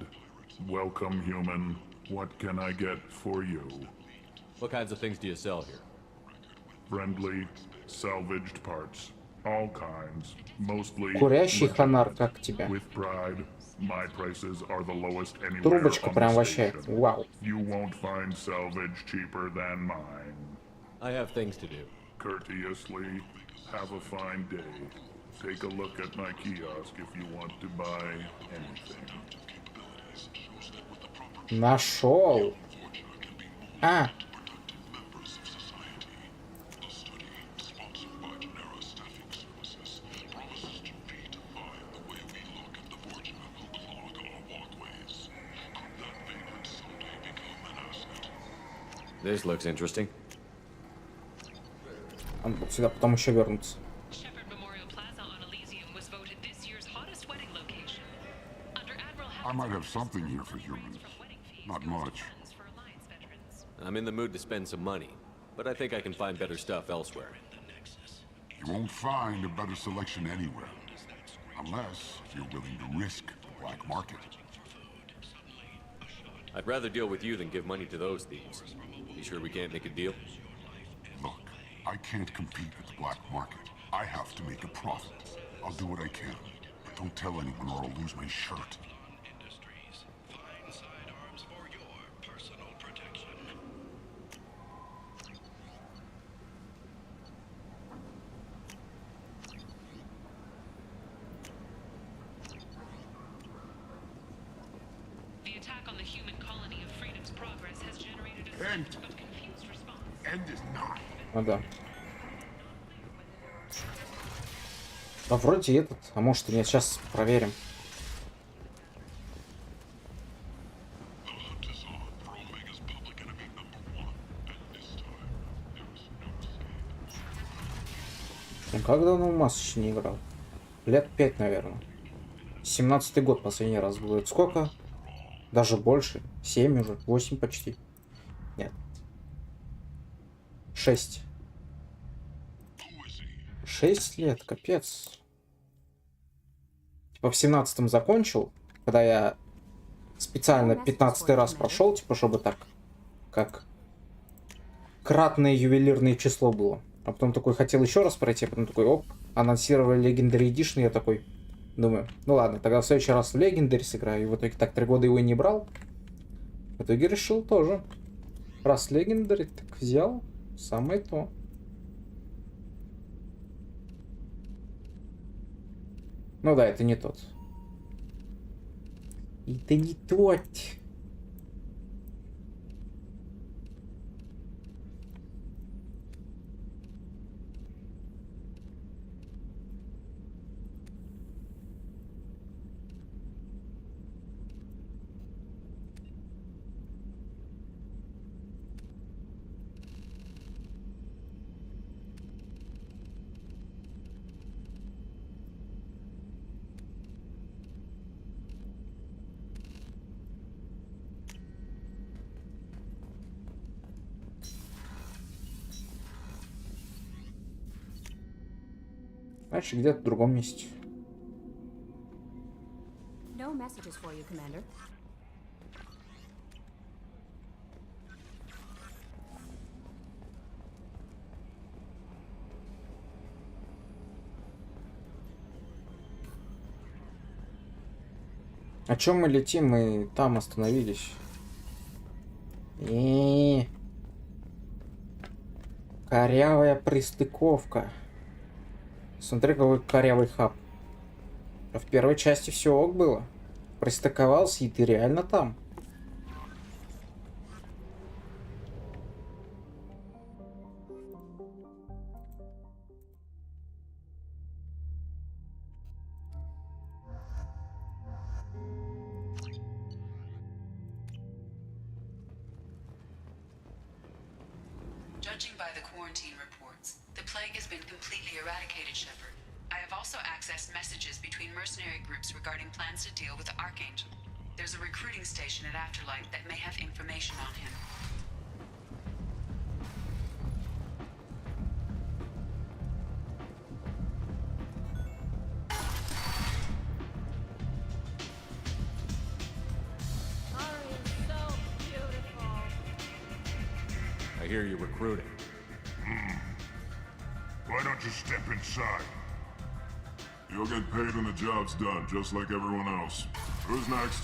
Speaker 12: Welcome, human. What can I get for you?
Speaker 4: What kinds of things do you sell here?
Speaker 12: Friendly, salvaged parts. All kinds. Mostly
Speaker 1: Курящий фонарь, как тебя?
Speaker 12: with pride. My prices are the lowest anywhere
Speaker 1: Трубочка
Speaker 12: on
Speaker 1: прям
Speaker 12: the
Speaker 1: вообще.
Speaker 12: station.
Speaker 1: Вау.
Speaker 12: You won't find salvage cheaper than mine.
Speaker 4: I have things to do.
Speaker 12: Courteously, have a fine day. Take a look at my kiosk if you want to buy anything.
Speaker 1: Нашел. А.
Speaker 4: This looks interesting.
Speaker 1: Он будет сюда потом еще вернуться.
Speaker 12: I might have something here for humans. Not much.
Speaker 4: I'm in the mood to spend some money, but I think I can find better stuff elsewhere.
Speaker 12: You won't find a better selection anywhere. Unless you're willing to risk the black market.
Speaker 4: I'd rather deal with you than give money to those thieves. You sure we can't make a deal?
Speaker 12: Look, I can't compete with the black market. I have to make a profit. I'll do what I can. But Don't tell anyone or I'll lose my shirt.
Speaker 21: The attack on the human colony of Freedom's Progress has generated a
Speaker 12: End.
Speaker 21: surge of confused response.
Speaker 12: End is not.
Speaker 1: Ну да. А вроде этот, а может и нет, сейчас проверим. Ну, как давно в Масс еще не играл? Лет 5, наверное. 17-й год последний раз был. Это сколько? Даже больше. 7 уже. 8 почти. Нет. 6. 6 лет, капец. Типа в 17-м закончил, когда я специально 15-й раз прошел, типа, чтобы так, как кратное ювелирное число было. А потом такой хотел еще раз пройти, а потом такой, оп, анонсировали Legendary Edition, я такой, думаю, ну ладно, тогда в следующий раз в Legendary сыграю. И в итоге так 3 года его и не брал. В итоге решил тоже. Раз Legendary, так взял, самое то. Ну да, это не тот. Это не тот. Значит, где-то в другом месте.
Speaker 10: No messages for you, Commander.
Speaker 1: О чем мы летим? Мы там остановились. Корявая пристыковка. Смотри, какой корявый хаб. А в первой части все ок было. Пристыковался, и ты реально там.
Speaker 21: Judging by the quarantine reports, the plague has been completely eradicated, Shepard. I have also accessed messages between mercenary groups regarding plans to deal with the Archangel. There's a recruiting station at Afterlight that may have information on him.
Speaker 4: I hear you're recruiting.
Speaker 12: Why don't you step inside? You'll get paid when the job's done, just like everyone else. Who's next?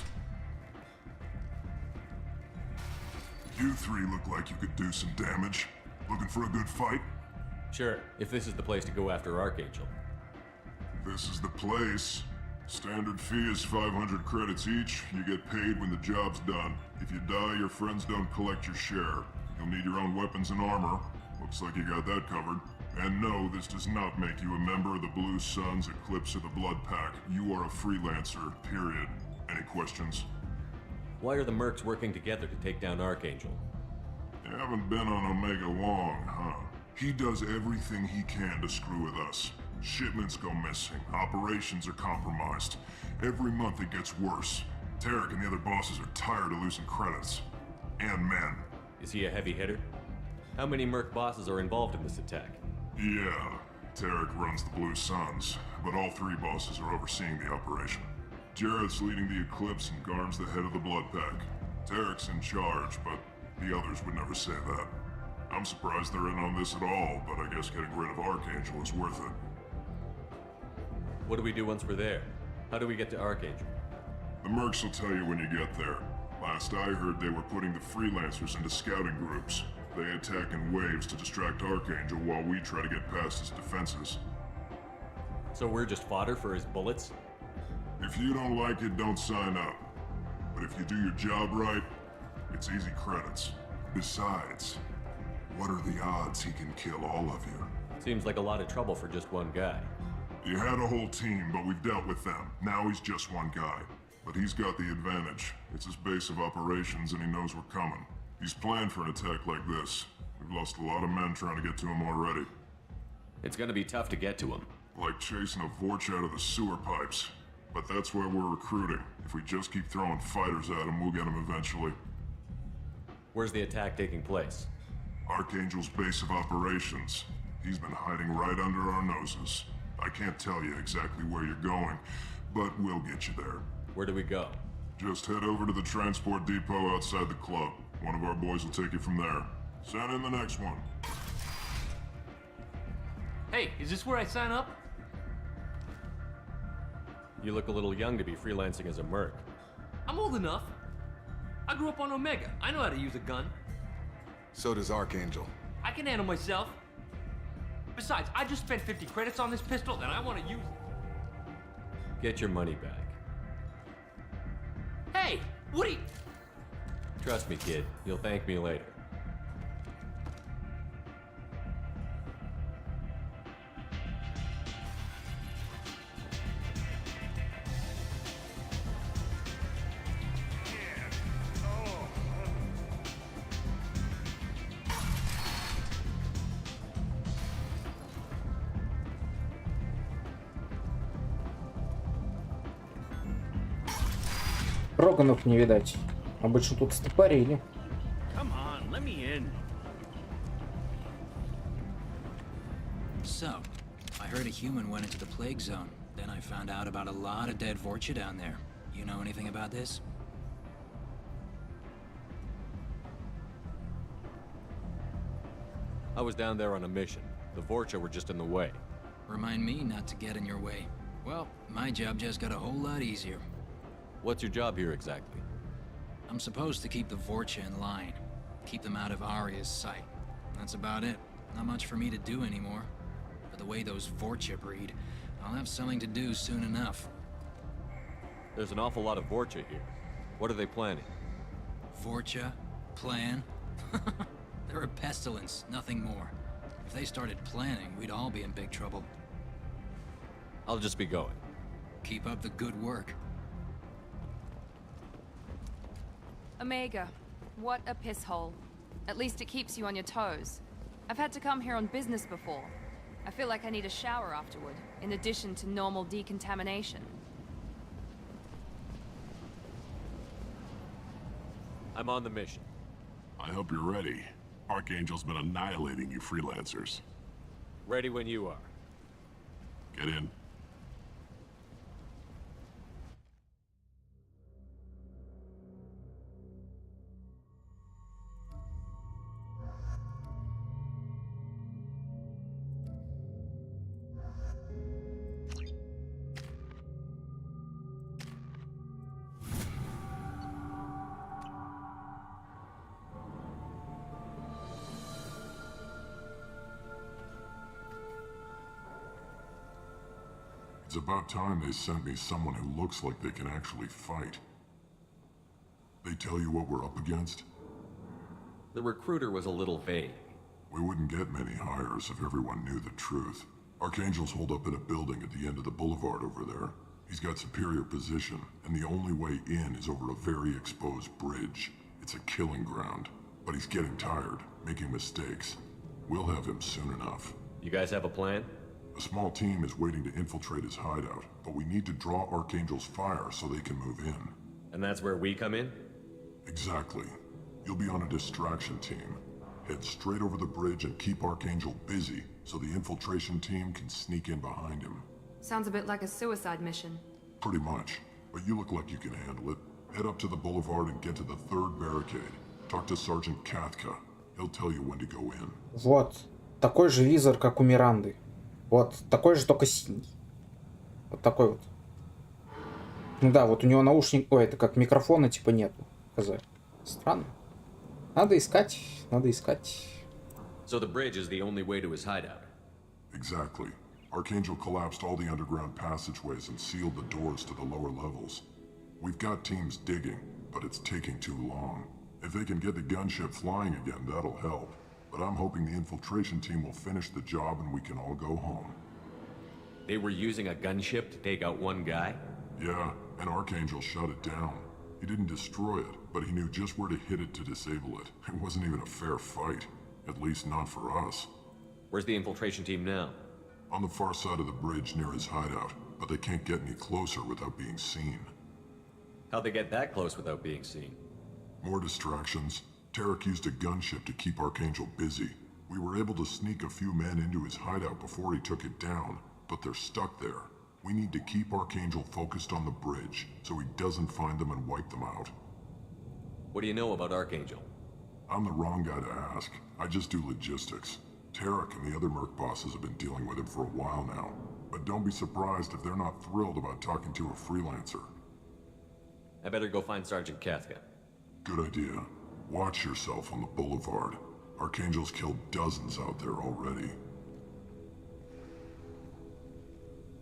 Speaker 12: You three look like you could do some damage. Looking for a good fight?
Speaker 4: Sure, if this is the place to go after Archangel.
Speaker 12: This is the place. Standard fee is 500 credits each. You get paid when the job's done. If you die, your friends don't collect your share. You'll need your own weapons and armor. Looks like you got that covered. And no, this does not make you a member of the Blue Suns, Eclipse, or the Blood Pack. You are a freelancer, period. Any questions?
Speaker 4: Why are the mercs working together to take down Archangel?
Speaker 12: You haven't been on Omega long, huh? He does everything he can to screw with us. Shipments go missing, operations are compromised. Every month it gets worse. Tarek and the other bosses are tired of losing credits. And men.
Speaker 4: Is he a heavy hitter? How many merc bosses are involved in this attack?
Speaker 12: Yeah, Tarek runs the Blue Suns, but all 3 bosses are overseeing the operation. Jarrett's leading the Eclipse and Garm's the head of the Blood Pack. Tarek's in charge, but the others would never say that. I'm surprised they're in on this at all, but I guess getting rid of Archangel is worth it.
Speaker 4: What do we do once we're there? How do we get to Archangel?
Speaker 12: The mercs will tell you when you get there. Last I heard, they were putting the freelancers into scouting groups. They attack in waves to distract Archangel while we try to get past his defenses.
Speaker 4: So we're just fodder for his bullets?
Speaker 12: If you don't like it, don't sign up. But if you do your job right, it's easy credits. Besides, what are the odds he can kill all of you?
Speaker 4: Seems like a lot of trouble for just one guy.
Speaker 12: You had a whole team, but we've dealt with them. Now he's just one guy. But he's got the advantage. It's his base of operations and he knows we're coming. He's planned for an attack like this. We've lost a lot of men trying to get to him already.
Speaker 4: It's gonna be tough to get to him.
Speaker 12: Like chasing a Vorch out of the sewer pipes. But that's where we're recruiting. If we just keep throwing fighters at him, we'll get him eventually.
Speaker 4: Where's the attack taking place?
Speaker 12: Archangel's base of operations. He's been hiding right under our noses. I can't tell you exactly where you're going, but we'll get you there.
Speaker 4: Where do we go?
Speaker 12: Just head over to the transport depot outside the club. One of our boys will take you from there. Send in the next one.
Speaker 9: Hey, is this where I sign up?
Speaker 4: You look a little young to be freelancing as a merc.
Speaker 9: I'm old enough. I grew up on Omega. I know how to use a gun.
Speaker 2: So does Archangel.
Speaker 9: I can handle myself. Besides, I just spent 50 credits on this pistol and I want to use it.
Speaker 4: Get your money back.
Speaker 9: Hey, what are you...
Speaker 4: Trust me, kid. You'll thank me later.
Speaker 1: Роганов не видать. Обычно тут стопорили.
Speaker 19: Come on, let me in.
Speaker 14: So, I heard a human went into the plague zone. Then I found out about a lot of dead Vorcha down there. You know anything about this?
Speaker 4: I was down there on a mission. The Vorcha were just in the way.
Speaker 14: Remind me not to get in your way. Well, my job just got a whole lot easier.
Speaker 4: What's your job here exactly?
Speaker 14: I'm supposed to keep the Vorcha in line. Keep them out of Arya's sight. That's about it. Not much for me to do anymore. But the way those Vorcha breed, I'll have something to do soon enough.
Speaker 4: There's an awful lot of Vorcha here. What are they planning?
Speaker 14: Vorcha? Plan? They're a pestilence, nothing more. If they started planning, we'd all be in big trouble.
Speaker 4: I'll just be going.
Speaker 14: Keep up the good work.
Speaker 15: Omega, what a piss hole. At least it keeps you on your toes. I've had to come here on business before. I feel like I need a shower afterward, in addition to normal decontamination.
Speaker 4: I'm on the mission.
Speaker 12: I hope you're ready. Archangel's been annihilating you freelancers.
Speaker 4: Ready when you are.
Speaker 12: Get in. It's about time they sent me someone who looks like they can actually fight. They tell you what we're up against?
Speaker 4: The recruiter was a little vague.
Speaker 12: We wouldn't get many hires if everyone knew the truth. Archangel's holed up in a building at the end of the boulevard over there. He's got superior position, and the only way in is over a very exposed bridge. It's a killing ground. But he's getting tired, making mistakes. We'll have him soon enough.
Speaker 4: You guys have a plan?
Speaker 12: A small team is waiting to infiltrate his hideout, but we need to draw Archangel's fire so they can move in.
Speaker 4: And that's where we come in?
Speaker 12: Exactly. You'll be on a distraction team. Head straight over the bridge and keep Archangel busy so the infiltration team can sneak in behind him.
Speaker 15: Sounds a bit like a suicide mission.
Speaker 12: Pretty much, but you look like you can handle it. Head up to the boulevard and get to the third barricade. Talk to Sergeant Kathka. He'll tell you when to go in.
Speaker 1: Вот. Такой же визор, как у Миранды. Вот. Такой же, только синий. Вот такой вот. Ну да, вот у него наушник... Ой, это как микрофона типа нету. Хз. Странно. Надо искать, надо искать.
Speaker 4: So the bridge is the only way to his hideout.
Speaker 12: Exactly. Archangel collapsed all the underground passageways and sealed the doors to the lower levels. We've got teams digging, but it's taking too long. If they can get the gunship flying again, that'll help. But I'm hoping the infiltration team will finish the job and we can all go home.
Speaker 4: They were using a gunship to take out one guy?
Speaker 12: Yeah, and Archangel shut it down. He didn't destroy it, but he knew just where to hit it to disable it. It wasn't even a fair fight. At least not for us.
Speaker 4: Where's the infiltration team now?
Speaker 12: On the far side of the bridge near his hideout, but they can't get any closer without being seen.
Speaker 4: How'd they get that close without being seen?
Speaker 12: More distractions. Tarek used a gunship to keep Archangel busy. We were able to sneak a few men into his hideout before he took it down, but they're stuck there. We need to keep Archangel focused on the bridge, so he doesn't find them and wipe them out.
Speaker 4: What do you know about Archangel?
Speaker 12: I'm the wrong guy to ask. I just do logistics. Tarek and the other Merc bosses have been dealing with him for a while now. But don't be surprised if they're not thrilled about talking to a freelancer.
Speaker 4: I better go find Sergeant Kafka.
Speaker 12: Good idea. Watch yourself on the boulevard. Archangel's killed dozens out there already.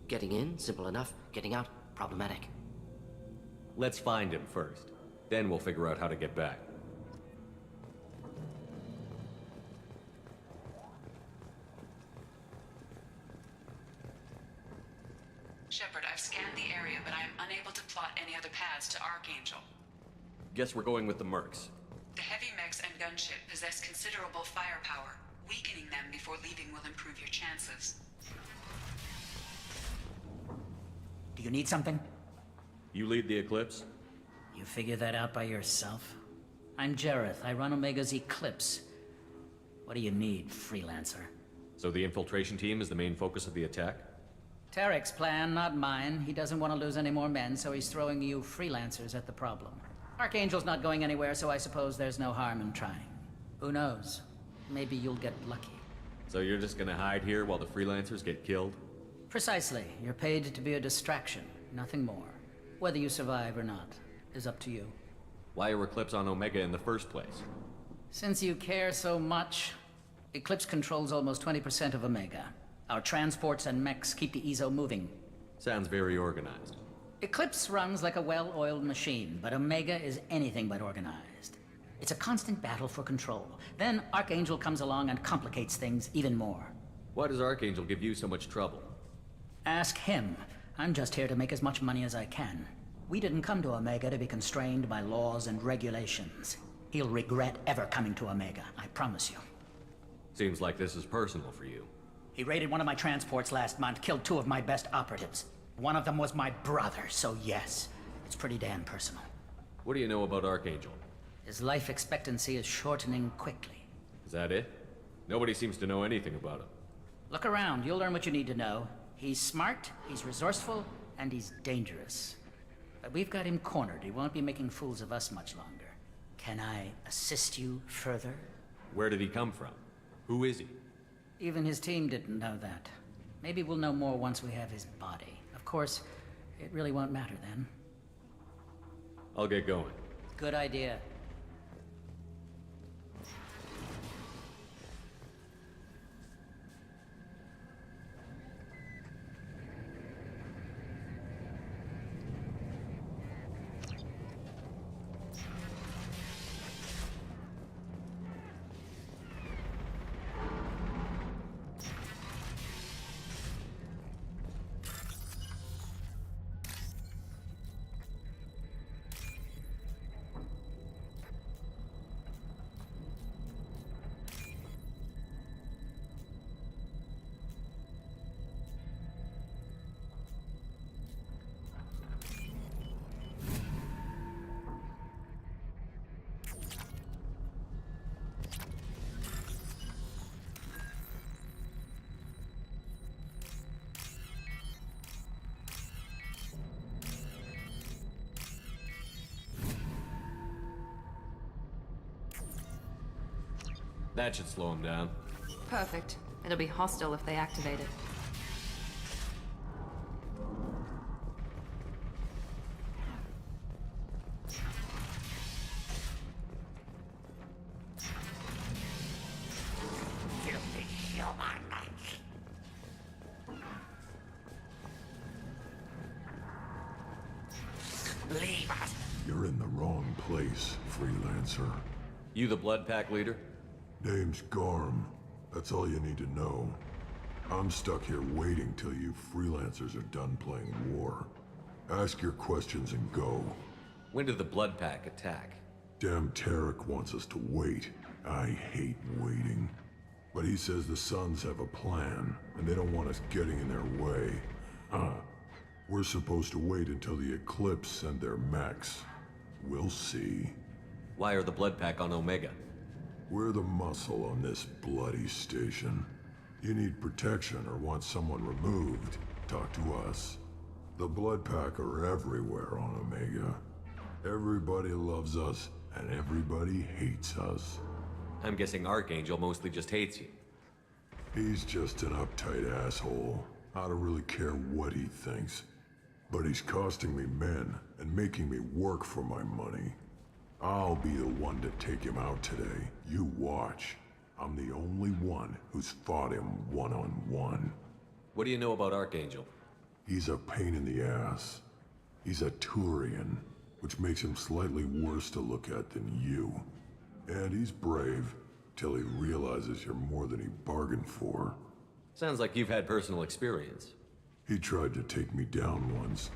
Speaker 5: Getting in, simple enough. Getting out, problematic.
Speaker 4: Let's find him first. Then we'll figure out how to get back.
Speaker 21: Shepard, I've scanned the area, but I am unable to plot any other paths to Archangel.
Speaker 4: Guess we're going with the Mercs.
Speaker 21: The heavy mechs and gunship possess considerable firepower. Weakening them before leaving will improve your chances.
Speaker 20: Do you need something?
Speaker 4: You lead the Eclipse?
Speaker 20: You figure that out by yourself? I'm Jareth. I run Omega's Eclipse. What do you need, freelancer?
Speaker 4: So the infiltration team is the main focus of the attack?
Speaker 20: Tarek's plan, not mine. He doesn't want to lose any more men, so he's throwing you freelancers at the problem. Archangel's not going anywhere, so I suppose there's no harm in trying. Who knows? Maybe you'll get lucky.
Speaker 4: So you're just gonna hide here while the freelancers get killed?
Speaker 20: Precisely. You're paid to be a distraction, nothing more. Whether you survive or not is up to you.
Speaker 4: Why are Eclipse on Omega in the first place?
Speaker 20: Since you care so much, Eclipse controls almost 20% of Omega. Our transports and mechs keep the EZO moving.
Speaker 4: Sounds very organized.
Speaker 20: Eclipse runs like a well-oiled machine, but Omega is anything but organized. It's a constant battle for control. Then Archangel comes along and complicates things even more.
Speaker 4: Why does Archangel give you so much trouble?
Speaker 20: Ask him. I'm just here to make as much money as I can. We didn't come to Omega to be constrained by laws and regulations. He'll regret ever coming to Omega, I promise you.
Speaker 4: Seems like this is personal for you.
Speaker 20: He raided one of my transports last month, killed 2 of my best operatives. One of them was my brother, so yes, it's pretty damn personal.
Speaker 4: What do you know about Archangel?
Speaker 20: His life expectancy is shortening quickly.
Speaker 4: Is that it? Nobody seems to know anything about him.
Speaker 20: Look around, you'll learn what you need to know. He's smart, he's resourceful, and he's dangerous. But we've got him cornered. He won't be making fools of us much longer. Can I assist you further?
Speaker 4: Where did he come from? Who is he?
Speaker 20: Even his team didn't know that. Maybe we'll know more once we have his body. Of course, it really won't matter then.
Speaker 4: I'll get going.
Speaker 20: Good idea.
Speaker 4: That should slow him down.
Speaker 15: Perfect. It'll be hostile if they activate it.
Speaker 3: Leave us.
Speaker 13: You're in the wrong place, freelancer.
Speaker 4: You the Blood Pack leader?
Speaker 13: Name's Garm. That's all you need to know. I'm stuck here waiting till you freelancers are done playing war. Ask your questions and go.
Speaker 4: When did the Blood Pack attack?
Speaker 13: Damn Tarek wants us to wait. I hate waiting. But he says the Suns have a plan, and they don't want us getting in their way. We're supposed to wait until the Eclipse send their mechs. We'll see.
Speaker 4: Why are the Blood Pack on Omega?
Speaker 13: We're the muscle on this bloody station. You need protection or want someone removed, talk to us. The Blood Pack are everywhere on Omega. Everybody loves us, and everybody hates us.
Speaker 4: I'm guessing Archangel mostly just hates you.
Speaker 13: He's just an uptight asshole. I don't really care what he thinks. But he's costing me men and making me work for my money. I'll be the one to take him out today. You watch. I'm the only one who's fought him one-on-one.
Speaker 4: What do you know about Archangel?
Speaker 13: He's a pain in the ass. He's a Turian, which makes him slightly worse to look at than you. And he's brave, till he realizes you're more than he bargained for.
Speaker 4: Sounds like you've had personal experience.
Speaker 13: He tried to take me down once,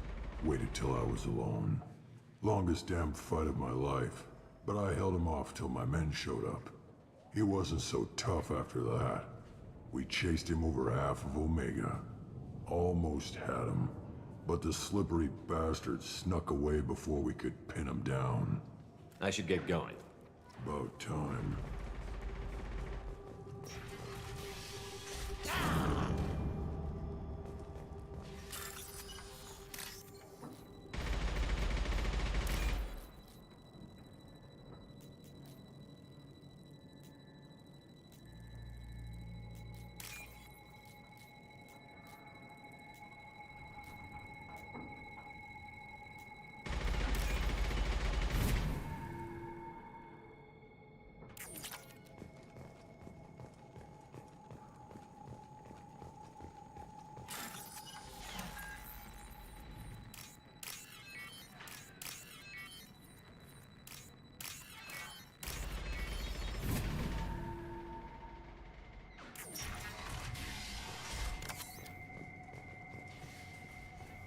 Speaker 13: waited till I was alone. Longest damn fight of my life, but I held him off till my men showed up. He wasn't so tough after that. We chased him over half of Omega. Almost had him, but the slippery bastard snuck away before we could pin him down.
Speaker 4: I should get going.
Speaker 13: About time.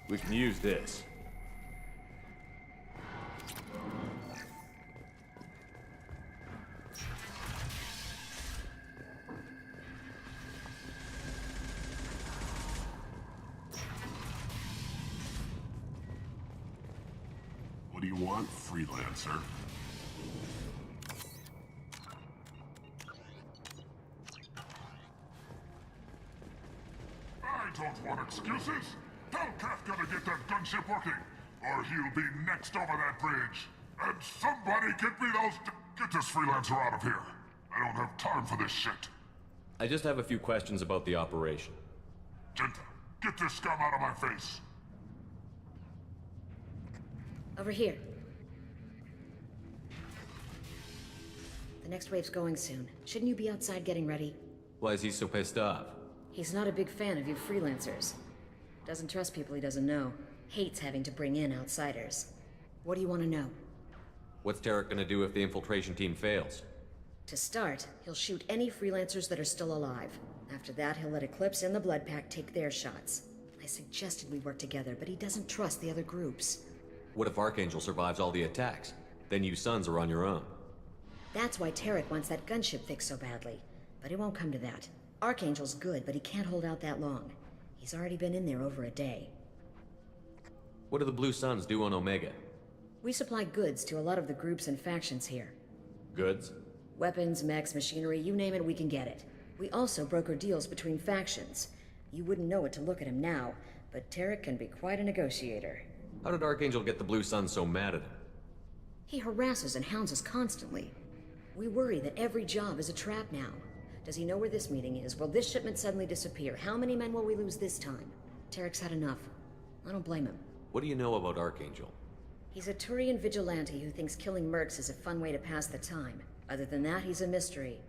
Speaker 4: We can use this.
Speaker 12: What do you want, freelancer?
Speaker 6: I don't want excuses. Tell Kafka to get that gunship working, or he'll be next over that bridge. And somebody get me those... Get this freelancer out of here. I don't have time for this shit.
Speaker 4: I just have a few questions about the operation.
Speaker 6: Genta, get this scum out of my face.
Speaker 18: Over here. The next wave's going soon. Shouldn't you be outside getting ready?
Speaker 4: Why is he so pissed off?
Speaker 18: He's not a big fan of you freelancers. Doesn't trust people he doesn't know. Hates having to bring in outsiders. What do you want to know?
Speaker 4: What's Tarek gonna do if the infiltration team fails?
Speaker 18: To start, he'll shoot any freelancers that are still alive. After that, he'll let Eclipse and the Blood Pack take their shots. I suggested we work together, but he doesn't trust the other groups.
Speaker 4: What if Archangel survives all the attacks? Then you Sons are on your own.
Speaker 18: That's why Tarek wants that gunship fixed so badly. But it won't come to that. Archangel's good, but he can't hold out that long. He's already been in there over a day.
Speaker 4: What do the Blue Suns do on Omega?
Speaker 18: We supply goods to a lot of the groups and factions here.
Speaker 4: Goods?
Speaker 18: Weapons, mechs, machinery, you name it, we can get it. We also broker deals between factions. You wouldn't know it to look at him now, but Tarek can be quite a negotiator.
Speaker 4: How did Archangel get the Blue Suns so mad at him?
Speaker 18: He harasses and hounds us constantly. We worry that every job is a trap now. Does he know where this meeting is? Will this shipment suddenly disappear? How many men will we lose this time? Tarek's had enough. I don't blame him.
Speaker 4: What do you know about Archangel?
Speaker 18: He's a Turian vigilante who thinks killing mercs is a fun way to pass the time. Other than that, he's a mystery.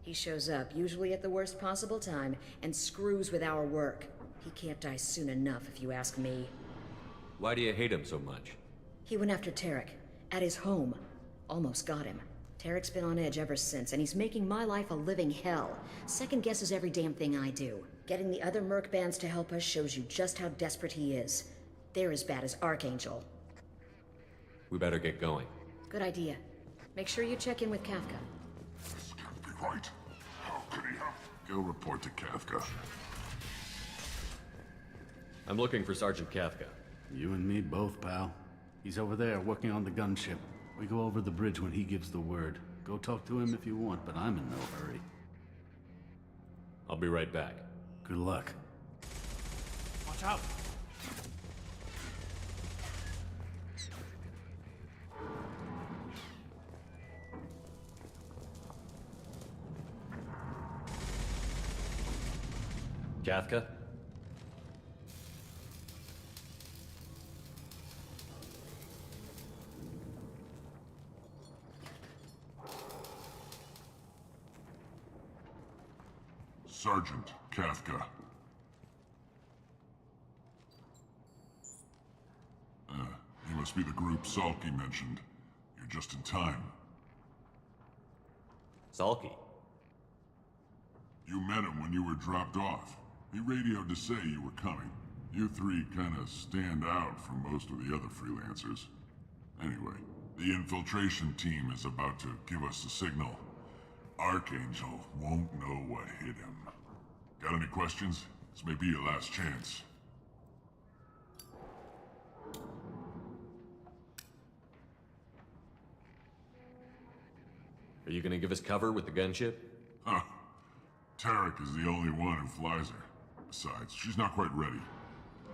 Speaker 18: He shows up, usually at the worst possible time, and screws with our work. He can't die soon enough, if you ask me.
Speaker 4: Why do you hate him so much?
Speaker 18: He went after Tarek, at his home. Almost got him. Tarek's been on edge ever since, and he's making my life a living hell. Second guesses every damn thing I do. Getting the other merc bands to help us shows you just how desperate he is. They're as bad as Archangel.
Speaker 4: We better get going.
Speaker 18: Good idea. Make sure you check in with Kafka.
Speaker 6: This can't be right. How could he have...
Speaker 13: Go report to Kafka.
Speaker 4: I'm looking for Sergeant Kafka.
Speaker 19: You and me both, pal. He's over there working on the gunship. We go over the bridge when he gives the word. Go talk to him if you want, but I'm in no hurry.
Speaker 4: I'll be right back.
Speaker 19: Good luck.
Speaker 9: Watch out!
Speaker 4: Kafka?
Speaker 6: Sergeant Kafka. You must be the group Salky mentioned. You're just in time.
Speaker 4: Salky?
Speaker 6: You met him when you were dropped off. He radioed to say you were coming. You three kind of stand out from most of the other freelancers. Anyway, the infiltration team is about to give us the signal. Archangel won't know what hit him. Got any questions? This may be your last chance.
Speaker 4: Are you gonna give us cover with the gunship?
Speaker 6: Huh. Tarek is the only one who flies her. Besides, she's not quite ready.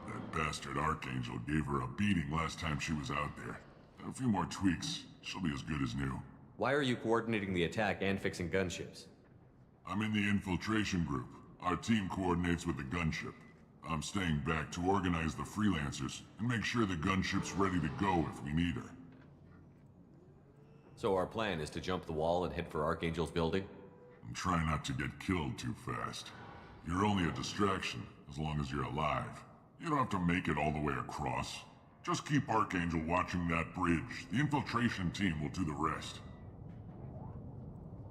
Speaker 6: That bastard Archangel gave her a beating last time she was out there. A few more tweaks, she'll be as good as new.
Speaker 4: Why are you coordinating the attack and fixing gunships?
Speaker 6: I'm in the infiltration group. Our team coordinates with the gunship. I'm staying back to organize the freelancers and make sure the gunship's ready to go if we need her.
Speaker 4: So our plan is to jump the wall and head for Archangel's building?
Speaker 6: And try not to get killed too fast. You're only a distraction, as long as you're alive. You don't have to make it all the way across. Just keep Archangel watching that bridge. The infiltration team will do the rest.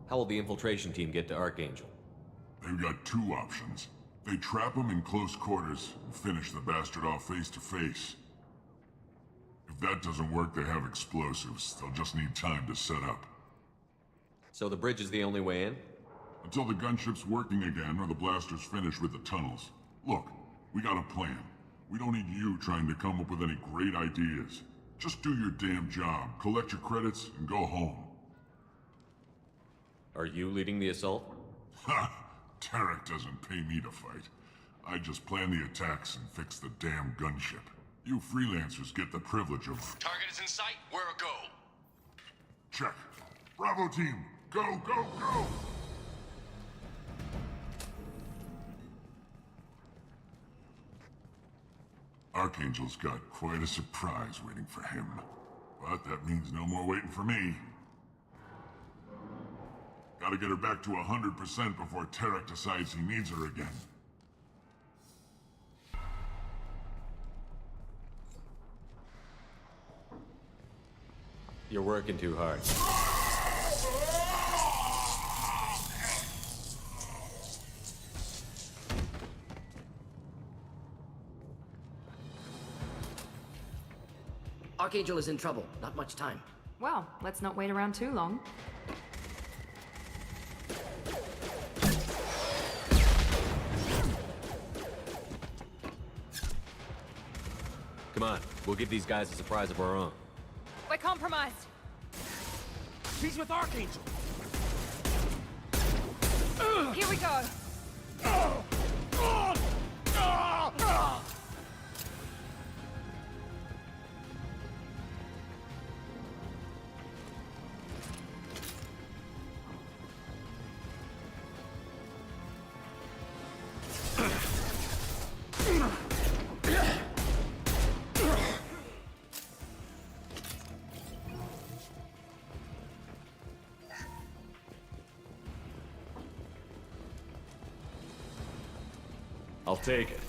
Speaker 4: How will the infiltration team get to Archangel?
Speaker 6: They've got two options. They trap him in close quarters and finish the bastard off face to face. If that doesn't work, they have explosives. They'll just need time to set up.
Speaker 4: So the bridge is the only way in?
Speaker 6: Until the gunship's working again or the blasters finish with the tunnels. Look, we got a plan. We don't need you trying to come up with any great ideas. Just do your damn job, collect your credits, and go home.
Speaker 4: Are you leading the assault?
Speaker 6: Ha! Tarek doesn't pay me to fight. I just plan the attacks and fix the damn gunship. You freelancers get the privilege of...
Speaker 3: Target is in sight. We're a go.
Speaker 6: Check. Bravo team, go, go, go! Archangel's got quite a surprise waiting for him. But that means no more waiting for me. Gotta get her back to 100% before Tarek decides he needs her again.
Speaker 4: You're working too hard.
Speaker 5: Archangel is in trouble. Not much time.
Speaker 15: Well, let's not wait around too long.
Speaker 4: Come on, we'll give these guys a surprise of our own.
Speaker 15: We're compromised.
Speaker 9: He's with Archangel.
Speaker 15: Here we go.
Speaker 4: I'll take it.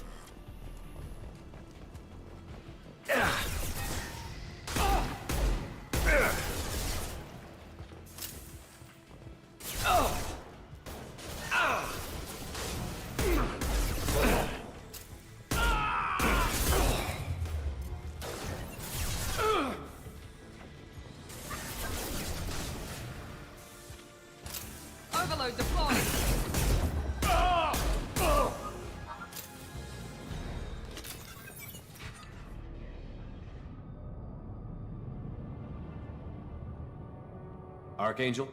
Speaker 15: payload deployed.
Speaker 4: Archangel?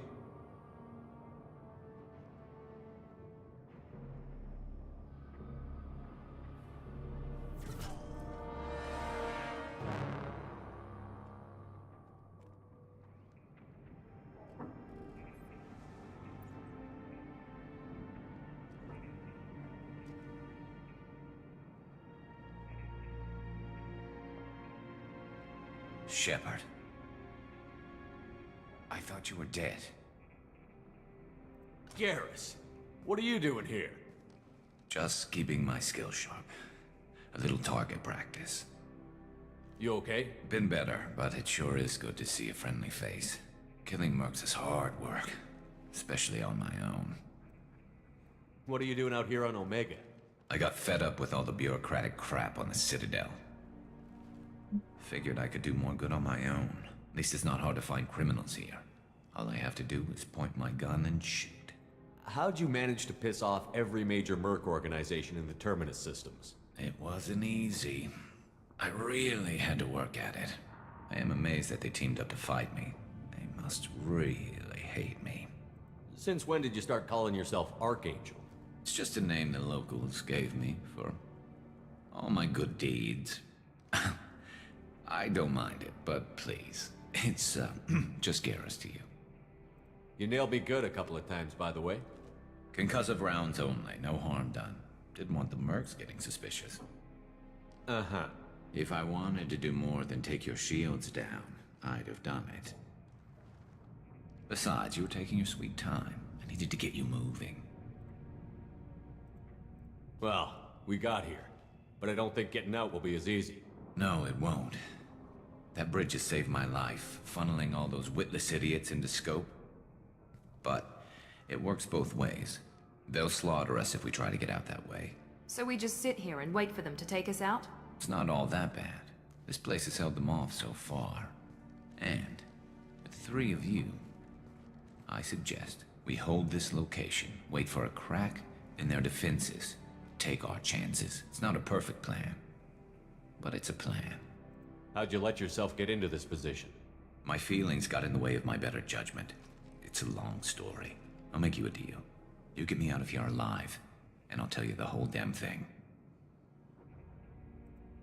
Speaker 8: Shepard. I thought you were dead.
Speaker 4: Garrus, what are you doing here?
Speaker 8: Just keeping my skills sharp. A little target practice.
Speaker 4: You okay?
Speaker 8: Been better, but it sure is good to see a friendly face. Killing mercs is hard work, especially on my own.
Speaker 4: What are you doing out here on Omega?
Speaker 8: I got fed up with all the bureaucratic crap on the Citadel. Figured I could do more good on my own. At least it's not hard to find criminals here. All I have to do is point my gun and shoot.
Speaker 4: How'd you manage to piss off every major merc organization in the Terminus systems?
Speaker 8: It wasn't easy. I really had to work at it. I am amazed that they teamed up to fight me. They must really hate me.
Speaker 4: Since when did you start calling yourself Archangel?
Speaker 8: It's just a name the locals gave me for all my good deeds. I don't mind it, but please, it's just Garrus to you.
Speaker 4: You nailed me good a couple of times, by the way.
Speaker 8: Concussive rounds only, no harm done. Didn't want the mercs getting suspicious.
Speaker 4: Uh-huh.
Speaker 8: If I wanted to do more than take your shields down, I'd have done it. Besides, you were taking your sweet time. I needed to get you moving.
Speaker 4: Well, we got here, but I don't think getting out will be as easy.
Speaker 8: No, it won't. That bridge has saved my life, funneling all those witless idiots into scope. But it works both ways. They'll slaughter us if we try to get out that way.
Speaker 15: So we just sit here and wait for them to take us out?
Speaker 8: It's not all that bad. This place has held them off so far. And with 3 of you, I suggest we hold this location, wait for a crack in their defenses, take our chances. It's not a perfect plan, but it's a plan.
Speaker 4: How'd you let yourself get into this position?
Speaker 8: My feelings got in the way of my better judgment. It's a long story. I'll make you a deal. You get me out of here alive, and I'll tell you the whole damn thing.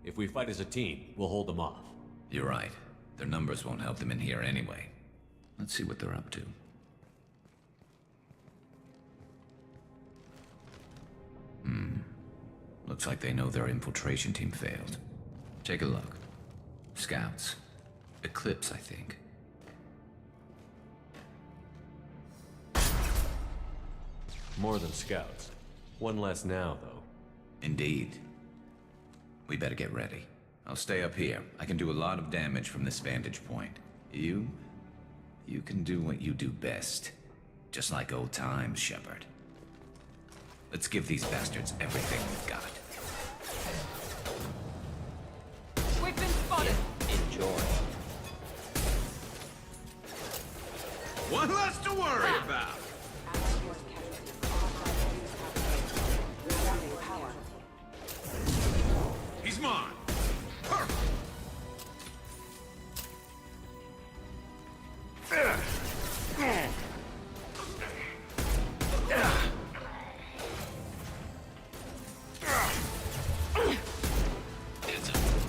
Speaker 4: If we fight as a team, we'll hold them off.
Speaker 8: You're right. Their numbers won't help them in here anyway. Let's see what they're up to. Looks like they know their infiltration team failed. Take a look. Scouts. Eclipse, I think.
Speaker 4: More than scouts. One less now, though.
Speaker 8: Indeed. We better get ready. I'll stay up here. I can do a lot of damage from this vantage point. You can do what you do best. Just like old times, Shepard. Let's give these bastards everything we've got.
Speaker 17: We've been spotted.
Speaker 8: Enjoy.
Speaker 11: One less to worry about. He's mine.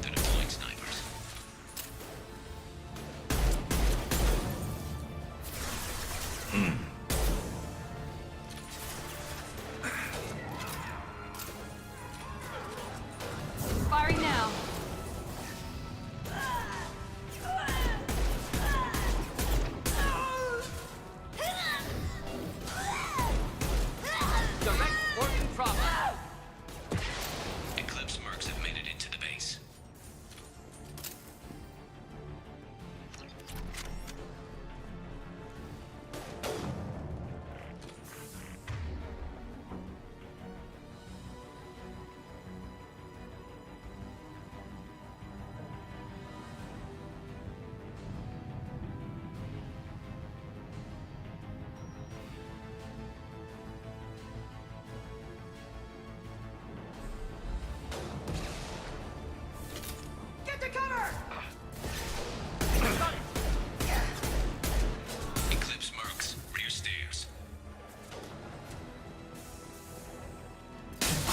Speaker 8: They're deploying snipers.
Speaker 15: Firing now.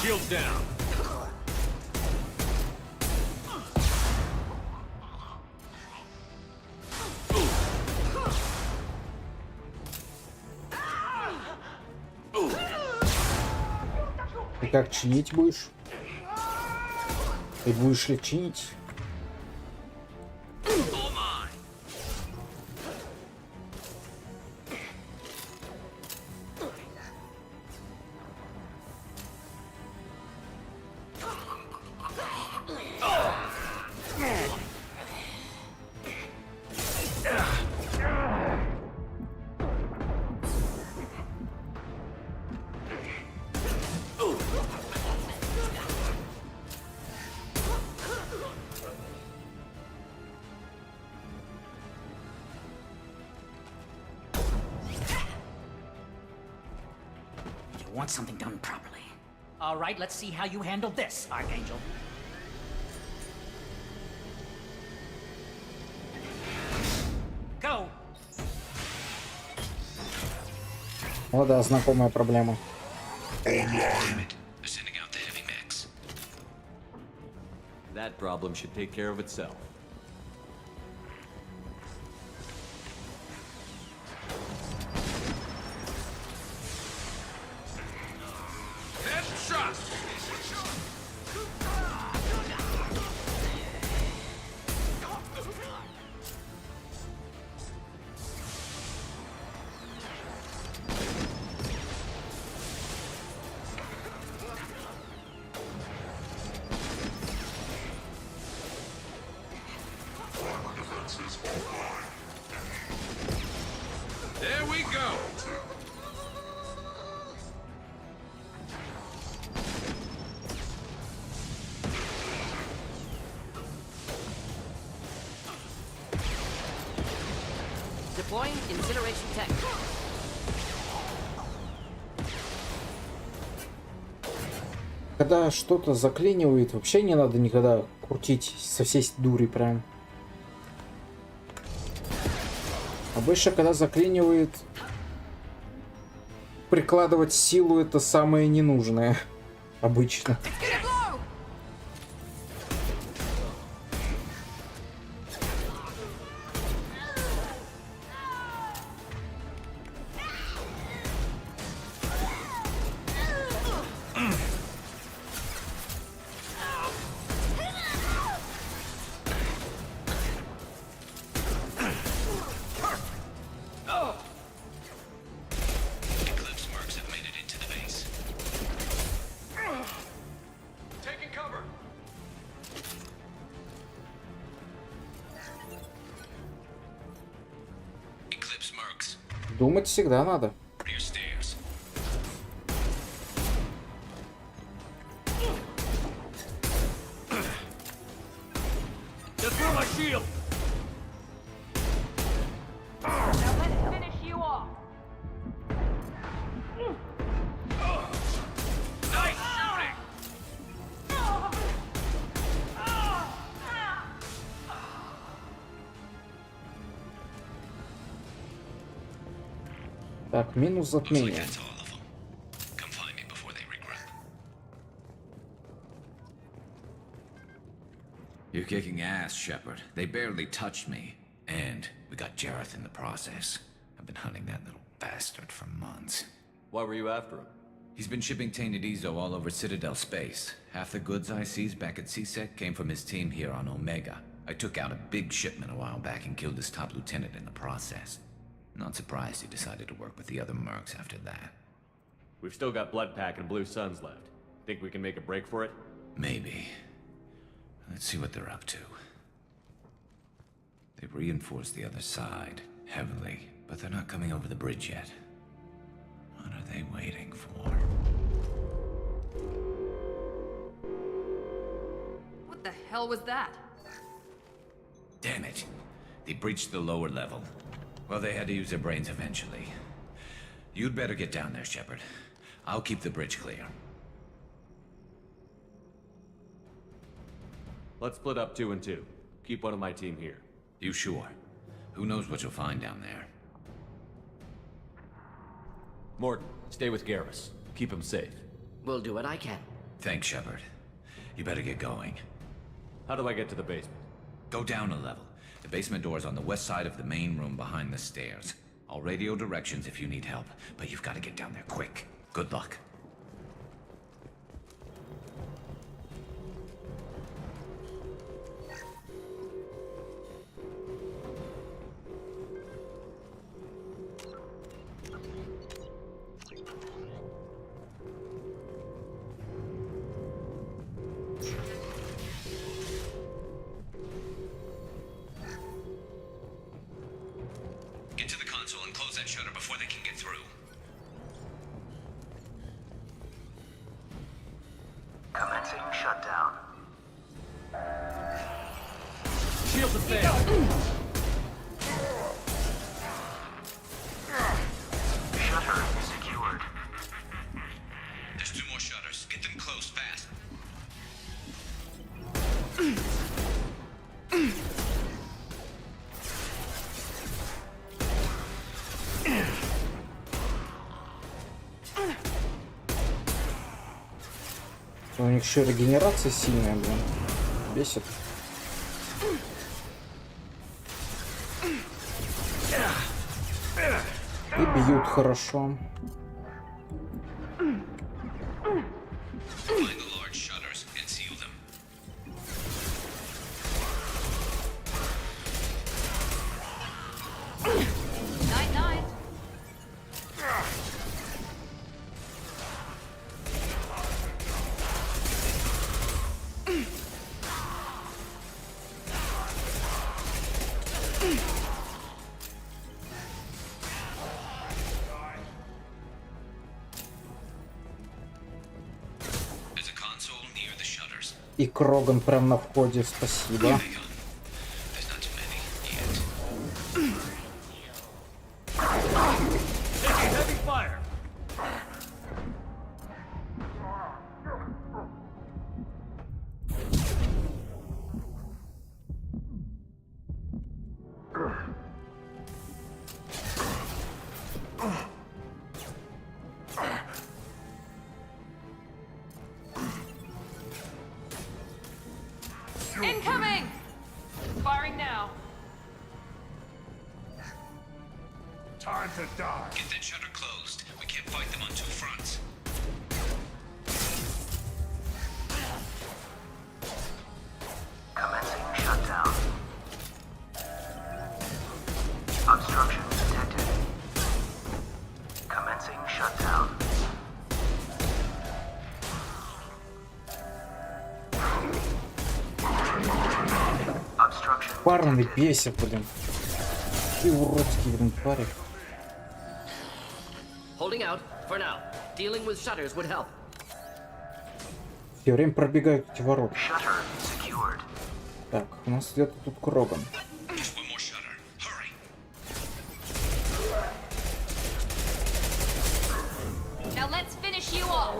Speaker 4: Shields down.
Speaker 1: Ты как чинить будешь? Ты будешь ли чинить?
Speaker 20: Want something done properly. All right, let's see how you handle this, Archangel. Go.
Speaker 1: О да, знакомая проблема.
Speaker 4: That problem should take care of itself.
Speaker 2: There we go.
Speaker 16: Deploying incineration tank.
Speaker 1: Когда что-то заклинивает, вообще не надо никогда крутить со всей дури прям. Обычно, когда заклинивает, прикладывать силу — это самое ненужное. Обычно. Думать всегда надо. Так, минус затмение.
Speaker 8: You're kicking ass, Shepard. They barely touched me. And we got Jareth in the process. I've been hunting that little bastard for months.
Speaker 4: Why were you after him?
Speaker 8: He's been shipping tainted Ezo all over Citadel space. Half the goods I seized back at CSEC came from his team here on Omega. I took out a big shipment a while back and killed his top lieutenant in the process. Not surprised he decided to work with the other mercs after that.
Speaker 4: We've still got Bloodpack and Blue Suns left. Think we can make a break for it?
Speaker 8: Maybe. Let's see what they're up to. They've reinforced the other side, heavily, but they're not coming over the bridge yet. What are they waiting for?
Speaker 15: What the hell was that?
Speaker 8: Damn it. They breached the lower level. Well, they had to use their brains eventually. You'd better get down there, Shepard. I'll keep the bridge clear.
Speaker 4: Let's split up 2 and 2. Keep one of my team here.
Speaker 8: You sure? Who knows what you'll find down there?
Speaker 4: Morton, stay with Garrus. Keep him safe.
Speaker 5: We'll do what I can.
Speaker 8: Thanks, Shepard. You better get going.
Speaker 4: How do I get to the basement?
Speaker 8: Go down a level. The basement door is on the west side of the main room behind the stairs. I'll radio directions if you need help, but you've got to get down there quick. Good luck. Get to the console and close that shutter before they can get through.
Speaker 7: Commencing shutdown.
Speaker 9: Shields have failed.
Speaker 7: Shutter secured.
Speaker 8: There's 2 more shutters. Get them closed fast.
Speaker 1: У них еще регенерация сильная, блин. Бесит. И бьют хорошо.
Speaker 8: Find the large shutters and seal them.
Speaker 15: Night, night.
Speaker 8: There's a console near the shutters.
Speaker 1: И Кроган прям на входе, спасибо.
Speaker 8: There's not too many yet.
Speaker 9: Taking heavy fire.
Speaker 17: Incoming! Firing now.
Speaker 6: Time to die.
Speaker 8: Get that shutter closed. We can't fight them on 2 fronts.
Speaker 7: Commencing shutdown. Obstruction detected. Commencing shutdown. Obstruction.
Speaker 1: Парни бесит, блин. И уродские, блин, твари.
Speaker 16: Holding out for now. Dealing with shutters would help.
Speaker 1: Все время пробегают эти ворота.
Speaker 7: Shutter secured.
Speaker 1: Так, у нас где-то тут Кроган.
Speaker 8: Just 1 more shutter. Hurry.
Speaker 17: Now let's finish you off.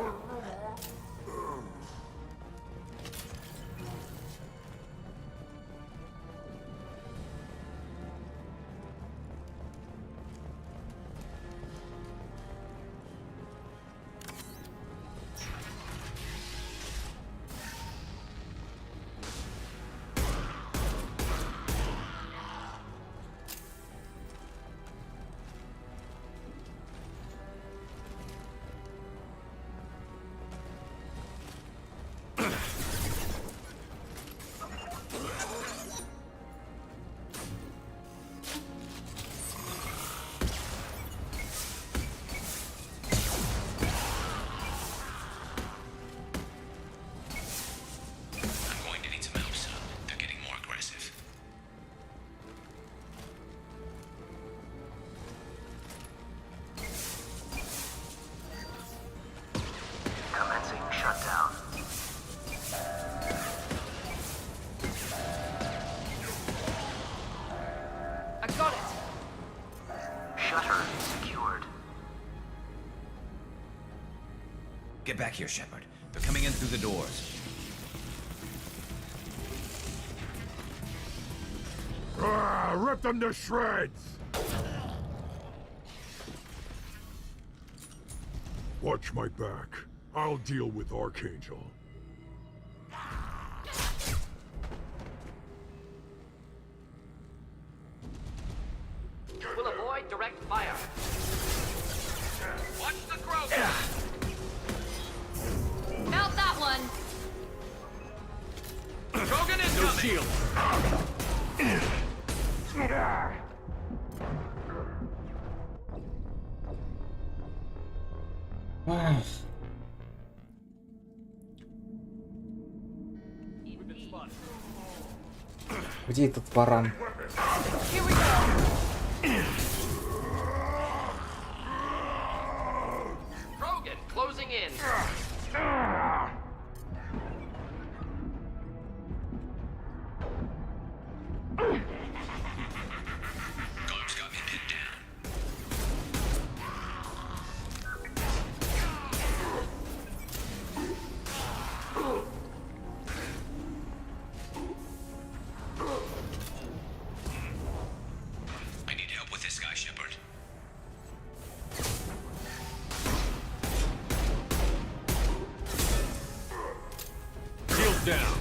Speaker 8: Get back here, Shepard. They're coming in through the doors.
Speaker 6: Rip them to shreds! Watch my back.
Speaker 12: I'll deal with Archangel.
Speaker 16: We'll avoid direct fire. Watch the growth.
Speaker 17: Mount that one.
Speaker 16: Krogan is
Speaker 4: No
Speaker 16: coming.
Speaker 4: shield.
Speaker 1: Ах. Где этот варан?
Speaker 17: Here we go.
Speaker 16: Krogan closing in.
Speaker 8: Guards got me pinned down. I need help with this guy, Shepard.
Speaker 4: Shield down.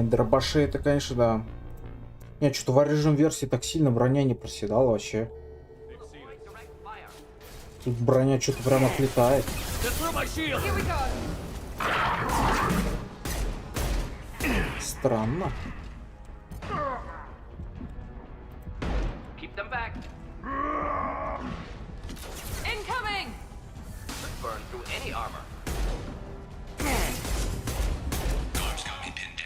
Speaker 1: Дробаши это, конечно, да. Нет, что-то в оружейном версии так сильно броня не проседала вообще. Тут броня что-то прям отлетает.
Speaker 17: Here we go.
Speaker 1: Странно.
Speaker 16: Keep them back.
Speaker 17: Incoming.
Speaker 16: Could burn through any armor.
Speaker 8: Guards got me pinned down.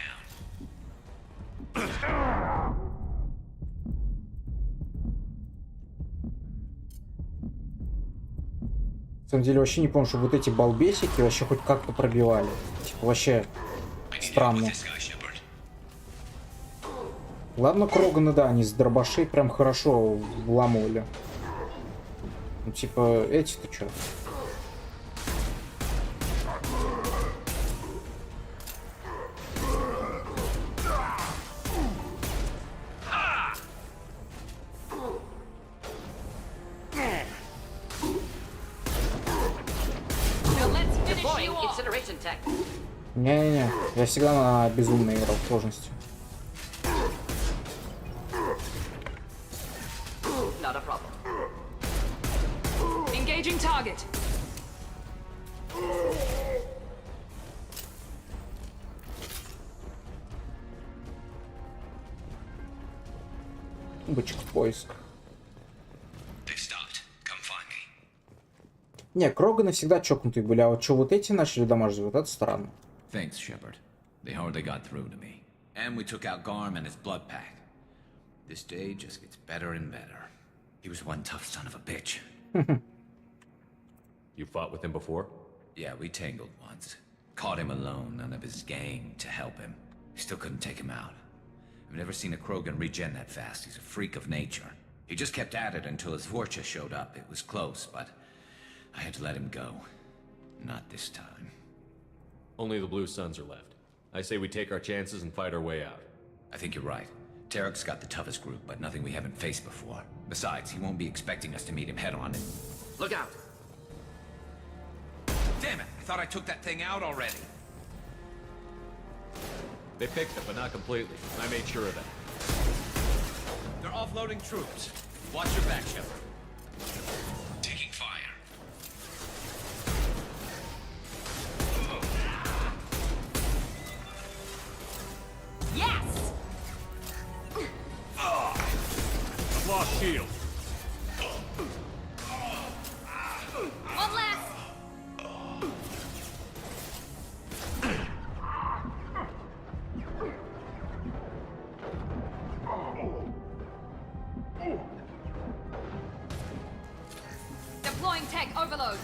Speaker 1: На самом деле вообще не помню, что вот эти балбесики вообще хоть как-то пробивали. Типа вообще странно. Ладно, Кроганы, да, они с дробашей прям хорошо вламывали. Ну типа эти-то чё?
Speaker 17: Now let's finish
Speaker 16: Deploying
Speaker 17: you off.
Speaker 16: incineration tech.
Speaker 1: Не-не-не, я всегда на безумной играл в сложности.
Speaker 16: Not a problem.
Speaker 17: Engaging target.
Speaker 1: Бычка поиск.
Speaker 8: They've stopped. Come find me.
Speaker 1: Не, Кроганы всегда чокнутые были, а вот что вот эти начали дамажить, вот это странно.
Speaker 8: Thanks, Shepard. They hardly got through to me. And we took out Garm and his blood pack. This day just gets better and better. He was one tough son of a bitch.
Speaker 4: You fought with him before?
Speaker 8: Yeah, we tangled once. Caught him alone, none of his gang to help him. Still couldn't take him out. I've never seen a Krogan regen that fast. He's a freak of nature. He just kept at it until his Vorcha showed up. It was close, but I had to let him go. Not this time.
Speaker 4: Only the Blue Suns are left. I say we take our chances and fight our way out.
Speaker 8: I think you're right. Tarek's got the toughest group, but nothing we haven't faced before. Besides, he won't be expecting us to meet him head-on.
Speaker 16: Look out.
Speaker 8: Damn it! I thought I took that thing out already.
Speaker 4: They picked it, but not completely. I made sure of that.
Speaker 8: They're offloading troops. Watch your back, Shepard. Taking fire.
Speaker 17: Yes.
Speaker 4: I've lost shield.
Speaker 17: One less. Deploying tech overload.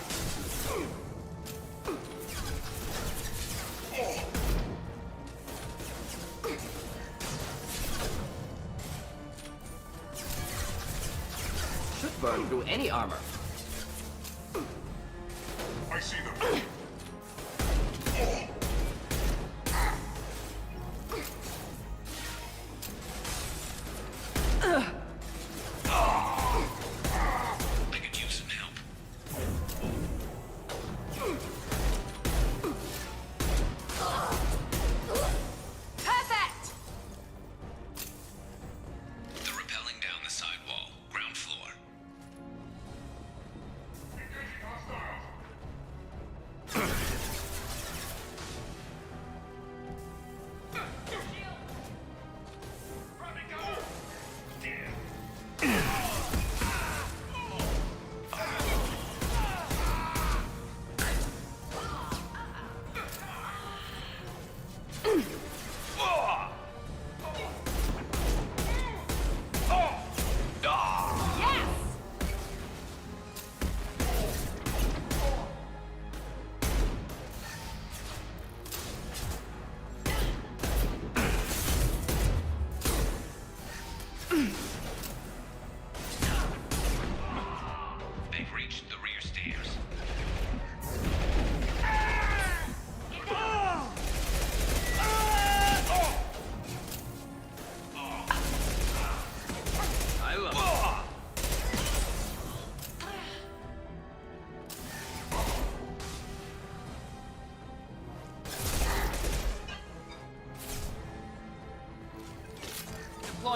Speaker 16: Should burn through any armor.
Speaker 6: I see them.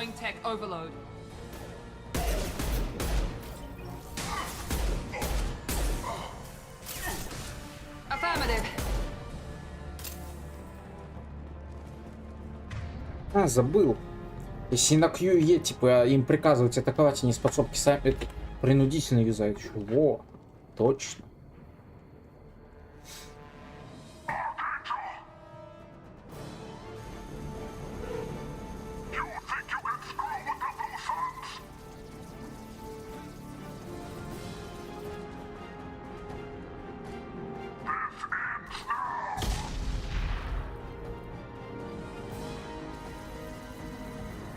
Speaker 17: Deploying tech overload. Affirmative.
Speaker 1: А, забыл. Если на QE, типа, им приказывать атаковать, они с подсобки сами это принудительно юзают. Во, точно.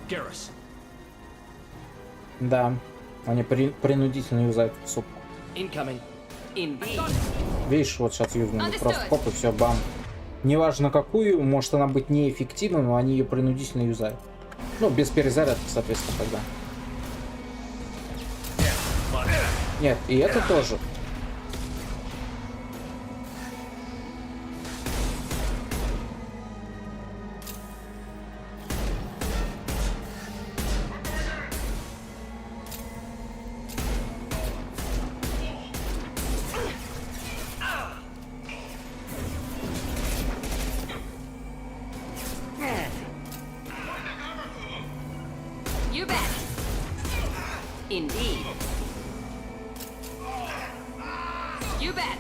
Speaker 4: Garrus.
Speaker 1: Да, они принудительно юзают подсобку.
Speaker 16: Incoming. Indeed.
Speaker 1: Видишь, вот сейчас юзнули просто хоп и все, бам. Неважно какую, может она быть неэффективна, но они ее принудительно юзают. Ну, без перезарядки, соответственно, тогда. Нет, и это тоже.
Speaker 17: You bet.
Speaker 16: Indeed.
Speaker 17: You bet.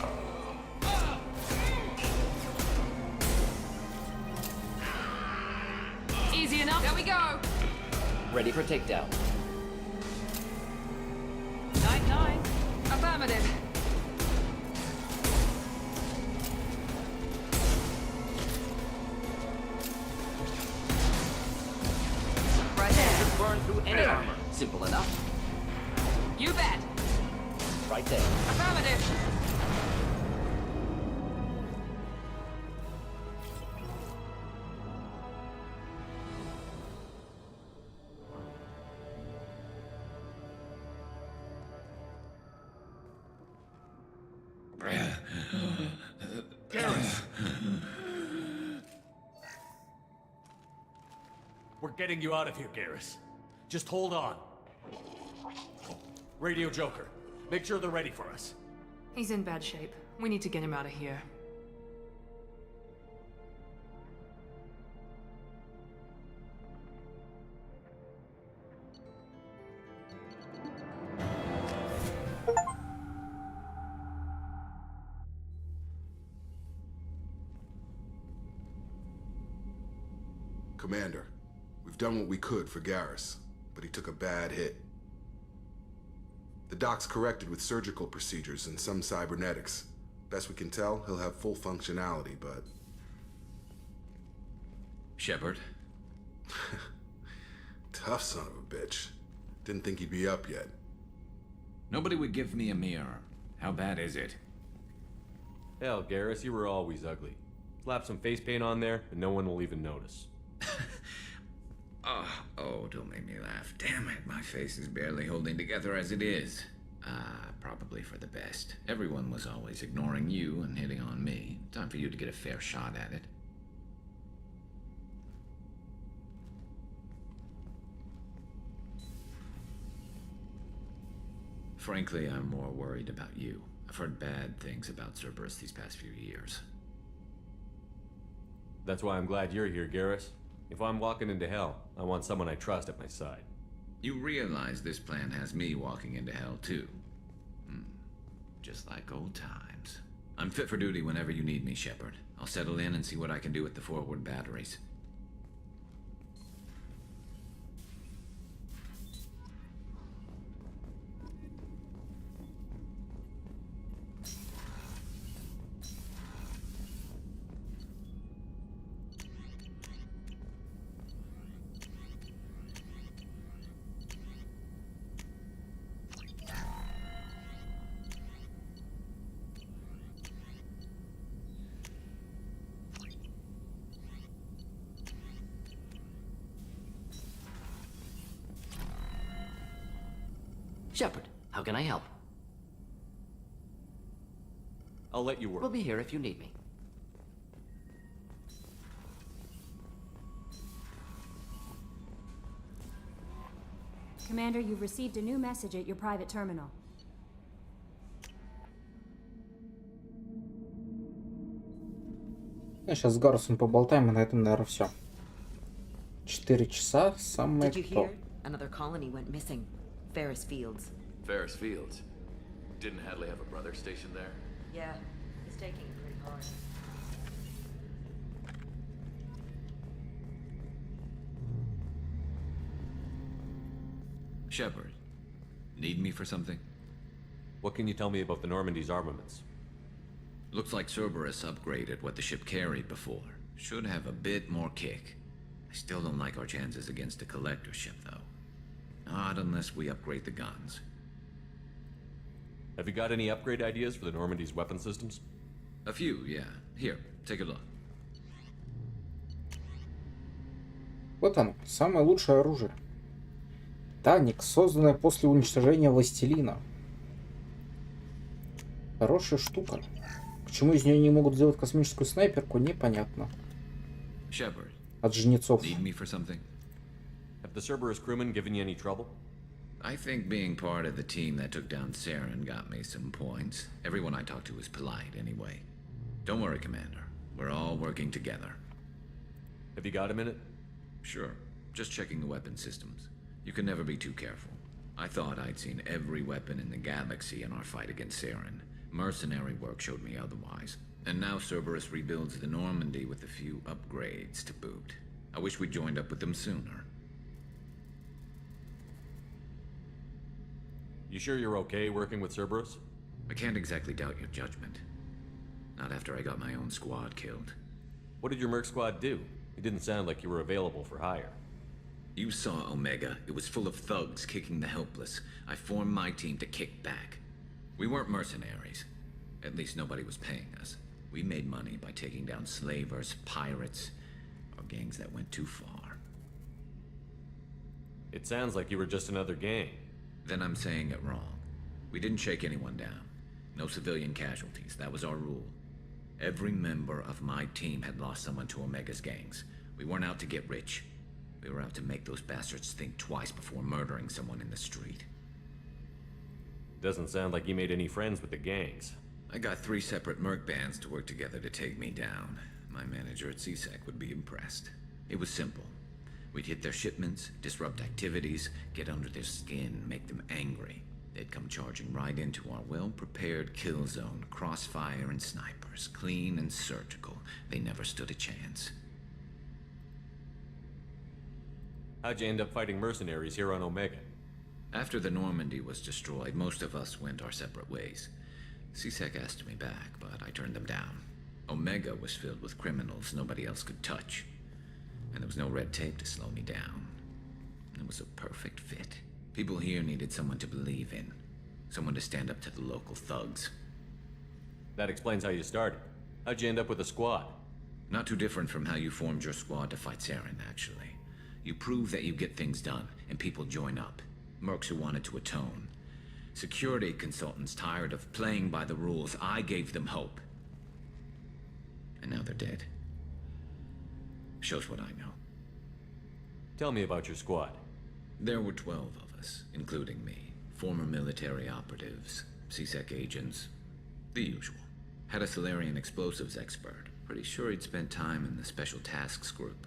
Speaker 17: Easy enough. There we go.
Speaker 16: Ready for takedown.
Speaker 17: 9-9. Affirmative.
Speaker 16: Right there. Burn through any armor. Simple enough.
Speaker 17: You bet.
Speaker 16: Right there.
Speaker 17: Affirmative.
Speaker 4: We're getting you out of here, Garrus. Just hold on. Radio Joker, make sure they're ready for us.
Speaker 17: He's in bad shape. We need to get him out of here.
Speaker 2: Commander, we've done what we could for Garrus, but he took a bad hit. The doc's corrected with surgical procedures and some cybernetics. Best we can tell, he'll have full functionality, but...
Speaker 8: Shepard?
Speaker 2: Tough son of a bitch. Didn't think he'd be up yet.
Speaker 8: Nobody would give me a mirror. How bad is it?
Speaker 4: Hell, Garrus, you were always ugly. Slap some face paint on there, and no one will even notice.
Speaker 8: Oh, don't make me laugh. Damn it, my face is barely holding together as it is. Probably for the best. Everyone was always ignoring you and hitting on me. Time for you to get a fair shot at it. Frankly, I'm more worried about you. I've heard bad things about Cerberus these past few years.
Speaker 4: That's why I'm glad you're here, Garrus. If I'm walking into hell, I want someone I trust at my side.
Speaker 8: You realize this plan has me walking into hell, too. Just like old times. I'm fit for duty whenever you need me, Shepard. I'll settle in and see what I can do with the forward batteries.
Speaker 16: Shepard, how can I help?
Speaker 4: I'll let you work.
Speaker 16: We'll be here if you need me.
Speaker 10: Commander, you've received a new message at your private terminal.
Speaker 1: Сейчас с Гарусом поболтаем, и на этом, наверное, все. 4 часа, самое
Speaker 22: Did you
Speaker 1: то.
Speaker 22: hear? Another colony went missing. Ferris Fields.
Speaker 23: Ferris Fields? Didn't Hadley have a brother stationed there?
Speaker 22: Yeah, he's taking it pretty hard.
Speaker 8: Shepard, need me for something?
Speaker 4: What can you tell me about the Normandy's armaments?
Speaker 8: Looks like Cerberus upgraded what the ship carried before. Should have a bit more kick. I still don't like our chances against a collector ship, though. Not unless we upgrade the guns.
Speaker 4: Have you got any upgrade ideas for the Normandy's weapon systems?
Speaker 8: A few, yeah. Here, take a look.
Speaker 1: Вот оно, самое лучшее оружие. Таник, созданное после уничтожения Властелина. Хорошая штука. Почему из нее не могут сделать космическую снайперку, непонятно.
Speaker 8: Shepard,
Speaker 1: От жнецов.
Speaker 8: need me for something?
Speaker 4: Have the Cerberus crewmen given you any trouble?
Speaker 8: I think being part of the team that took down Saren got me some points. Everyone I talked to was polite, anyway. Don't worry, Commander. We're all working together.
Speaker 4: Have you got a minute?
Speaker 8: Sure. Just checking the weapon systems. You can never be too careful. I thought I'd seen every weapon in the galaxy in our fight against Saren. Mercenary work showed me otherwise. And now Cerberus rebuilds the Normandy with a few upgrades to boot. I wish we'd joined up with them sooner.
Speaker 4: You sure you're okay working with Cerberus?
Speaker 8: I can't exactly doubt your judgment. Not after I got my own squad killed.
Speaker 4: What did your merc squad do? It didn't sound like you were available for hire.
Speaker 8: You saw Omega. It was full of thugs kicking the helpless. I formed my team to kick back. We weren't mercenaries. At least nobody was paying us. We made money by taking down slavers, pirates, or gangs that went too far.
Speaker 4: It sounds like you were just another gang.
Speaker 8: Then I'm saying it wrong. We didn't shake anyone down. No civilian casualties. That was our rule. Every member of my team had lost someone to Omega's gangs. We weren't out to get rich. We were out to make those bastards think twice before murdering someone in the street.
Speaker 4: Doesn't sound like you made any friends with the gangs.
Speaker 8: I got 3 separate merc bands to work together to take me down. My manager at CSEC would be impressed. It was simple. We'd hit their shipments, disrupt activities, get under their skin, make them angry. They'd come charging right into our well-prepared kill zone, crossfire and snipers, clean and surgical. They never stood a chance.
Speaker 4: How'd you end up fighting mercenaries here on Omega?
Speaker 8: After the Normandy was destroyed, most of us went our separate ways. CSEC asked me back, but I turned them down. Omega was filled with criminals nobody else could touch. And there was no red tape to slow me down. It was a perfect fit. People here needed someone to believe in. Someone to stand up to the local thugs.
Speaker 4: That explains how you started. How'd you end up with a squad?
Speaker 8: Not too different from how you formed your squad to fight Saren, actually. You prove that you get things done, and people join up. Mercs who wanted to atone. Security consultants tired of playing by the rules. I gave them hope. And now they're dead. Shows what I know.
Speaker 4: Tell me about your squad.
Speaker 8: There were 12 of us, including me. Former military operatives, CSEC agents, the usual. Had a Solarian explosives expert. Pretty sure he'd spent time in the Special Tasks Group.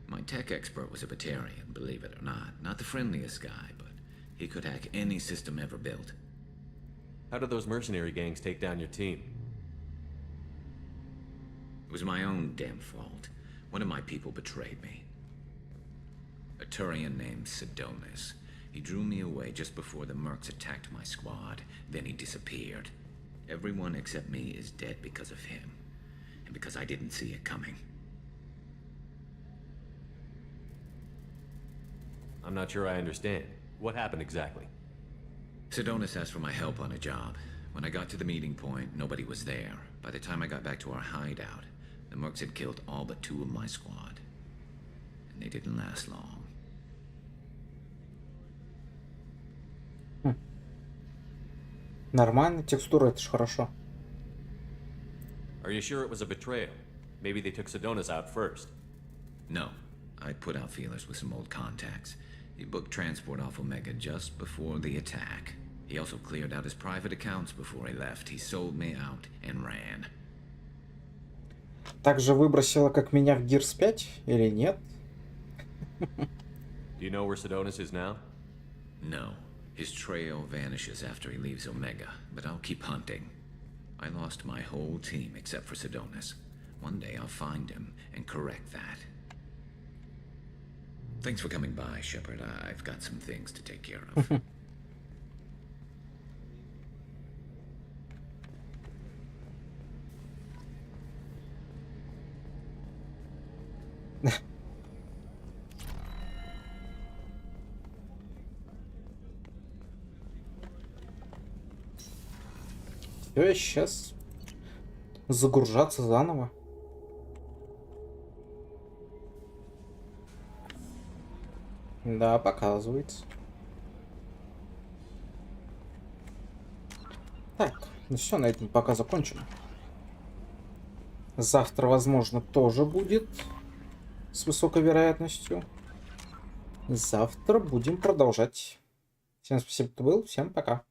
Speaker 8: My tech expert was a Batarian, believe it or not. Not the friendliest guy, but he could hack any system ever built.
Speaker 4: How did those mercenary gangs take down your team?
Speaker 8: It was my own damn fault. One of my people betrayed me. A Turian named Sidonis. He drew me away just before the mercs attacked my squad. Then he disappeared. Everyone except me is dead because of him. And because I didn't see it coming.
Speaker 4: I'm not sure I understand. What happened exactly?
Speaker 8: Sidonis asked for my help on a job. When I got to the meeting point, nobody was there. By the time I got back to our hideout, the mercs had killed all but 2 of my squad. And they didn't last long.
Speaker 1: Нормально, текстура, это ж хорошо.
Speaker 4: Are you sure it was a betrayal? Maybe they took Sidonis out first.
Speaker 8: No. I put out feelers with some old contacts. He booked transport off Omega just before the attack. He also cleared out his private accounts before he left. He sold me out and ran.
Speaker 1: Также выбросила, как меня в Gears 5, или нет?
Speaker 4: Do you know where Sedonis is now?
Speaker 8: No. His trail vanishes after he leaves Omega, but I'll keep hunting. I lost my whole team except for Sedonis. One day I'll find him and correct that. Thanks for coming by, Shepard. I've got some things to take care of.
Speaker 1: Все, сейчас загружаться заново. Да, показывается. Так, ну все, на этом пока закончим. Завтра, возможно, тоже будет с высокой вероятностью. Завтра будем продолжать. Всем спасибо, кто был. Всем пока.